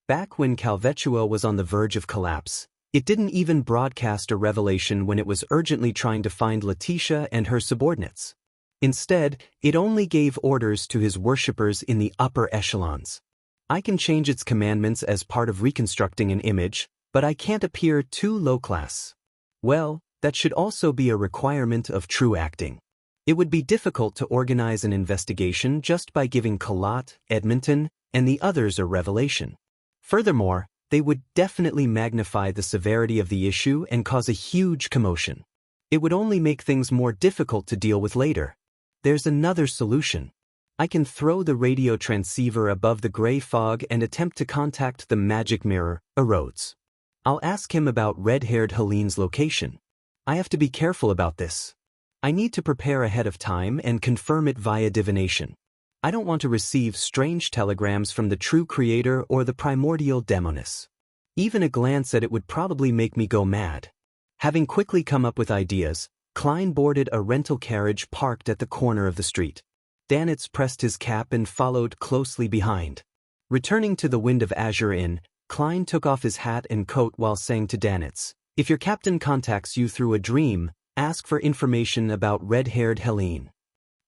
Back when Calvetua was on the verge of collapse, it didn't even broadcast a revelation when it was urgently trying to find Letitia and her subordinates. Instead, it only gave orders to his worshippers in the upper echelons. I can change its commandments as part of reconstructing an image, but I can't appear too low-class. Well, that should also be a requirement of true acting. It would be difficult to organize an investigation just by giving Kalat, Edmonton, and the others a revelation. Furthermore, they would definitely magnify the severity of the issue and cause a huge commotion. It would only make things more difficult to deal with later. There's another solution. I can throw the radio transceiver above the gray fog and attempt to contact the magic mirror, Erodes. I'll ask him about red-haired Helene's location. I have to be careful about this. I need to prepare ahead of time and confirm it via divination. I don't want to receive strange telegrams from the true creator or the primordial demoness. Even a glance at it would probably make me go mad. Having quickly come up with ideas, Klein boarded a rental carriage parked at the corner of the street. Danitz pressed his cap and followed closely behind. Returning to the Wind of Azure Inn, Klein took off his hat and coat while saying to Danitz, "If your captain contacts you through a dream, ask for information about red-haired Helene.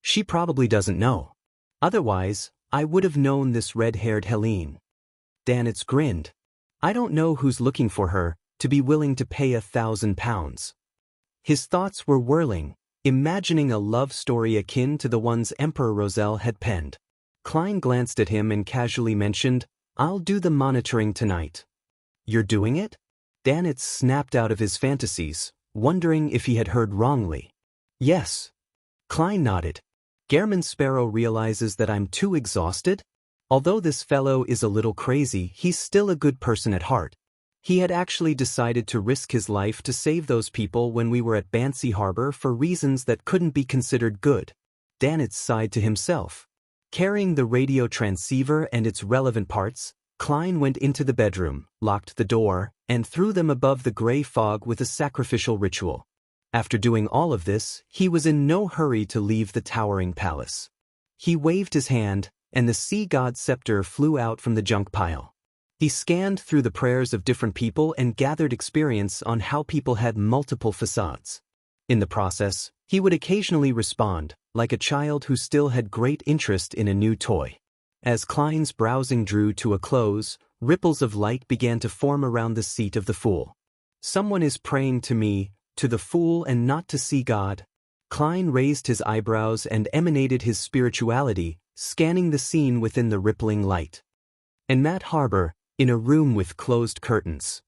She probably doesn't know. Otherwise, I would have known this red-haired Helene." Danitz grinned. "I don't know who's looking for her, to be willing to pay £1,000. His thoughts were whirling. imagining a love story akin to the ones Emperor Roselle had penned. Klein glanced at him and casually mentioned, "I'll do the monitoring tonight." "You're doing it?" Danitz snapped out of his fantasies, wondering if he had heard wrongly. "Yes." Klein nodded. "Gehrman Sparrow realizes that I'm too exhausted? Although this fellow is a little crazy, he's still a good person at heart. He had actually decided to risk his life to save those people when we were at Banksy Harbor for reasons that couldn't be considered good." Danitz sighed to himself. Carrying the radio transceiver and its relevant parts, Klein went into the bedroom, locked the door, and threw them above the gray fog with a sacrificial ritual. After doing all of this, he was in no hurry to leave the towering palace. He waved his hand, and the sea god's scepter flew out from the junk pile. He scanned through the prayers of different people and gathered experience on how people had multiple facades. In the process, he would occasionally respond, like a child who still had great interest in a new toy. As Klein's browsing drew to a close, ripples of light began to form around the seat of the fool. "Someone is praying to me, to the fool and not to see God." Klein raised his eyebrows and emanated his spirituality, scanning the scene within the rippling light. And Matt Harbor, in a room with closed curtains.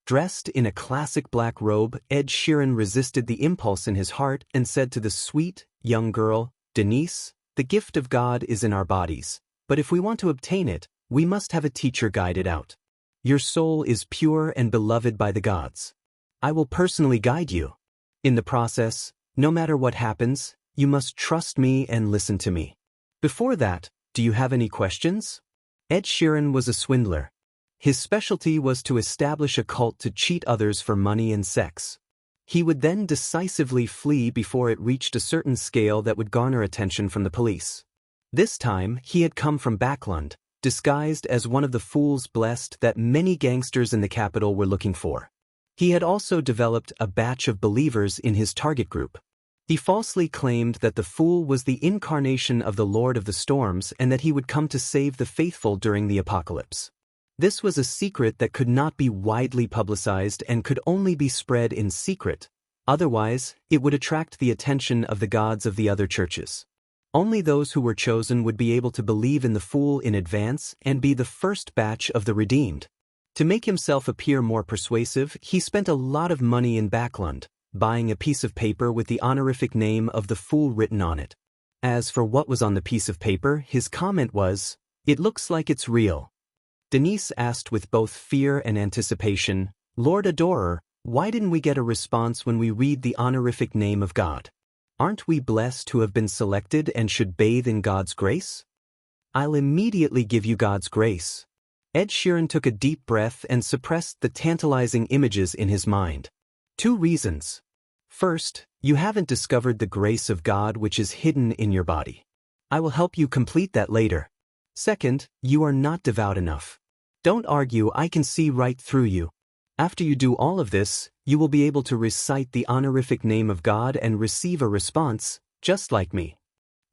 Dressed in a classic black robe, Ed Sheeran resisted the impulse in his heart and said to the sweet, young girl, "Denise, the gift of God is in our bodies, but if we want to obtain it, we must have a teacher guide it out. Your soul is pure and beloved by the gods. I will personally guide you. In the process, no matter what happens, you must trust me and listen to me. Before that, do you have any questions?" Ed Sheeran was a swindler. His specialty was to establish a cult to cheat others for money and sex. He would then decisively flee before it reached a certain scale that would garner attention from the police. This time, he had come from Backlund, disguised as one of the fools blessed that many gangsters in the capital were looking for. He had also developed a batch of believers in his target group. He falsely claimed that the fool was the incarnation of the Lord of the Storms and that he would come to save the faithful during the apocalypse. This was a secret that could not be widely publicized and could only be spread in secret, otherwise, it would attract the attention of the gods of the other churches. Only those who were chosen would be able to believe in the fool in advance and be the first batch of the redeemed. To make himself appear more persuasive, he spent a lot of money in Backlund, buying a piece of paper with the honorific name of the fool written on it. As for what was on the piece of paper, his comment was, "It looks like it's real." Denise asked with both fear and anticipation, "Lord Adorer, why didn't we get a response when we read the honorific name of God? Aren't we blessed to have been selected and should bathe in God's grace?" "I'll immediately give you God's grace." Ed Sheeran took a deep breath and suppressed the tantalizing images in his mind. 2 reasons. First, you haven't discovered the grace of God which is hidden in your body. I will help you complete that later. Second, you are not devout enough. Don't argue, I can see right through you. After you do all of this, you will be able to recite the honorific name of God and receive a response, just like me.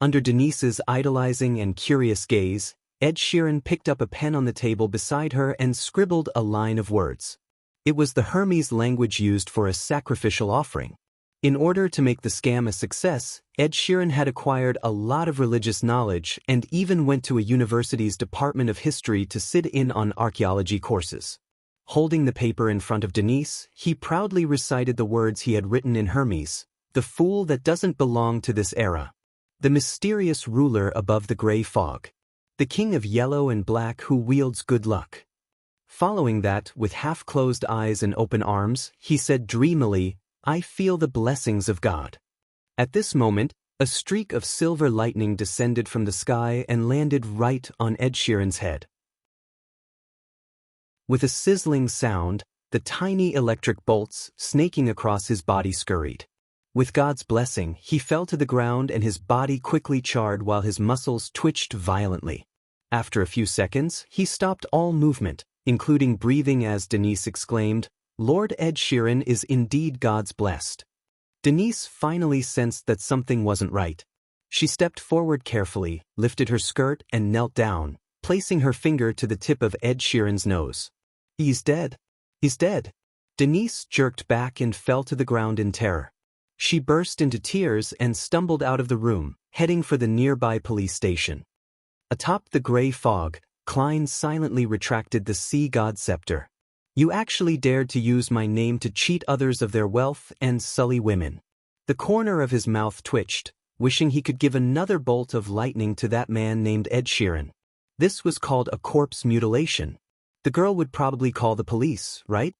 Under Denise's idolizing and curious gaze, Ed Sheeran picked up a pen on the table beside her and scribbled a line of words. It was the Hermes language used for a sacrificial offering. In order to make the scam a success, Ed Sheeran had acquired a lot of religious knowledge and even went to a university's Department of History to sit in on archaeology courses. Holding the paper in front of Denise, he proudly recited the words he had written in Hermes, "The fool that doesn't belong to this era. The mysterious ruler above the gray fog. The king of yellow and black who wields good luck." Following that, with half-closed eyes and open arms, he said dreamily, "I feel the blessings of God." At this moment, a streak of silver lightning descended from the sky and landed right on Ed Sheeran's head. With a sizzling sound, the tiny electric bolts snaking across his body scurried. With God's blessing, he fell to the ground and his body quickly charred while his muscles twitched violently. After a few seconds, he stopped all movement, including breathing as Denise exclaimed, "Lord Ed Sheeran is indeed God's blessed." Denise finally sensed that something wasn't right. She stepped forward carefully, lifted her skirt and knelt down, placing her finger to the tip of Ed Sheeran's nose. "He's dead. He's dead." Denise jerked back and fell to the ground in terror. She burst into tears and stumbled out of the room, heading for the nearby police station. Atop the gray fog, Klein silently retracted the sea god scepter. You actually dared to use my name to cheat others of their wealth and sully women. The corner of his mouth twitched, wishing he could give another bolt of lightning to that man named Ed Sheeran. This was called a corpse mutilation. The girl would probably call the police, right?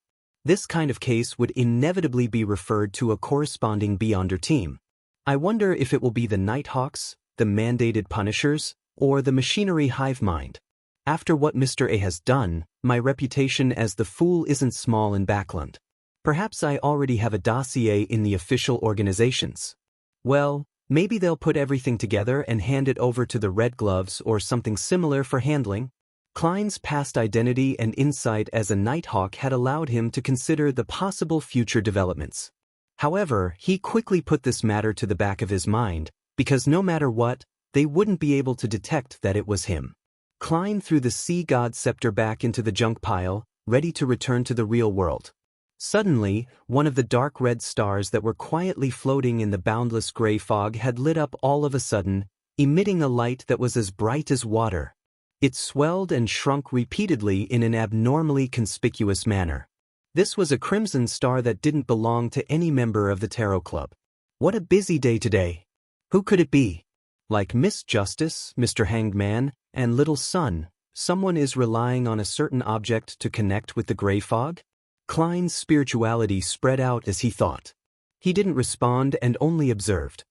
This kind of case would inevitably be referred to a corresponding Beyonder team. I wonder if it will be the Nighthawks, the mandated Punishers, or the machinery hive mind. After what Mr. A has done, my reputation as the fool isn't small in Backland. Perhaps I already have a dossier in the official organizations. Well, maybe they'll put everything together and hand it over to the Red Gloves or something similar for handling. Klein's past identity and insight as a Nighthawk had allowed him to consider the possible future developments. However, he quickly put this matter to the back of his mind, because no matter what, they wouldn't be able to detect that it was him. Klein threw the sea god scepter back into the junk pile, ready to return to the real world. Suddenly, one of the dark red stars that were quietly floating in the boundless gray fog had lit up all of a sudden, emitting a light that was as bright as water. It swelled and shrunk repeatedly in an abnormally conspicuous manner. This was a crimson star that didn't belong to any member of the Tarot Club. What a busy day today. Who could it be? Like Miss Justice, Mr. Hanged Man, and Little Sun, someone is relying on a certain object to connect with the gray fog? Klein's spirituality spread out as he thought. He didn't respond and only observed.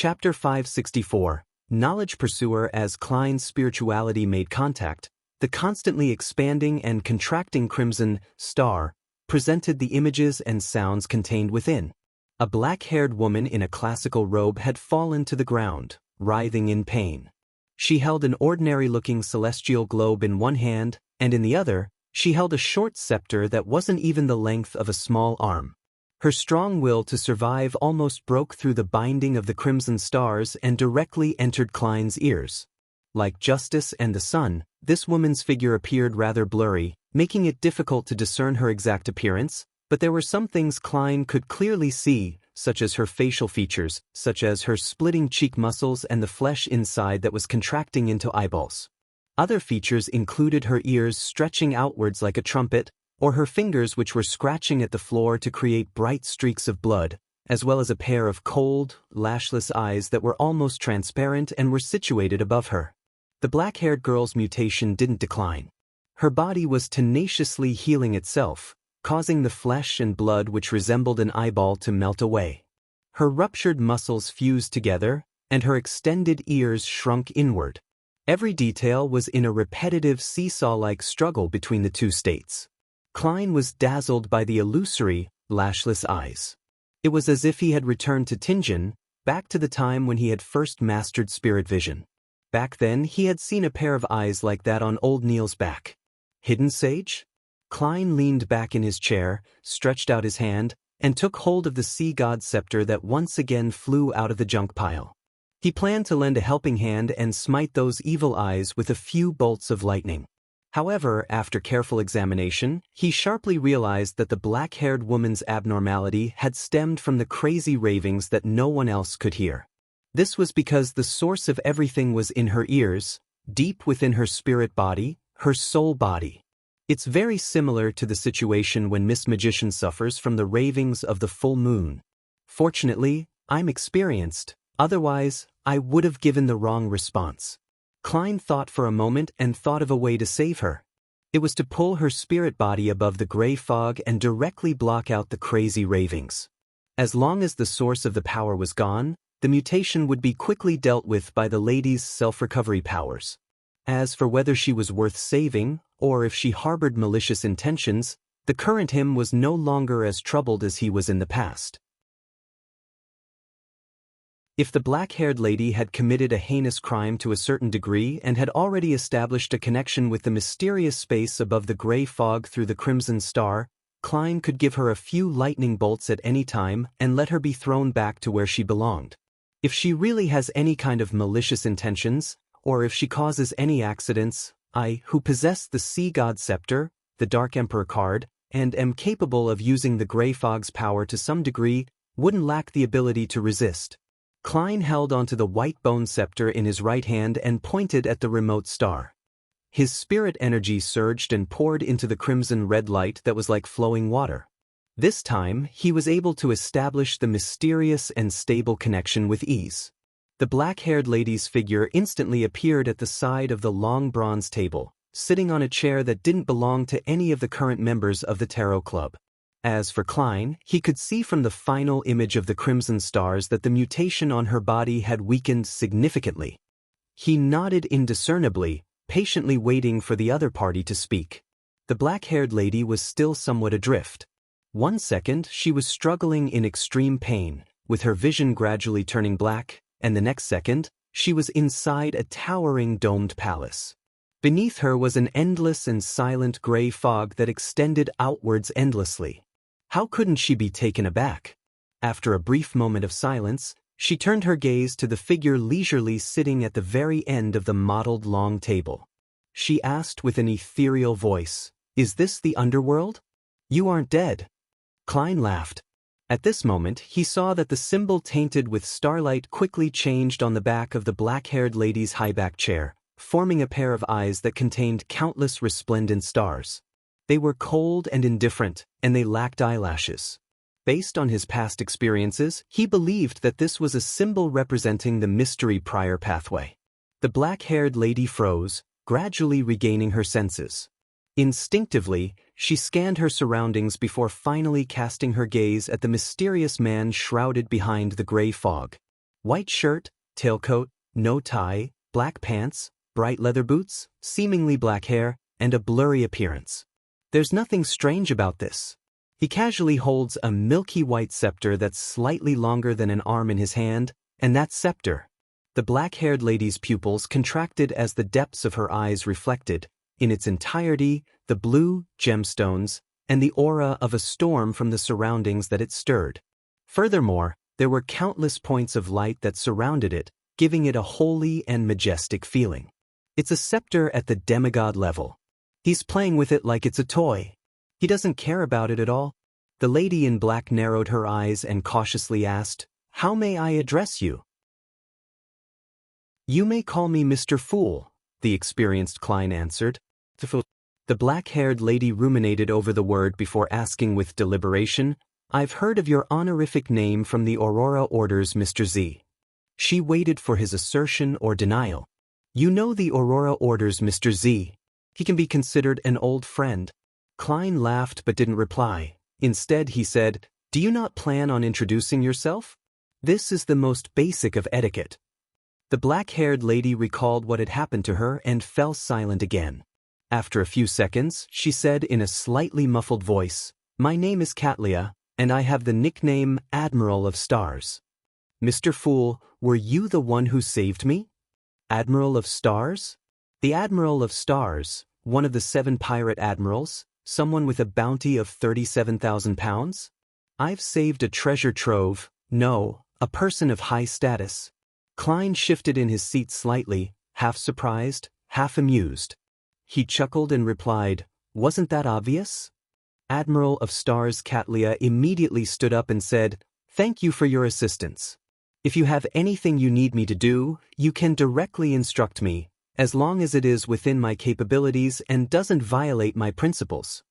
Chapter 564. Knowledge Pursuer. As Klein's spirituality made contact, the constantly expanding and contracting crimson star presented the images and sounds contained within. A black-haired woman in a classical robe had fallen to the ground, writhing in pain. She held an ordinary-looking celestial globe in one hand, and in the other, she held a short scepter that wasn't even the length of a small arm. Her strong will to survive almost broke through the binding of the crimson stars and directly entered Klein's ears. Like Justice and the Sun, this woman's figure appeared rather blurry, making it difficult to discern her exact appearance, but there were some things Klein could clearly see, such as her facial features, such as her splitting cheek muscles and the flesh inside that was contracting into eyeballs. Other features included her ears stretching outwards like a trumpet, or her fingers which were scratching at the floor to create bright streaks of blood, as well as a pair of cold, lashless eyes that were almost transparent and were situated above her. The black-haired girl's mutation didn't decline. Her body was tenaciously healing itself, causing the flesh and blood which resembled an eyeball to melt away. Her ruptured muscles fused together, and her extended ears shrunk inward. Every detail was in a repetitive seesaw-like struggle between the two states. Klein was dazzled by the illusory, lashless eyes. It was as if he had returned to Tingen, back to the time when he had first mastered spirit vision. Back then, he had seen a pair of eyes like that on old Neil's back. Hidden Sage? Klein leaned back in his chair, stretched out his hand, and took hold of the sea god scepter that once again flew out of the junk pile. He planned to lend a helping hand and smite those evil eyes with a few bolts of lightning. However, after careful examination, he sharply realized that the black-haired woman's abnormality had stemmed from the crazy ravings that no one else could hear. This was because the source of everything was in her ears, deep within her spirit body, her soul body. It's very similar to the situation when Miss Magician suffers from the ravings of the full moon. Fortunately, I'm experienced, otherwise, I would have given the wrong response. Klein thought for a moment and thought of a way to save her. It was to pull her spirit body above the gray fog and directly block out the crazy ravings. As long as the source of the power was gone, the mutation would be quickly dealt with by the lady's self-recovery powers. As for whether she was worth saving, or if she harbored malicious intentions, the current him was no longer as troubled as he was in the past. If the black-haired lady had committed a heinous crime to a certain degree and had already established a connection with the mysterious space above the gray fog through the crimson star, Klein could give her a few lightning bolts at any time and let her be thrown back to where she belonged. If she really has any kind of malicious intentions, or if she causes any accidents, I, who possess the Sea God Scepter, the Dark Emperor card, and am capable of using the gray fog's power to some degree, wouldn't lack the ability to resist. Klein held onto the white bone scepter in his right hand and pointed at the remote star. His spirit energy surged and poured into the crimson-red light that was like flowing water. This time, he was able to establish the mysterious and stable connection with ease. The black-haired lady's figure instantly appeared at the side of the long bronze table, sitting on a chair that didn't belong to any of the current members of the Tarot Club. As for Klein, he could see from the final image of the crimson stars that the mutation on her body had weakened significantly. He nodded indiscernibly, patiently waiting for the other party to speak. The black-haired lady was still somewhat adrift. One second, she was struggling in extreme pain, with her vision gradually turning black, and the next second, she was inside a towering domed palace. Beneath her was an endless and silent gray fog that extended outwards endlessly. How couldn't she be taken aback? After a brief moment of silence, she turned her gaze to the figure leisurely sitting at the very end of the mottled long table. She asked with an ethereal voice, "Is this the underworld? You aren't dead." Klein laughed. At this moment, he saw that the symbol tainted with starlight quickly changed on the back of the black-haired lady's high-back chair, forming a pair of eyes that contained countless resplendent stars. They were cold and indifferent, and they lacked eyelashes. Based on his past experiences, he believed that this was a symbol representing the mystery prior pathway. The black-haired lady froze, gradually regaining her senses. Instinctively, she scanned her surroundings before finally casting her gaze at the mysterious man shrouded behind the gray fog. White shirt, tailcoat, no tie, black pants, bright leather boots, seemingly black hair, and a blurry appearance. There's nothing strange about this. He casually holds a milky white scepter that's slightly longer than an arm in his hand, and that scepter. The black-haired lady's pupils contracted as the depths of her eyes reflected, in its entirety, the blue, gemstones, and the aura of a storm from the surroundings that it stirred. Furthermore, there were countless points of light that surrounded it, giving it a holy and majestic feeling. It's a scepter at the demigod level. He's playing with it like it's a toy. He doesn't care about it at all. The lady in black narrowed her eyes and cautiously asked, "How may I address you?" "You may call me Mr. Fool," the experienced Klein answered. The black-haired lady ruminated over the word before asking with deliberation, "I've heard of your honorific name from the Aurora Orders, Mr. Z." She waited for his assertion or denial. "You know the Aurora Orders, Mr. Z. He can be considered an old friend." Klein laughed but didn't reply. Instead, he said, "Do you not plan on introducing yourself? This is the most basic of etiquette." The black-haired lady recalled what had happened to her and fell silent again. After a few seconds, she said in a slightly muffled voice, "My name is Katlia, and I have the nickname Admiral of Stars." "Mr. Fool, were you the one who saved me?" "Admiral of Stars?" "The Admiral of Stars, one of the 7 pirate admirals, someone with a bounty of 37,000 pounds? I've saved a treasure trove, no, a person of high status." Klein shifted in his seat slightly, half surprised, half amused. He chuckled and replied, "Wasn't that obvious?" Admiral of Stars Katlia immediately stood up and said, "Thank you for your assistance. If you have anything you need me to do, you can directly instruct me, as long as it is within my capabilities and doesn't violate my principles."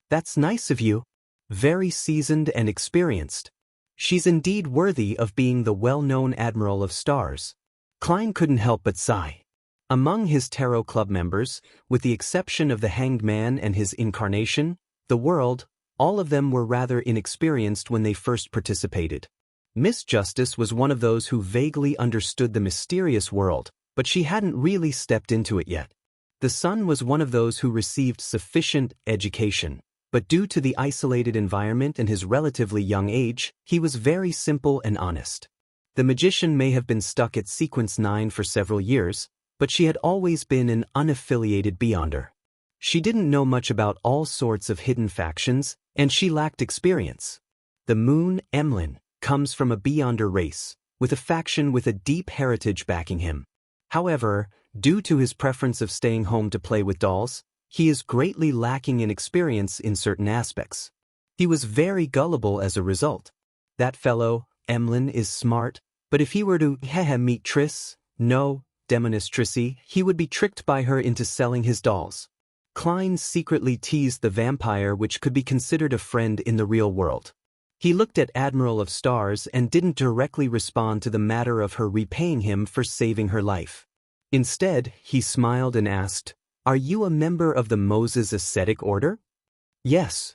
"That's nice of you. Very seasoned and experienced. She's indeed worthy of being the well-known Admiral of Stars." Klein couldn't help but sigh. Among his Tarot Club members, with the exception of the Hanged Man and his incarnation, the world, all of them were rather inexperienced when they first participated. Miss Justice was one of those who vaguely understood the mysterious world, but she hadn't really stepped into it yet. The Sun was one of those who received sufficient education, but due to the isolated environment and his relatively young age, he was very simple and honest. The Magician may have been stuck at Sequence 9 for several years, but she had always been an unaffiliated Beyonder. She didn't know much about all sorts of hidden factions, and she lacked experience. The Moon, Emlyn, comes from a Beyonder race, with a faction with a deep heritage backing him. However, due to his preference of staying home to play with dolls, He is greatly lacking in experience in certain aspects. He was very gullible as a result. That fellow, Emlyn, is smart, but if he were to meet Triss, no, demoness Trissy, he would be tricked by her into selling his dolls. Klein secretly teased the vampire, which could be considered a friend in the real world. He looked at Admiral of Stars and didn't directly respond to the matter of her repaying him for saving her life. Instead, he smiled and asked, "Are you a member of the Moses Ascetic Order?" "Yes."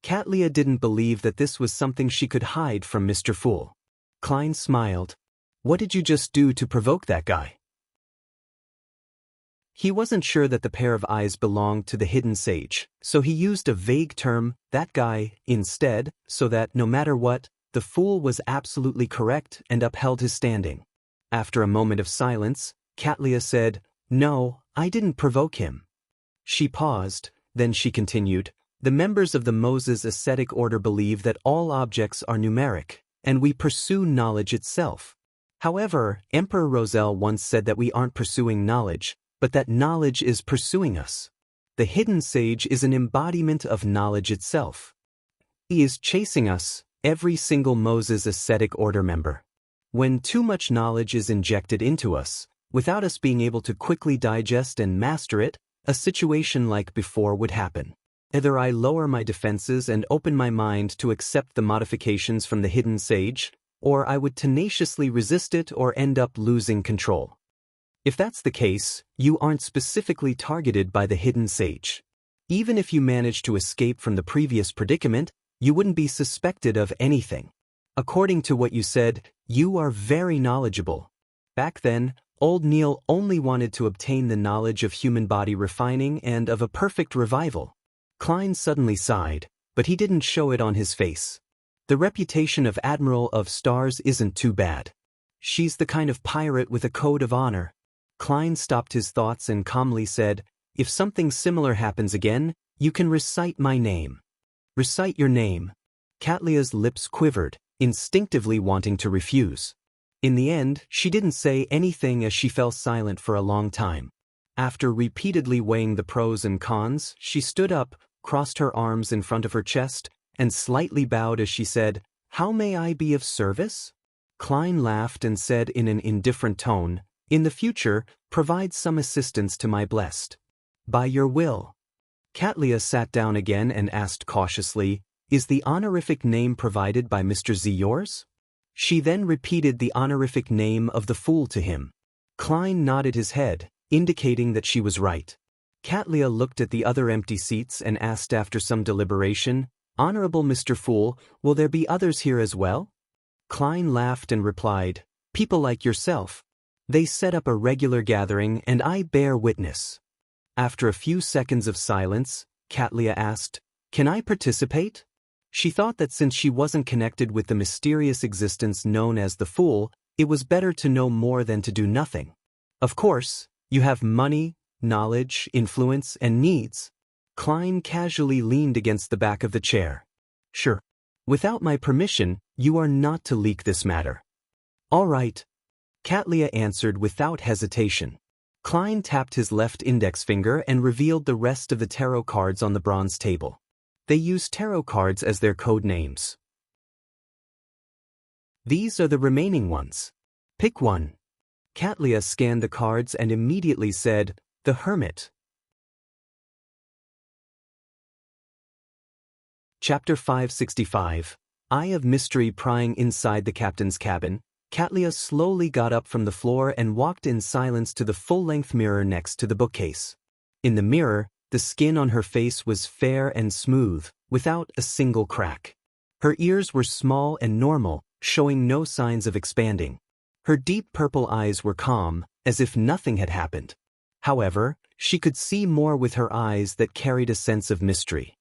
Katlia didn't believe that this was something she could hide from Mr. Fool. Klein smiled. "What did you just do to provoke that guy?" He wasn't sure that the pair of eyes belonged to the hidden sage, so he used a vague term, "that guy," instead, so that, no matter what, the fool was absolutely correct and upheld his standing. After a moment of silence, Katlia said, "No, I didn't provoke him." She paused, then she continued, "The members of the Moses Ascetic Order believe that all objects are numeric, and we pursue knowledge itself. However, Emperor Roselle once said that we aren't pursuing knowledge, but that knowledge is pursuing us. The hidden sage is an embodiment of knowledge itself. He is chasing us, every single Moses Ascetic Order member. When too much knowledge is injected into us, without us being able to quickly digest and master it, a situation like before would happen. Either I lower my defenses and open my mind to accept the modifications from the hidden sage, or I would tenaciously resist it or end up losing control. If that's the case, you aren't specifically targeted by the hidden sage. Even if you manage to escape from the previous predicament, you wouldn't be suspected of anything. According to what you said, you are very knowledgeable. Back then, old Neil only wanted to obtain the knowledge of human body refining and of a perfect revival." Klein suddenly sighed, but he didn't show it on his face. The reputation of Admiral of Stars isn't too bad. She's the kind of pirate with a code of honor. Klein stopped his thoughts and calmly said, "If something similar happens again, you can recite my name." "Recite your name." Katlia's lips quivered, instinctively wanting to refuse. In the end, she didn't say anything as she fell silent for a long time. After repeatedly weighing the pros and cons, she stood up, crossed her arms in front of her chest, and slightly bowed as she said, "How may I be of service?" Klein laughed and said in an indifferent tone, "In the future, provide some assistance to my blessed. By your will." Katlia sat down again and asked cautiously, "Is the honorific name provided by Mr. Z yours?" She then repeated the honorific name of the fool to him. Klein nodded his head, indicating that she was right. Katlia looked at the other empty seats and asked after some deliberation, "Honorable Mr. Fool, will there be others here as well?" Klein laughed and replied, "People like yourself. They set up a regular gathering and I bear witness." After a few seconds of silence, Katlia asked, "Can I participate?" She thought that since she wasn't connected with the mysterious existence known as the Fool, it was better to know more than to do nothing. "Of course, you have money, knowledge, influence, and needs." Klein casually leaned against the back of the chair. "Sure. Without my permission, you are not to leak this matter." "All right." Katlia answered without hesitation. Klein tapped his left index finger and revealed the rest of the tarot cards on the bronze table. They used tarot cards as their code names. "These are the remaining ones. Pick one." Katlia scanned the cards and immediately said, "The Hermit." Chapter 565. Eye of Mystery. Prying inside the captain's cabin, Katlia slowly got up from the floor and walked in silence to the full-length mirror next to the bookcase. In the mirror, the skin on her face was fair and smooth, without a single crack. Her ears were small and normal, showing no signs of expanding. Her deep purple eyes were calm, as if nothing had happened. However, she could see more with her eyes that carried a sense of mystery.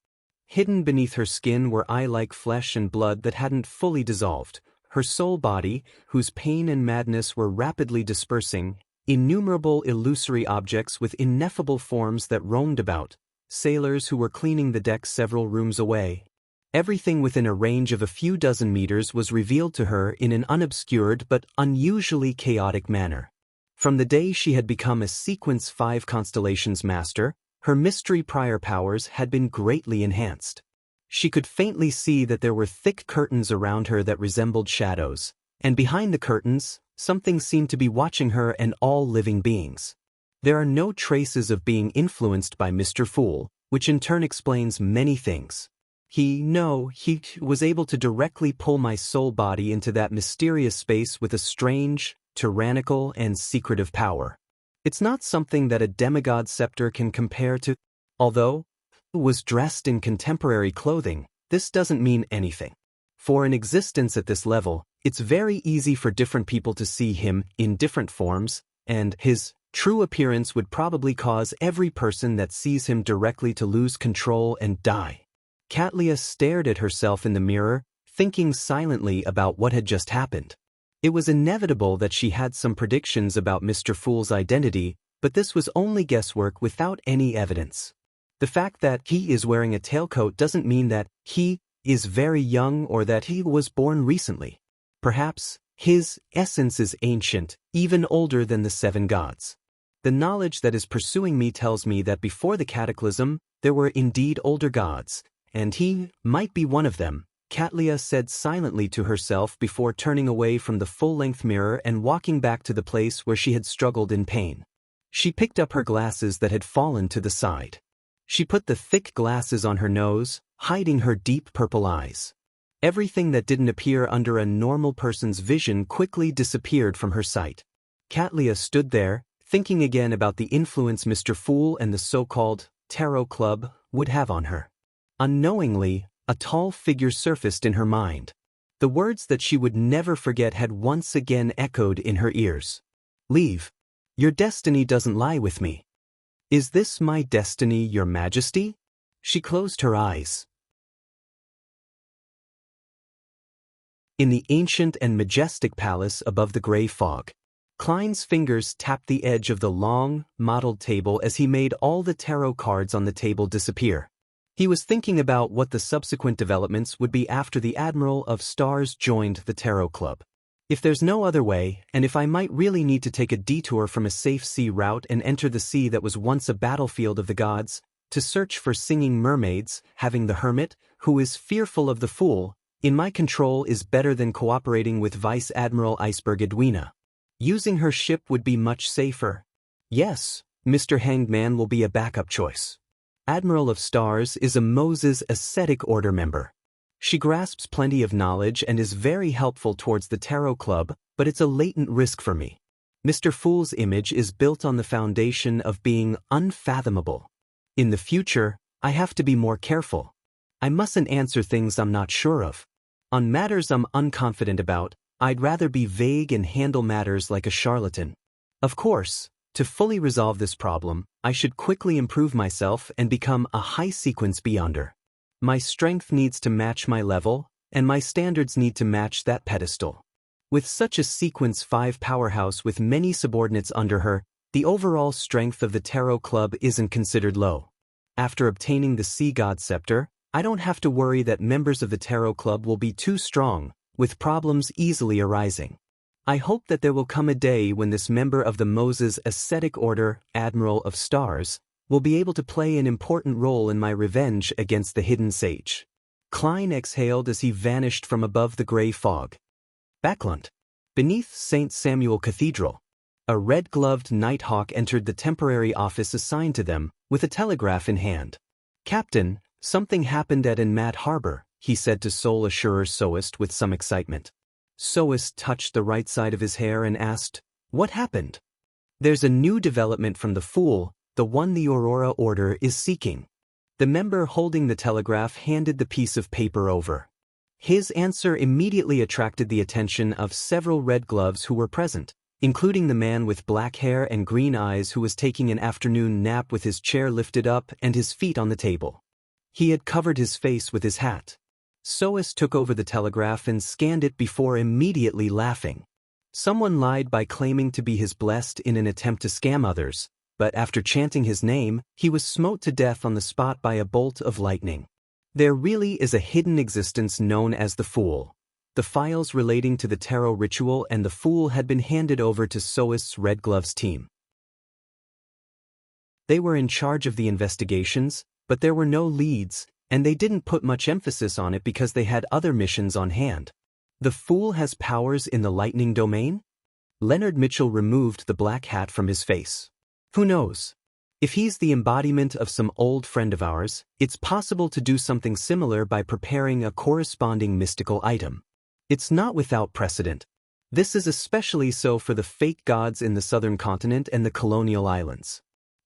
Hidden beneath her skin were eye-like flesh and blood that hadn't fully dissolved. Her soul body, whose pain and madness were rapidly dispersing, innumerable illusory objects with ineffable forms that roamed about, sailors who were cleaning the deck several rooms away. Everything within a range of a few dozen meters was revealed to her in an unobscured but unusually chaotic manner. From the day she had become a Sequence 5 Constellations Master, her mystery prior powers had been greatly enhanced. She could faintly see that there were thick curtains around her that resembled shadows, and behind the curtains, something seemed to be watching her and all living beings. There are no traces of being influenced by Mr. Fool, which in turn explains many things. He was able to directly pull my soul body into that mysterious space with a strange, tyrannical, and secretive power. It's not something that a demigod scepter can compare to. Although he was dressed in contemporary clothing, this doesn't mean anything. For an existence at this level, it's very easy for different people to see him in different forms, and his true appearance would probably cause every person that sees him directly to lose control and die. Katlia stared at herself in the mirror, thinking silently about what had just happened. It was inevitable that she had some predictions about Mr. Fool's identity, but this was only guesswork without any evidence. The fact that he is wearing a tailcoat doesn't mean that he is very young or that he was born recently. Perhaps his essence is ancient, even older than the 7 gods. The knowledge that is pursuing me tells me that before the cataclysm, there were indeed older gods, and he might be one of them, Katlia said silently to herself before turning away from the full-length mirror and walking back to the place where she had struggled in pain. She picked up her glasses that had fallen to the side. She put the thick glasses on her nose, hiding her deep purple eyes. Everything that didn't appear under a normal person's vision quickly disappeared from her sight. Katlia stood there, thinking again about the influence Mr. Fool and the so-called Tarot Club would have on her. Unknowingly, a tall figure surfaced in her mind. The words that she would never forget had once again echoed in her ears. "Leave. Your destiny doesn't lie with me." "Is this my destiny, Your Majesty?" She closed her eyes. In the ancient and majestic palace above the gray fog, Klein's fingers tapped the edge of the long, mottled table as he made all the tarot cards on the table disappear. He was thinking about what the subsequent developments would be after the Admiral of Stars joined the Tarot Club. If there's no other way, and if I might really need to take a detour from a safe sea route and enter the sea that was once a battlefield of the gods, to search for singing mermaids, having the hermit, who is fearful of the fool, in my control is better than cooperating with Vice Admiral Iceberg Edwina. Using her ship would be much safer. Yes, Mr. Hanged Man will be a backup choice. Admiral of Stars is a Moses Ascetic Order member. She grasps plenty of knowledge and is very helpful towards the Tarot Club, but it's a latent risk for me. Mr. Fool's image is built on the foundation of being unfathomable. In the future, I have to be more careful. I mustn't answer things I'm not sure of. On matters I'm unconfident about, I'd rather be vague and handle matters like a charlatan. Of course, to fully resolve this problem, I should quickly improve myself and become a high-sequence beyonder. My strength needs to match my level, and my standards need to match that pedestal. With such a sequence 5 powerhouse with many subordinates under her, the overall strength of the Tarot Club isn't considered low. After obtaining the Sea God Scepter, I don't have to worry that members of the Tarot Club will be too strong, with problems easily arising. I hope that there will come a day when this member of the Moses Ascetic Order, Admiral of Stars, will be able to play an important role in my revenge against the hidden sage. Klein exhaled as he vanished from above the gray fog. Backlund. Beneath St. Samuel Cathedral, a red-gloved nighthawk entered the temporary office assigned to them, with a telegraph in hand. "Captain, something happened at Enmat Harbor," he said to Soul Assurer Soist with some excitement. Soist touched the right side of his hair and asked, "What happened?" "There's a new development from the Fool, the one the Aurora Order is seeking." The member holding the telegraph handed the piece of paper over. His answer immediately attracted the attention of several red gloves who were present, including the man with black hair and green eyes who was taking an afternoon nap with his chair lifted up and his feet on the table. He had covered his face with his hat. Sois took over the telegraph and scanned it before immediately laughing. Someone lied by claiming to be his blessed in an attempt to scam others, but after chanting his name, he was smote to death on the spot by a bolt of lightning. There really is a hidden existence known as the Fool. The files relating to the tarot ritual and the Fool had been handed over to Soist's Red Gloves team. They were in charge of the investigations, but there were no leads, and they didn't put much emphasis on it because they had other missions on hand. The Fool has powers in the lightning domain? Leonard Mitchell removed the black hat from his face. Who knows? If he's the embodiment of some old friend of ours, it's possible to do something similar by preparing a corresponding mystical item. It's not without precedent. This is especially so for the fake gods in the southern continent and the colonial islands.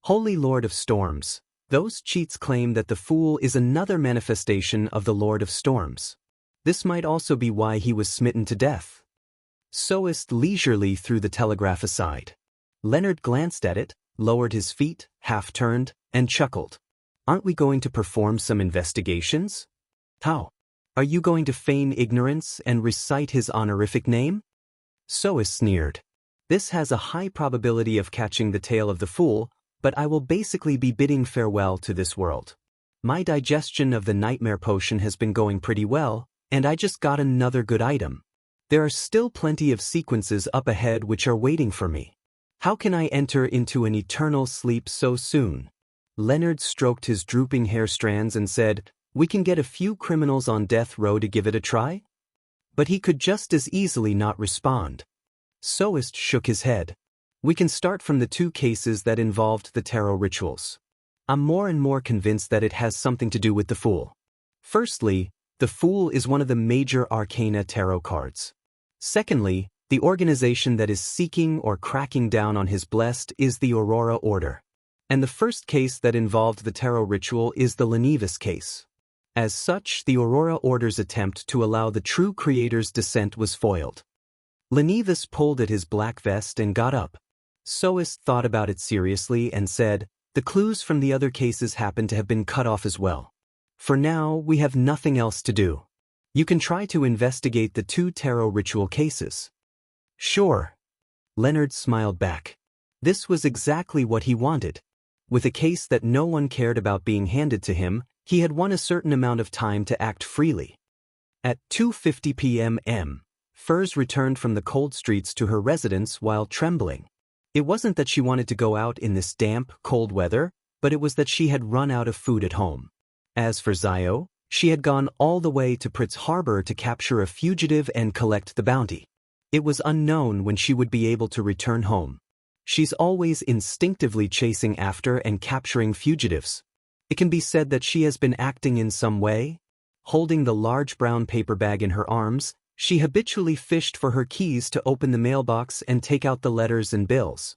Holy Lord of Storms. Those cheats claim that the Fool is another manifestation of the Lord of Storms. This might also be why he was smitten to death. Soist leisurely threw the telegraph aside. Leonard glanced at it, lowered his feet, half-turned, and chuckled. Aren't we going to perform some investigations? How? Are you going to feign ignorance and recite his honorific name? Soist sneered. This has a high probability of catching the tail of the Fool, but I will basically be bidding farewell to this world. My digestion of the nightmare potion has been going pretty well, and I just got another good item. There are still plenty of sequences up ahead which are waiting for me. How can I enter into an eternal sleep so soon? Leonard stroked his drooping hair strands and said, "We can get a few criminals on death row to give it a try?" But he could just as easily not respond. Soist shook his head. We can start from the two cases that involved the tarot rituals. I'm more and more convinced that it has something to do with the Fool. Firstly, the Fool is one of the major arcana tarot cards. Secondly, the organization that is seeking or cracking down on his blessed is the Aurora Order. And the first case that involved the tarot ritual is the Lenevis case. As such, the Aurora Order's attempt to allow the true creator's descent was foiled. Lenevis pulled at his black vest and got up. Soist thought about it seriously and said, "The clues from the other cases happen to have been cut off as well. For now, we have nothing else to do. You can try to investigate the two tarot ritual cases." Sure. Leonard smiled back. This was exactly what he wanted. With a case that no one cared about being handed to him, he had won a certain amount of time to act freely. At 2:50 p.m. Furs returned from the cold streets to her residence while trembling. It wasn't that she wanted to go out in this damp, cold weather, but it was that she had run out of food at home. As for Zio, she had gone all the way to Pritz Harbor to capture a fugitive and collect the bounty. It was unknown when she would be able to return home. She's always instinctively chasing after and capturing fugitives. It can be said that she has been acting in some way. Holding the large brown paper bag in her arms, she habitually fished for her keys to open the mailbox and take out the letters and bills.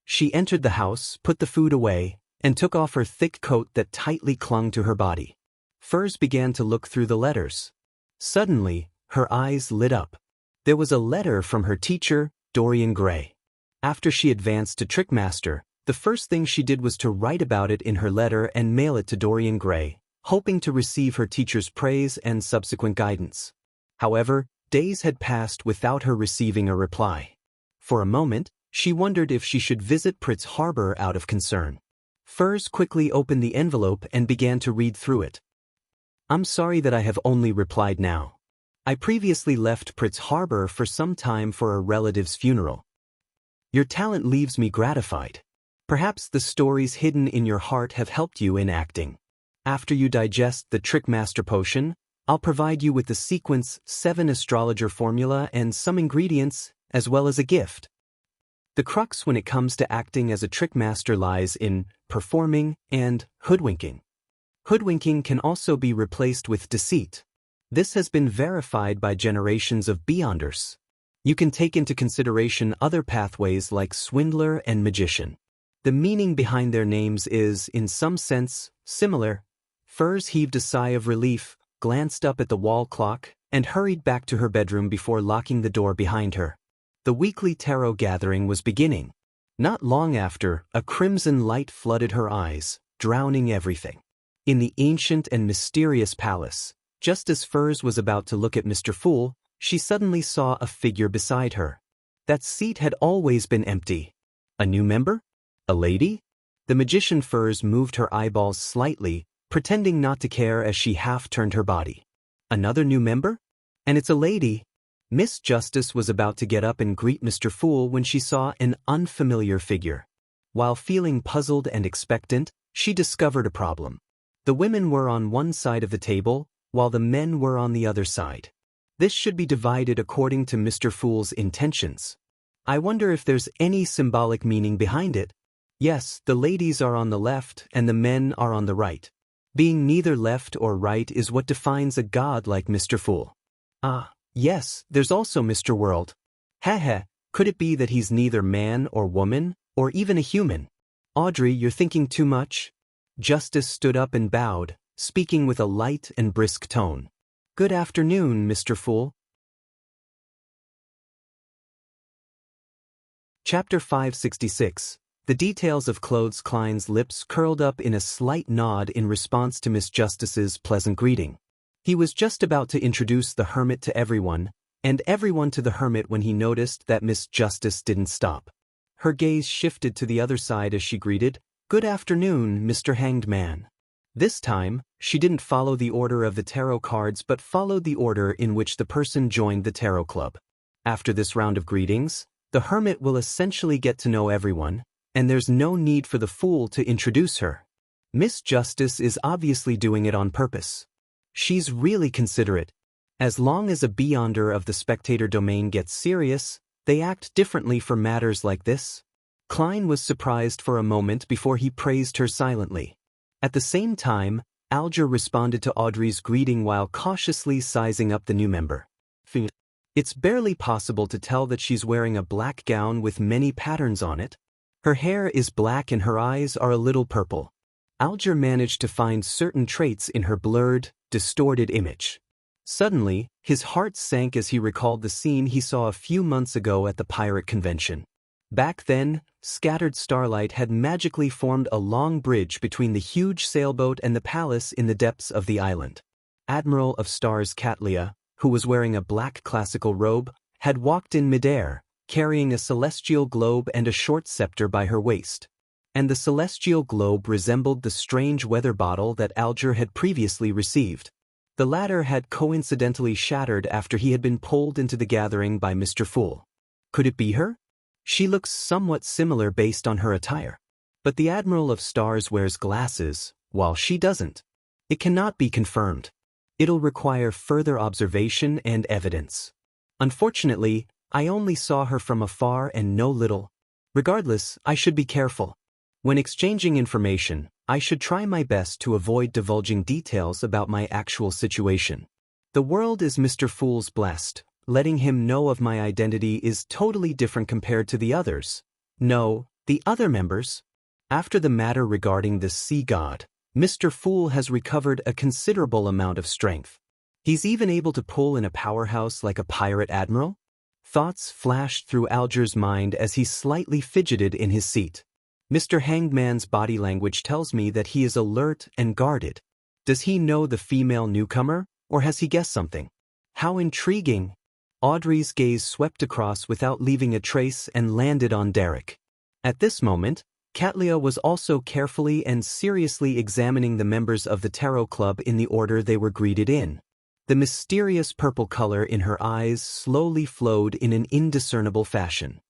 She entered the house, put the food away, and took off her thick coat that tightly clung to her body. Furs began to look through the letters. Suddenly, her eyes lit up. There was a letter from her teacher, Dorian Gray. After she advanced to Trickmaster, the first thing she did was to write about it in her letter and mail it to Dorian Gray, hoping to receive her teacher's praise and subsequent guidance. However, days had passed without her receiving a reply. For a moment, she wondered if she should visit Pritz Harbor out of concern. Furs quickly opened the envelope and began to read through it. "I'm sorry that I have only replied now. I previously left Pritz Harbor for some time for a relative's funeral. Your talent leaves me gratified. Perhaps the stories hidden in your heart have helped you in acting. After you digest the Trickmaster potion, I'll provide you with the sequence 7 astrologer formula and some ingredients, as well as a gift. The crux when it comes to acting as a Trickmaster lies in performing and hoodwinking. Hoodwinking can also be replaced with deceit. This has been verified by generations of Beyonders. You can take into consideration other pathways like Swindler and Magician. The meaning behind their names is, in some sense, similar. Furs heaved a sigh of relief, glanced up at the wall clock, and hurried back to her bedroom before locking the door behind her. The weekly tarot gathering was beginning. Not long after, a crimson light flooded her eyes, drowning everything. In the ancient and mysterious palace, just as Furs was about to look at Mr. Fool, she suddenly saw a figure beside her. That seat had always been empty. A new member? A lady? The magician Furs moved her eyeballs slightly, pretending not to care as she half-turned her body. Another new member? And it's a lady. Miss Justice was about to get up and greet Mr. Fool when she saw an unfamiliar figure. While feeling puzzled and expectant, she discovered a problem. The women were on one side of the table, while the men were on the other side. This should be divided according to Mr. Fool's intentions. I wonder if there's any symbolic meaning behind it. Yes, the ladies are on the left and the men are on the right. Being neither left or right is what defines a god like Mr. Fool. Ah, yes, there's also Mr. World. Heh, could it be that he's neither man or woman, or even a human? Audrey, you're thinking too much. Justice stood up and bowed, speaking with a light and brisk tone. Good afternoon, Mr. Fool. Chapter 566. The details of Claude Klein's lips curled up in a slight nod in response to Miss Justice's pleasant greeting. He was just about to introduce the hermit to everyone, and everyone to the hermit when he noticed that Miss Justice didn't stop. Her gaze shifted to the other side as she greeted, "Good afternoon, Mr. Hanged Man." This time, she didn't follow the order of the tarot cards but followed the order in which the person joined the tarot club. After this round of greetings, the hermit will essentially get to know everyone, and there's no need for the fool to introduce her. Miss Justice is obviously doing it on purpose. She's really considerate. As long as a beyonder of the spectator domain gets serious, they act differently for matters like this. Klein was surprised for a moment before he praised her silently. At the same time, Alger responded to Audrey's greeting while cautiously sizing up the new member. It's barely possible to tell that she's wearing a black gown with many patterns on it. Her hair is black and her eyes are a little purple. Alger managed to find certain traits in her blurred, distorted image. Suddenly, his heart sank as he recalled the scene he saw a few months ago at the pirate convention. Back then, scattered starlight had magically formed a long bridge between the huge sailboat and the palace in the depths of the island. Admiral of Stars Catlia, who was wearing a black classical robe, had walked in midair, carrying a celestial globe and a short scepter by her waist. And the celestial globe resembled the strange weather bottle that Alger had previously received. The latter had coincidentally shattered after he had been pulled into the gathering by Mr. Fool. Could it be her? She looks somewhat similar based on her attire. But the Admiral of Stars wears glasses, while she doesn't. It cannot be confirmed. It'll require further observation and evidence. Unfortunately, I only saw her from afar and know little. Regardless, I should be careful. When exchanging information, I should try my best to avoid divulging details about my actual situation. The world is Mr. Fool's blessed. Letting him know of my identity is totally different compared to the others. No, the other members. After the matter regarding the sea god, Mr. Fool has recovered a considerable amount of strength. He's even able to pull in a powerhouse like a pirate admiral? Thoughts flashed through Alger's mind as he slightly fidgeted in his seat. Mr. Hanged Man's body language tells me that he is alert and guarded. Does he know the female newcomer, or has he guessed something? How intriguing! Audrey's gaze swept across without leaving a trace and landed on Derek. At this moment, Catlia was also carefully and seriously examining the members of the tarot club in the order they were greeted in. The mysterious purple color in her eyes slowly flowed in an indiscernible fashion.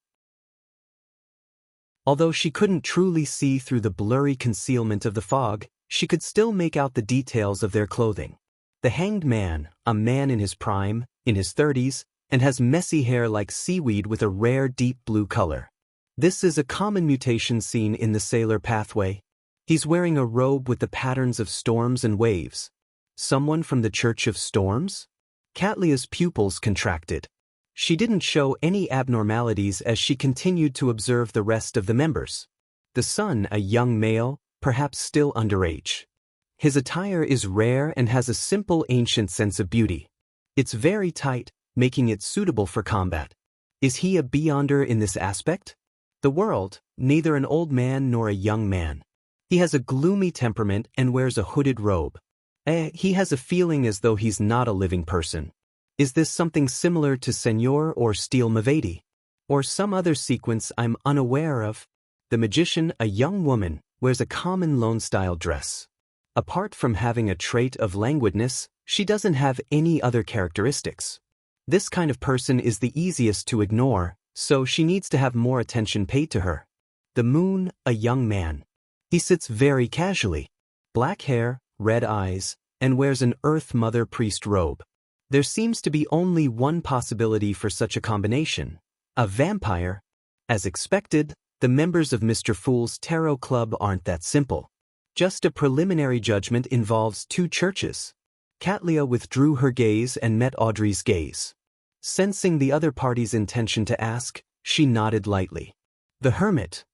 Although she couldn't truly see through the blurry concealment of the fog, she could still make out the details of their clothing. The Hanged Man, a man in his prime, in his 30s, and has messy hair like seaweed with a rare deep blue color. This is a common mutation seen in the sailor pathway. He's wearing a robe with the patterns of storms and waves. Someone from the Church of Storms? Catlia's pupils contracted. She didn't show any abnormalities as she continued to observe the rest of the members. The son, a young male, perhaps still underage. His attire is rare and has a simple ancient sense of beauty. It's very tight, making it suitable for combat. Is he a beyonder in this aspect? The world, neither an old man nor a young man. He has a gloomy temperament and wears a hooded robe. He has a feeling as though he's not a living person. Is this something similar to Senor or Steel Mavedi? Or some other sequence I'm unaware of? The magician, a young woman, wears a common lone-style dress. Apart from having a trait of languidness, she doesn't have any other characteristics. This kind of person is the easiest to ignore, so she needs to have more attention paid to her. The moon, a young man. He sits very casually. Black hair, red eyes, and wears an Earth Mother priest robe. There seems to be only one possibility for such a combination: a vampire. As expected, the members of Mr. Fool's Tarot Club aren't that simple. Just a preliminary judgment involves two churches. Katlia withdrew her gaze and met Audrey's gaze. Sensing the other party's intention to ask, she nodded lightly. The hermit.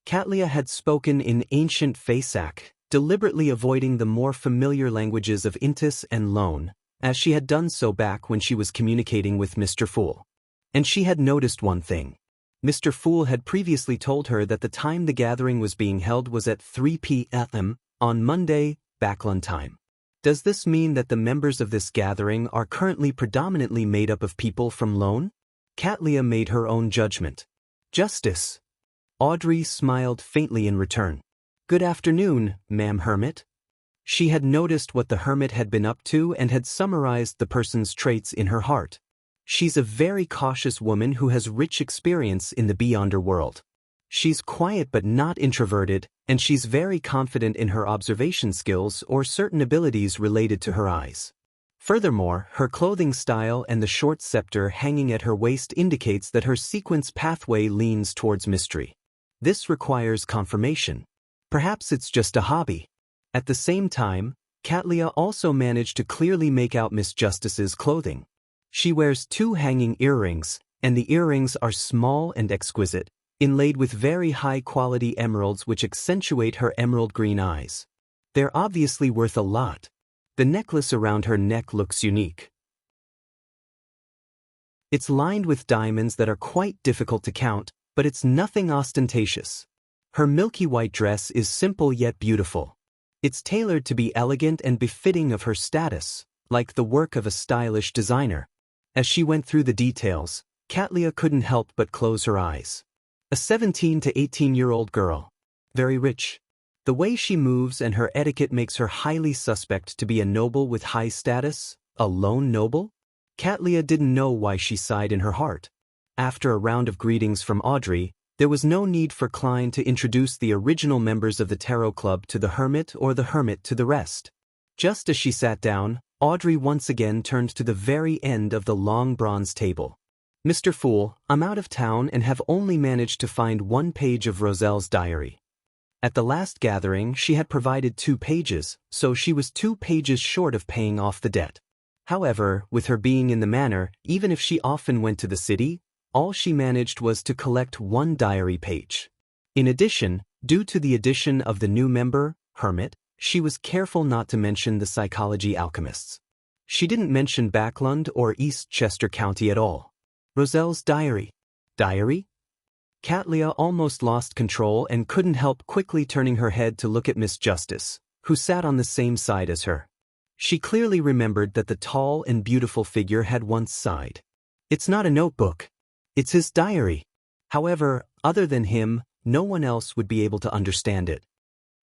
Katlia had spoken in ancient Faesak, deliberately avoiding the more familiar languages of Intis and Lone, as she had done so back when she was communicating with Mr. Fool. And she had noticed one thing. Mr. Fool had previously told her that the time the gathering was being held was at 3 p.m. on Monday, Backlund time. Does this mean that the members of this gathering are currently predominantly made up of people from Lone? Katlia made her own judgment. Justice. Audrey smiled faintly in return. Good afternoon, ma'am hermit. She had noticed what the hermit had been up to and had summarized the person's traits in her heart. She's a very cautious woman who has rich experience in the beyonder world. She's quiet but not introverted, and she's very confident in her observation skills or certain abilities related to her eyes. Furthermore, her clothing style and the short scepter hanging at her waist indicates that her sequence pathway leans towards mystery. This requires confirmation. Perhaps it's just a hobby. At the same time, Katlia also managed to clearly make out Miss Justice's clothing. She wears 2 hanging earrings, and the earrings are small and exquisite, inlaid with very high-quality emeralds which accentuate her emerald green eyes. They're obviously worth a lot. The necklace around her neck looks unique. It's lined with diamonds that are quite difficult to count, but it's nothing ostentatious. Her milky white dress is simple yet beautiful. It's tailored to be elegant and befitting of her status, like the work of a stylish designer. As she went through the details, Katlia couldn't help but close her eyes. A 17 to 18-year-old girl. Very rich. The way she moves and her etiquette makes her highly suspect to be a noble with high status, a lone noble. Katlia didn't know why she sighed in her heart. After a round of greetings from Audrey, there was no need for Klein to introduce the original members of the Tarot Club to the hermit or the hermit to the rest. Just as she sat down, Audrey once again turned to the very end of the long bronze table. Mr. Fool, I'm out of town and have only managed to find 1 page of Roselle's diary. At the last gathering she had provided 2 pages, so she was 2 pages short of paying off the debt. However, with her being in the manor, even if she often went to the city, all she managed was to collect 1 diary page. In addition, due to the addition of the new member, Hermit, she was careful not to mention the psychology alchemists. She didn't mention Backlund or East Chester County at all. Roselle's diary. Diary? Katlia almost lost control and couldn't help quickly turning her head to look at Miss Justice, who sat on the same side as her. She clearly remembered that the tall and beautiful figure had once sighed. It's not a notebook. It's his diary. However, other than him, no one else would be able to understand it.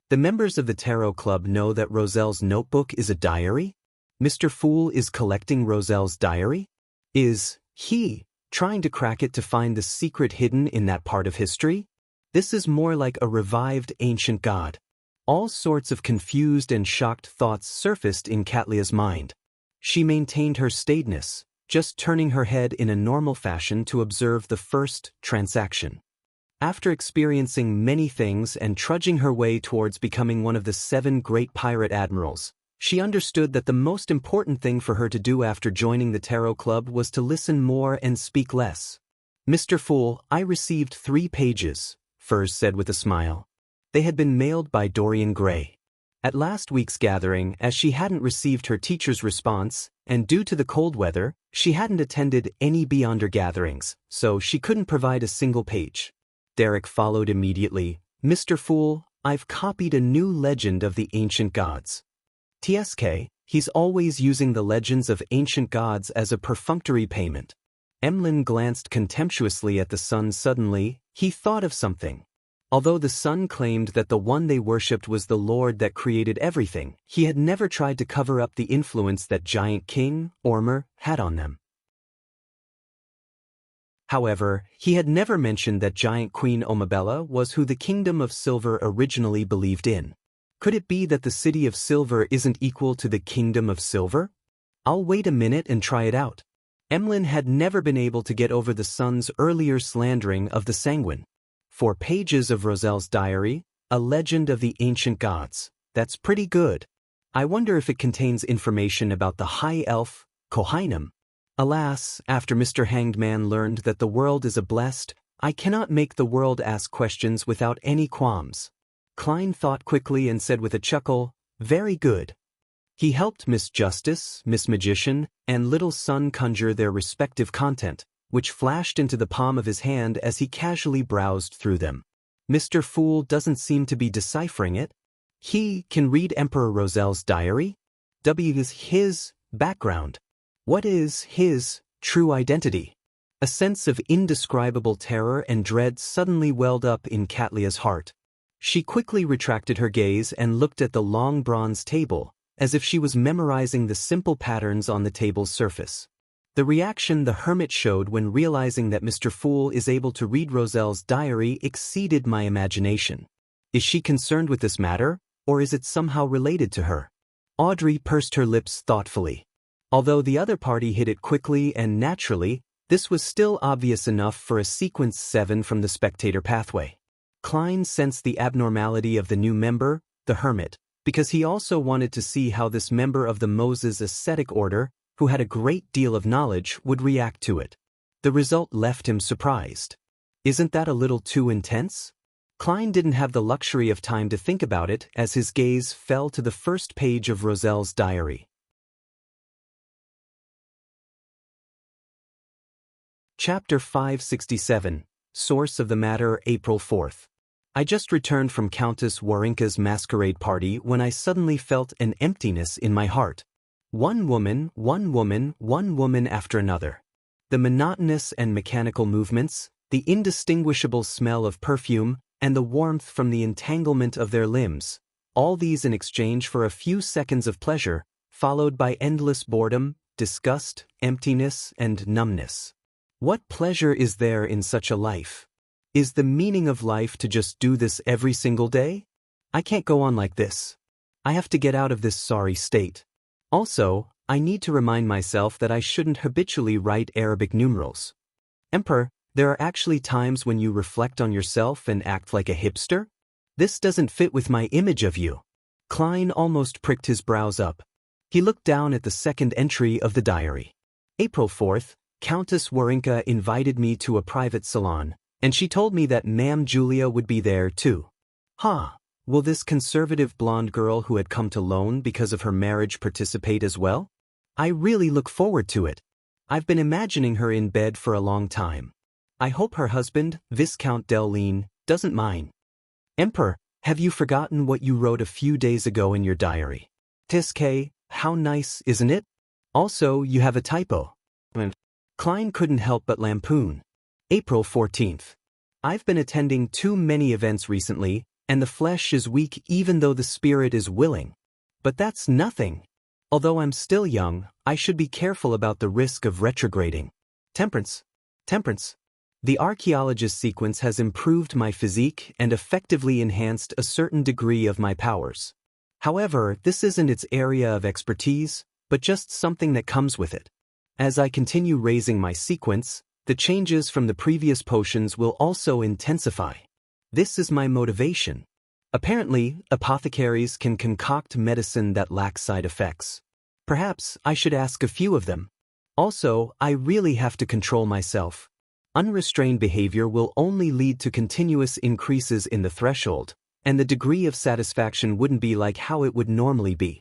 The members of the Tarot Club know that Roselle's notebook is a diary? Mr. Fool is collecting Roselle's diary? Is he trying to crack it to find the secret hidden in that part of history? This is more like a revived ancient god. All sorts of confused and shocked thoughts surfaced in Katlia's mind. She maintained her staidness, just turning her head in a normal fashion to observe the first transaction. After experiencing many things and trudging her way towards becoming one of the 7 great pirate admirals, she understood that the most important thing for her to do after joining the Tarot Club was to listen more and speak less. Mr. Fool, I received 3 pages, Furs said with a smile. They had been mailed by Dorian Gray. At last week's gathering, as she hadn't received her teacher's response, and due to the cold weather, she hadn't attended any Beyonder gatherings, so she couldn't provide a single page. Derek followed immediately. Mr. Fool, I've copied a new legend of the ancient gods. TSK, he's always using the legends of ancient gods as a perfunctory payment. Emlyn glanced contemptuously at the sun. Suddenly, he thought of something. Although the sun claimed that the one they worshipped was the Lord that created everything, he had never tried to cover up the influence that giant King Ormer had on them. However, he had never mentioned that giant Queen Omabella was who the Kingdom of Silver originally believed in. Could it be that the City of Silver isn't equal to the Kingdom of Silver? I'll wait a minute and try it out. Emlyn had never been able to get over the son's earlier slandering of the Sanguine. 4 pages of Roselle's diary, a legend of the ancient gods. That's pretty good. I wonder if it contains information about the High Elf, Kohainum. Alas, after Mr. Hanged Man learned that the world is a blessed, I cannot make the world ask questions without any qualms. Klein thought quickly and said with a chuckle, very good. He helped Miss Justice, Miss Magician, and Little Sun conjure their respective content, which flashed into the palm of his hand as he casually browsed through them. Mr. Fool doesn't seem to be deciphering it. He can read Emperor Roselle's diary? W is his background. What is his true identity? A sense of indescribable terror and dread suddenly welled up in Catlia's heart. She quickly retracted her gaze and looked at the long bronze table, as if she was memorizing the simple patterns on the table's surface. The reaction the hermit showed when realizing that Mr. Fool is able to read Roselle's diary exceeded my imagination. Is she concerned with this matter, or is it somehow related to her? Audrey pursed her lips thoughtfully. Although the other party hit it quickly and naturally, this was still obvious enough for a sequence 7 from the spectator pathway. Klein sensed the abnormality of the new member, the hermit, because he also wanted to see how this member of the Moses ascetic order, who had a great deal of knowledge, would react to it. The result left him surprised. Isn't that a little too intense? Klein didn't have the luxury of time to think about it as his gaze fell to the first page of Roselle's diary. Chapter 567, Source of the Matter, April 4th. I just returned from Countess Warinka's masquerade party when I suddenly felt an emptiness in my heart. One woman after another. The monotonous and mechanical movements, the indistinguishable smell of perfume, and the warmth from the entanglement of their limbs, all these in exchange for a few seconds of pleasure, followed by endless boredom, disgust, emptiness, and numbness. What pleasure is there in such a life? Is the meaning of life to just do this every single day? I can't go on like this. I have to get out of this sorry state. Also, I need to remind myself that I shouldn't habitually write Arabic numerals. Emperor, there are actually times when you reflect on yourself and act like a hipster? This doesn't fit with my image of you. Klein almost pricked his brows up. He looked down at the second entry of the diary. April 4th, Countess Warinka invited me to a private salon, and she told me that Ma'am Julia would be there too. Will this conservative blonde girl who had come to loan because of her marriage participate as well? I really look forward to it. I've been imagining her in bed for a long time. I hope her husband, Viscount Delline, doesn't mind. Emperor, have you forgotten what you wrote a few days ago in your diary? Tiske, how nice, isn't it? Also, you have a typo. Klein couldn't help but lampoon. April 14th. I've been attending too many events recently, and the flesh is weak even though the spirit is willing. But that's nothing. Although I'm still young, I should be careful about the risk of retrograding. Temperance. The archaeologist sequence has improved my physique and effectively enhanced a certain degree of my powers. However, this isn't its area of expertise, but just something that comes with it. As I continue raising my sequence, the changes from the previous potions will also intensify. This is my motivation. Apparently, apothecaries can concoct medicine that lacks side effects. Perhaps I should ask a few of them. Also, I really have to control myself. Unrestrained behavior will only lead to continuous increases in the threshold, and the degree of satisfaction wouldn't be like how it would normally be.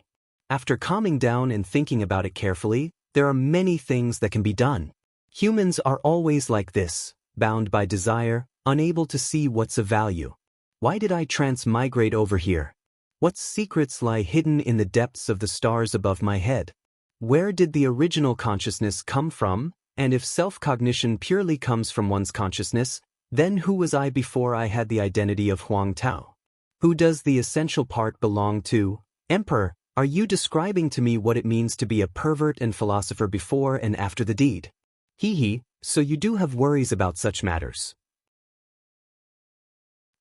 After calming down and thinking about it carefully, there are many things that can be done. Humans are always like this, bound by desire, unable to see what's of value. Why did I transmigrate over here? What secrets lie hidden in the depths of the stars above my head? Where did the original consciousness come from? And if self-cognition purely comes from one's consciousness, then who was I before I had the identity of Huang Tao? Who does the essential part belong to? Emperor, are you describing to me what it means to be a pervert and philosopher before and after the deed? So you do have worries about such matters.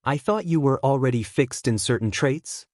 I thought you were already fixed in certain traits?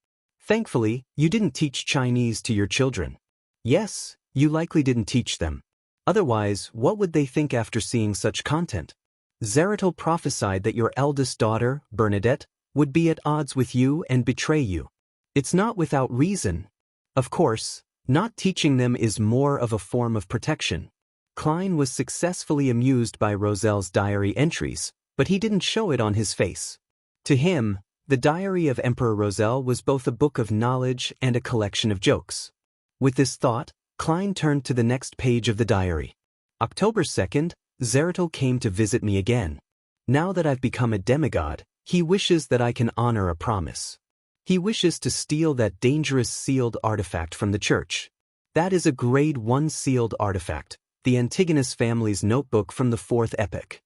Thankfully, you didn't teach Chinese to your children. Yes, you likely didn't teach them. Otherwise, what would they think after seeing such content? Zeratul prophesied that your eldest daughter, Bernadette, would be at odds with you and betray you. It's not without reason. Of course, not teaching them is more of a form of protection. Klein was successfully amused by Roselle's diary entries, but he didn't show it on his face. To him, the diary of Emperor Roselle was both a book of knowledge and a collection of jokes. With this thought, Klein turned to the next page of the diary. October 2nd, Zeratul came to visit me again. Now that I've become a demigod, he wishes that I can honor a promise. He wishes to steal that dangerous sealed artifact from the church. That is a grade 1 sealed artifact, the Antigonus family's notebook from the 4th epoch.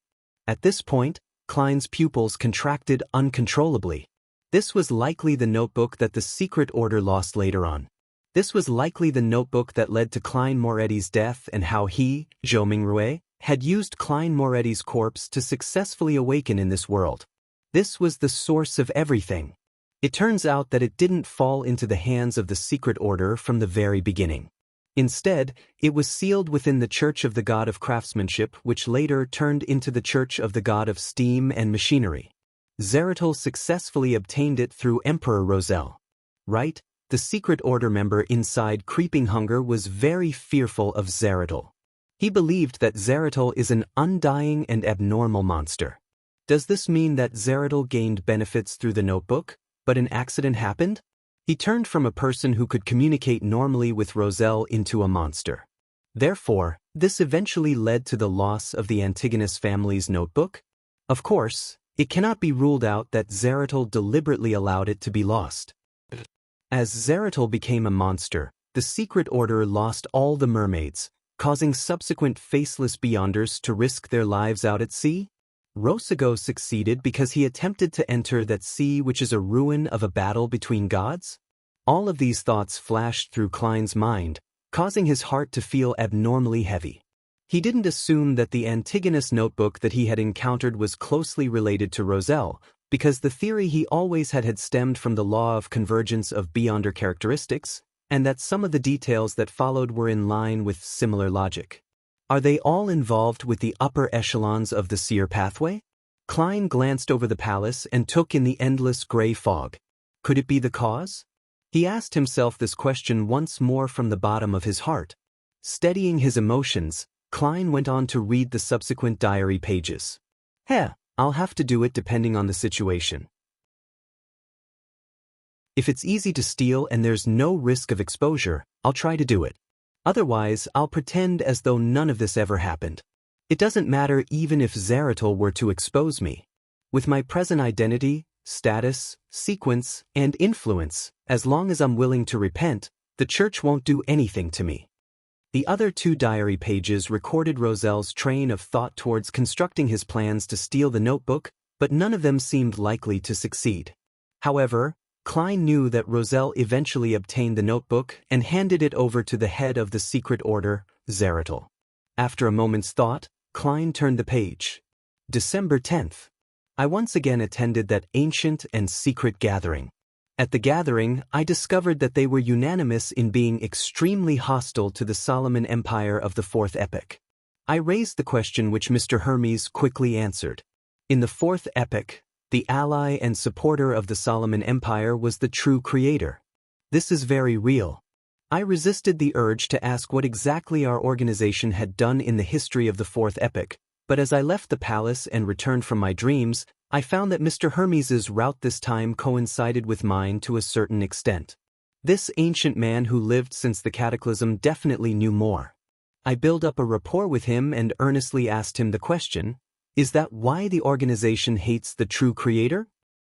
At this point, Klein's pupils contracted uncontrollably. This was likely the notebook that the secret order lost later on. This was likely the notebook that led to Klein Moretti's death and how he, Zhou Mingrue, had used Klein Moretti's corpse to successfully awaken in this world. This was the source of everything. It turns out that it didn't fall into the hands of the secret order from the very beginning. Instead, it was sealed within the Church of the God of Craftsmanship, which later turned into the Church of the God of Steam and Machinery. Zeratul successfully obtained it through Emperor Roselle. Right? The secret order member inside Creeping Hunger was very fearful of Zeratul. He believed that Zeratul is an undying and abnormal monster. Does this mean that Zeratul gained benefits through the notebook, but an accident happened? He turned from a person who could communicate normally with Roselle into a monster. Therefore, this eventually led to the loss of the Antigonus family's notebook. Of course, it cannot be ruled out that Zeratul deliberately allowed it to be lost. As Zeratul became a monster, the secret order lost all the mermaids, causing subsequent faceless beyonders to risk their lives out at sea. Rosago succeeded because he attempted to enter that sea which is a ruin of a battle between gods? All of these thoughts flashed through Klein's mind, causing his heart to feel abnormally heavy. He didn't assume that the Antigonus notebook that he had encountered was closely related to Roselle, because the theory he always had stemmed from the law of convergence of beyonder characteristics, and that some of the details that followed were in line with similar logic. Are they all involved with the upper echelons of the seer pathway? Klein glanced over the palace and took in the endless gray fog. Could it be the cause? He asked himself this question once more from the bottom of his heart. Steadying his emotions, Klein went on to read the subsequent diary pages. I'll have to do it depending on the situation. If it's easy to steal and there's no risk of exposure, I'll try to do it. Otherwise, I'll pretend as though none of this ever happened. It doesn't matter even if Zeratul were to expose me. With my present identity, status, sequence, and influence, as long as I'm willing to repent, the church won't do anything to me. The other 2 diary pages recorded Roselle's train of thought towards constructing his plans to steal the notebook, but none of them seemed likely to succeed. However, Klein knew that Roselle eventually obtained the notebook and handed it over to the head of the secret order, Zeratul. After a moment's thought, Klein turned the page. December 10th. I once again attended that ancient and secret gathering. At the gathering, I discovered that they were unanimous in being extremely hostile to the Solomon Empire of the 4th epoch. I raised the question which Mr. Hermes quickly answered. In the 4th epoch, the ally and supporter of the Solomon Empire was the true creator. This is very real. I resisted the urge to ask what exactly our organization had done in the history of the 4th epoch, but as I left the palace and returned from my dreams, I found that Mr. Hermes's route this time coincided with mine to a certain extent. This ancient man who lived since the cataclysm definitely knew more. I built up a rapport with him and earnestly asked him the question, is that why the organization hates the true creator?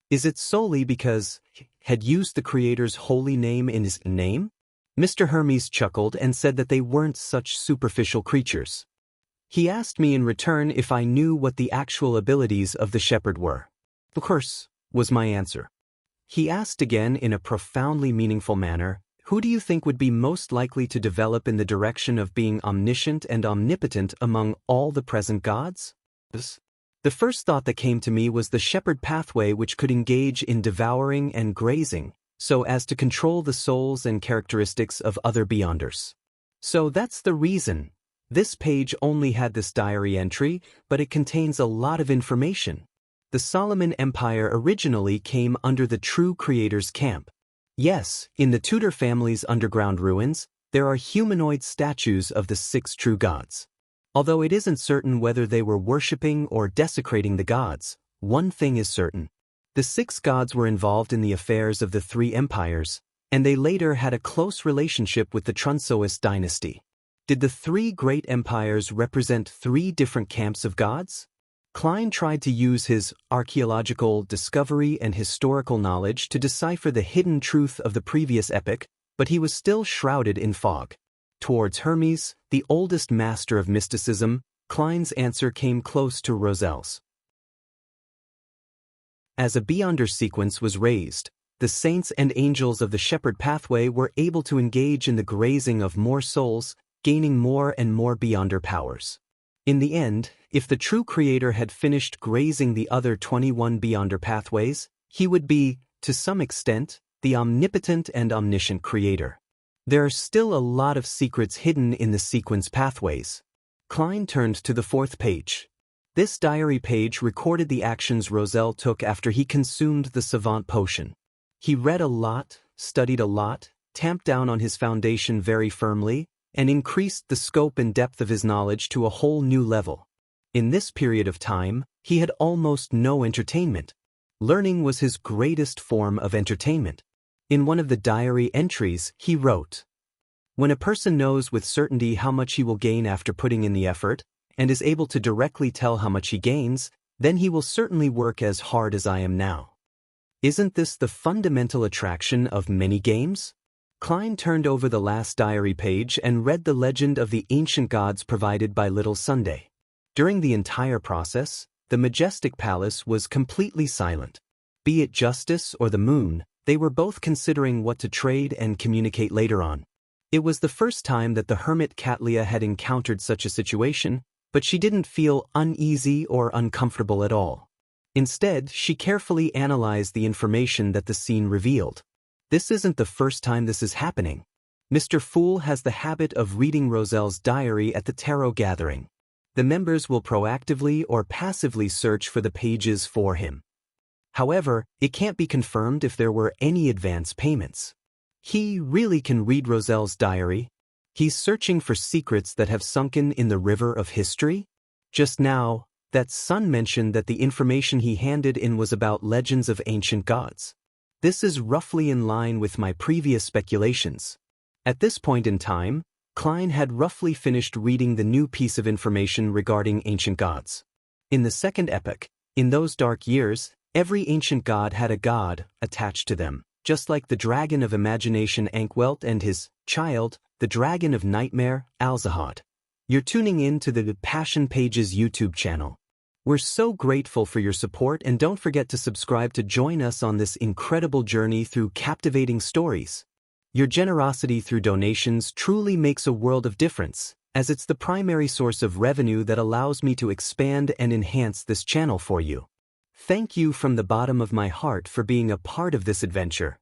Is it solely because he had used the creator's holy name in his name? Mr. Hermes chuckled and said that they weren't such superficial creatures. He asked me in return if I knew what the actual abilities of the shepherd were. Of course, was my answer. He asked again in a profoundly meaningful manner, Who do you think would be most likely to develop in the direction of being omniscient and omnipotent among all the present gods? The first thought that came to me was the shepherd pathway, which could engage in devouring and grazing, so as to control the souls and characteristics of other beyonders. So that's the reason. This page only had this diary entry, but it contains a lot of information. The Solomon Empire originally came under the true creator's camp. Yes, in the Tudor family's underground ruins, there are humanoid statues of the 6 true gods. Although it isn't certain whether they were worshipping or desecrating the gods, one thing is certain. The 6 gods were involved in the affairs of the 3 empires, and they later had a close relationship with the Trunsoist dynasty. Did the 3 great empires represent 3 different camps of gods? Klein tried to use his archaeological discovery and historical knowledge to decipher the hidden truth of the previous epoch, but he was still shrouded in fog. Towards Hermes, the oldest master of mysticism, Klein's answer came close to Roselle's. As a Beyonder sequence was raised, the saints and angels of the shepherd pathway were able to engage in the grazing of more souls, gaining more and more Beyonder powers. In the end, if the true creator had finished grazing the other 21 Beyonder pathways, he would be, to some extent, the omnipotent and omniscient creator. There are still a lot of secrets hidden in the sequence pathways. Klein turned to the 4th page. This diary page recorded the actions Roselle took after he consumed the savant potion. He read a lot, studied a lot, tamped down on his foundation very firmly, and increased the scope and depth of his knowledge to a whole new level. In this period of time, he had almost no entertainment. Learning was his greatest form of entertainment. In one of the diary entries, he wrote, "When a person knows with certainty how much he will gain after putting in the effort, and is able to directly tell how much he gains, then he will certainly work as hard as I am now." Isn't this the fundamental attraction of many games? Klein turned over the last diary page and read the legend of the ancient gods provided by Little Sunday. During the entire process, the majestic palace was completely silent. Be it Justice or the Moon, they were both considering what to trade and communicate later on. It was the first time that the hermit Katlia had encountered such a situation, but she didn't feel uneasy or uncomfortable at all. Instead, she carefully analyzed the information that the scene revealed. This isn't the first time this is happening. Mr. Fool has the habit of reading Roselle's diary at the tarot gathering. The members will proactively or passively search for the pages for him. However, it can't be confirmed if there were any advance payments. He really can read Roselle's diary. He's searching for secrets that have sunken in the river of history. Just now, that son mentioned that the information he handed in was about legends of ancient gods. This is roughly in line with my previous speculations. At this point in time, Klein had roughly finished reading the new piece of information regarding ancient gods. In the second epoch, in those dark years, every ancient god had a god attached to them, just like the dragon of imagination Ankwelt and his child, the dragon of nightmare, Alzahad. You're tuning in to the Passion Pages YouTube channel. We're so grateful for your support, and don't forget to subscribe to join us on this incredible journey through captivating stories. Your generosity through donations truly makes a world of difference, as it's the primary source of revenue that allows me to expand and enhance this channel for you. Thank you from the bottom of my heart for being a part of this adventure.